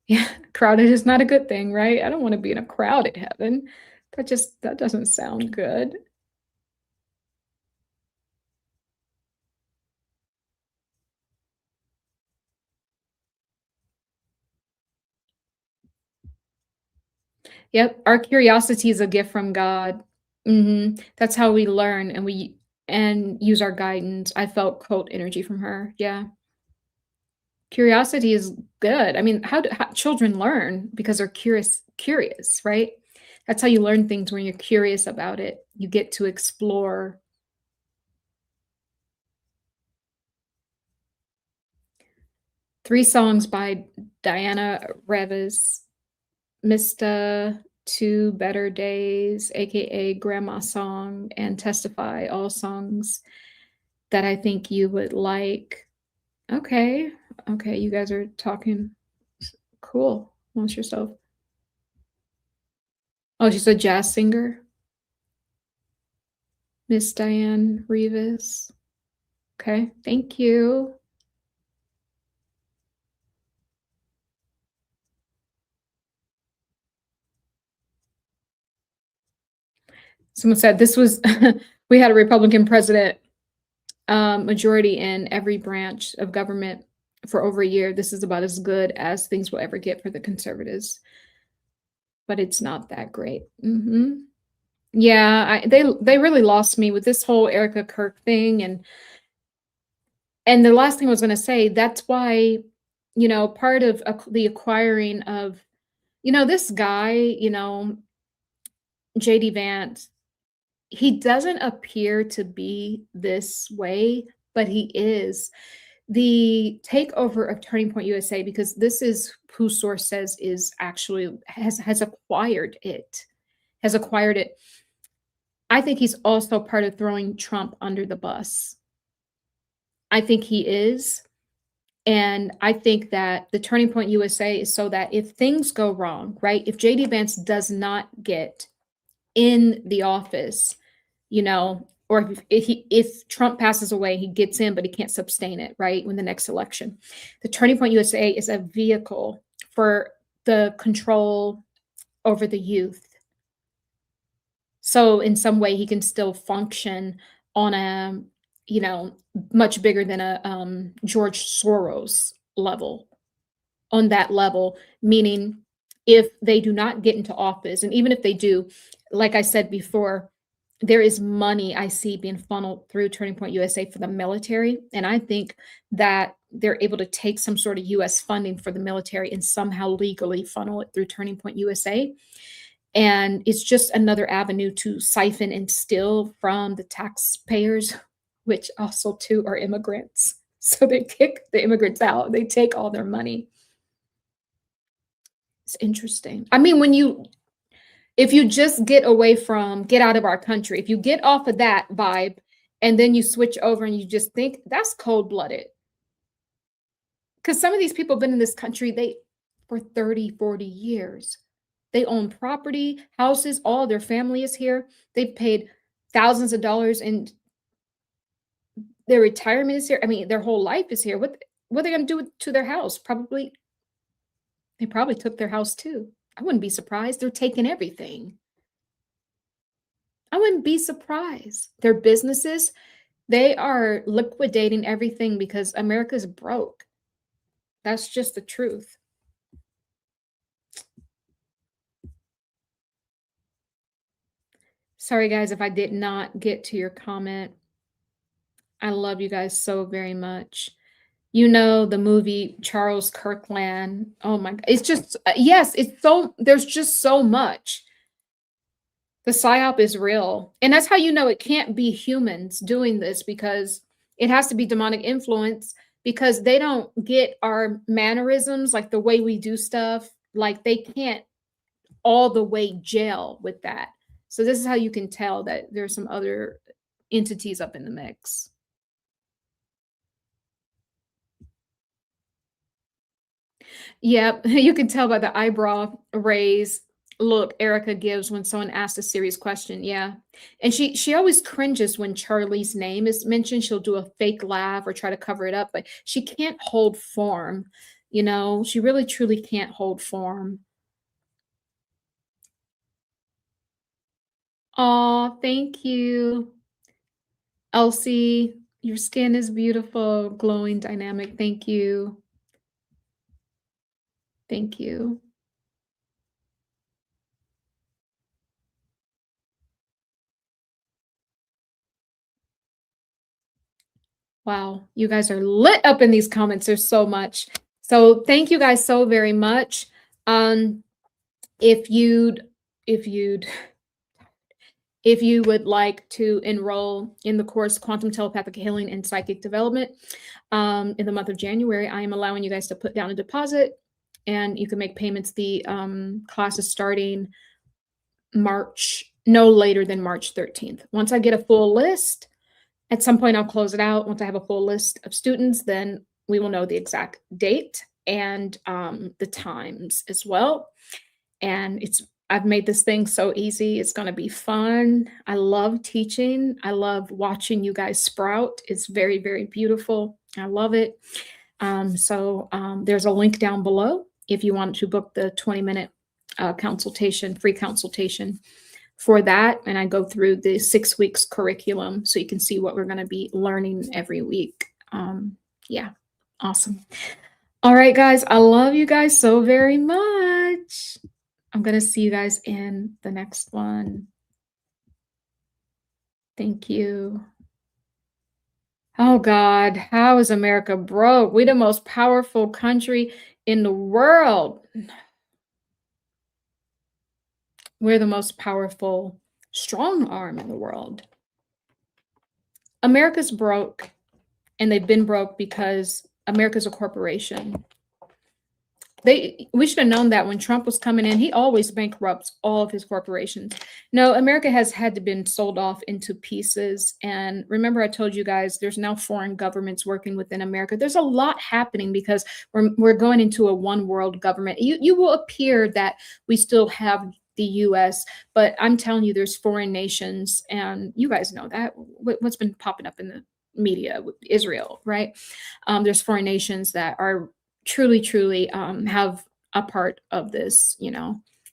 Yeah, crowded is not a good thing, right? I don't want to be in a crowded heaven. That doesn't sound good. Yep, our curiosity is a gift from God. That's how we learn and use our guidance. I felt quote energy from her. Yeah. Curiosity is good. I mean, how children learn? Because they're curious, right? That's how you learn things, when you're curious about it. You get to explore. Three songs by Diana Revis. Mr. Two Better Days, aka Grandma Song, and Testify, all songs that I think you would like. Okay, you guys are talking. Cool. Amongst yourself. Oh, she's a jazz singer. Miss Diane Rivas. Okay, thank you. Someone said this was, we had a Republican president, majority in every branch of government for over a year. This is about as good as things will ever get for the conservatives. But it's not that great. Yeah, they really lost me with this whole Erika Kirk thing. And the last thing I was going to say, that's why, part of the acquiring of, this guy, JD Vance, he doesn't appear to be this way, but he is. The takeover of Turning Point USA, because this is who source says is actually has acquired it. I think he's also part of throwing Trump under the bus. I think he is. And I think that the Turning Point USA is so that if things go wrong, right? If JD Vance does not get in the office, you know, or if Trump passes away, he gets in, but he can't sustain it, right? When the next election, the Turning Point USA is a vehicle for the control over the youth. So in some way, he can still function on a, you know, much bigger than a George Soros level. On that level, meaning if they do not get into office, and even if they do, like I said before, there is money I see being funneled through Turning Point USA for the military. And I think that they're able to take some sort of US funding for the military and somehow legally funnel it through Turning Point USA. And it's just another avenue to siphon and steal from the taxpayers, which also too are immigrants. So they kick the immigrants out. They take all their money. It's interesting. I mean, if you just get out of our country, if you get off of that vibe and then you switch over and you just think that's cold-blooded. Because some of these people have been in this country for 30, 40 years. They own property, houses, all their family is here. They've paid thousands of dollars and their retirement is here. I mean, their whole life is here. What are they going to do to their house? They probably took their house too. I wouldn't be surprised. They're taking everything. I wouldn't be surprised. Their businesses, they are liquidating everything because America's broke. That's just the truth. Sorry, guys, if I did not get to your comment. I love you guys so very much. You know, the movie Charles Kirkland. Oh my God. It's just, yes, there's just so much. The Psyop is real. And that's how you know it can't be humans doing this, because it has to be demonic influence, because they don't get our mannerisms, like the way we do stuff. Like they can't all the way gel with that. So this is how you can tell that there's some other entities up in the mix. Yep, you can tell by the eyebrow raise look Erika gives when someone asks a serious question. Yeah. And she always cringes when Charlie's name is mentioned. She'll do a fake laugh or try to cover it up, but she can't hold form. You know, she really truly can't hold form. Oh, thank you. Elsie, your skin is beautiful, glowing, dynamic. Thank you. Thank you. Wow, you guys are lit up in these comments. There's so much. So thank you guys so very much. If you would like to enroll in the course Quantum Telepathic Healing and Psychic Development in the month of January, I am allowing you guys to put down a deposit and you can make payments. The class is starting no later than March 13th. Once I get a full list, at some point I'll close it out. Once I have a full list of students, then we will know the exact date and the times as well. And I've made this thing so easy. It's going to be fun. I love teaching. I love watching you guys sprout. It's very, very beautiful. I love it. So there's a link down below if you want to book the 20-minute consultation, free consultation for that. And I go through the 6 weeks curriculum so you can see what we're going to be learning every week. Yeah, awesome. All right, guys, I love you guys so very much. I'm going to see you guys in the next one. Thank you. Oh, God, how is America broke? We're the most powerful country in the world. We're the most powerful strong arm in the world. America's broke, and they've been broke because America's a corporation. We should have known that when Trump was coming in. He always bankrupts all of his corporations. No, America has had to been sold off into pieces. And remember, I told you guys there's now foreign governments working within America. There's a lot happening because we're going into a one world government. You will appear that we still have the US, but I'm telling you, there's foreign nations, and you guys know that what's been popping up in the media with Israel, right? There's foreign nations that are truly have a part of this,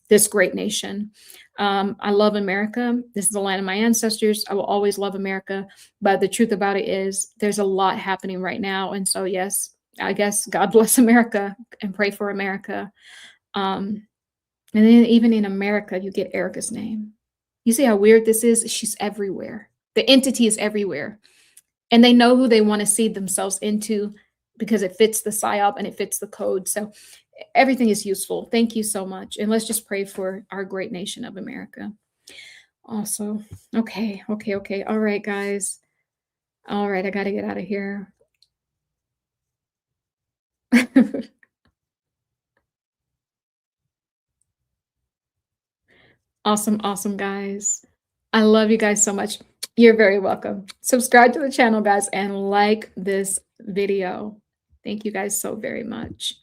this great nation. I love America. This is the land of my ancestors. I will always love America. But the truth about it is there's a lot happening right now. And so, yes, I guess God bless America and pray for America. And then even in America, you get Erika's name. You see how weird this is? She's everywhere. The entity is everywhere. And they know who they want to see themselves into because it fits the Psyop and it fits the code. So everything is useful. Thank you so much. And let's just pray for our great nation of America. Also, okay. All right, guys. All right, I got to get out of here. Awesome, guys. I love you guys so much. You're very welcome. Subscribe to the channel, guys, and like this video. Thank you guys so very much.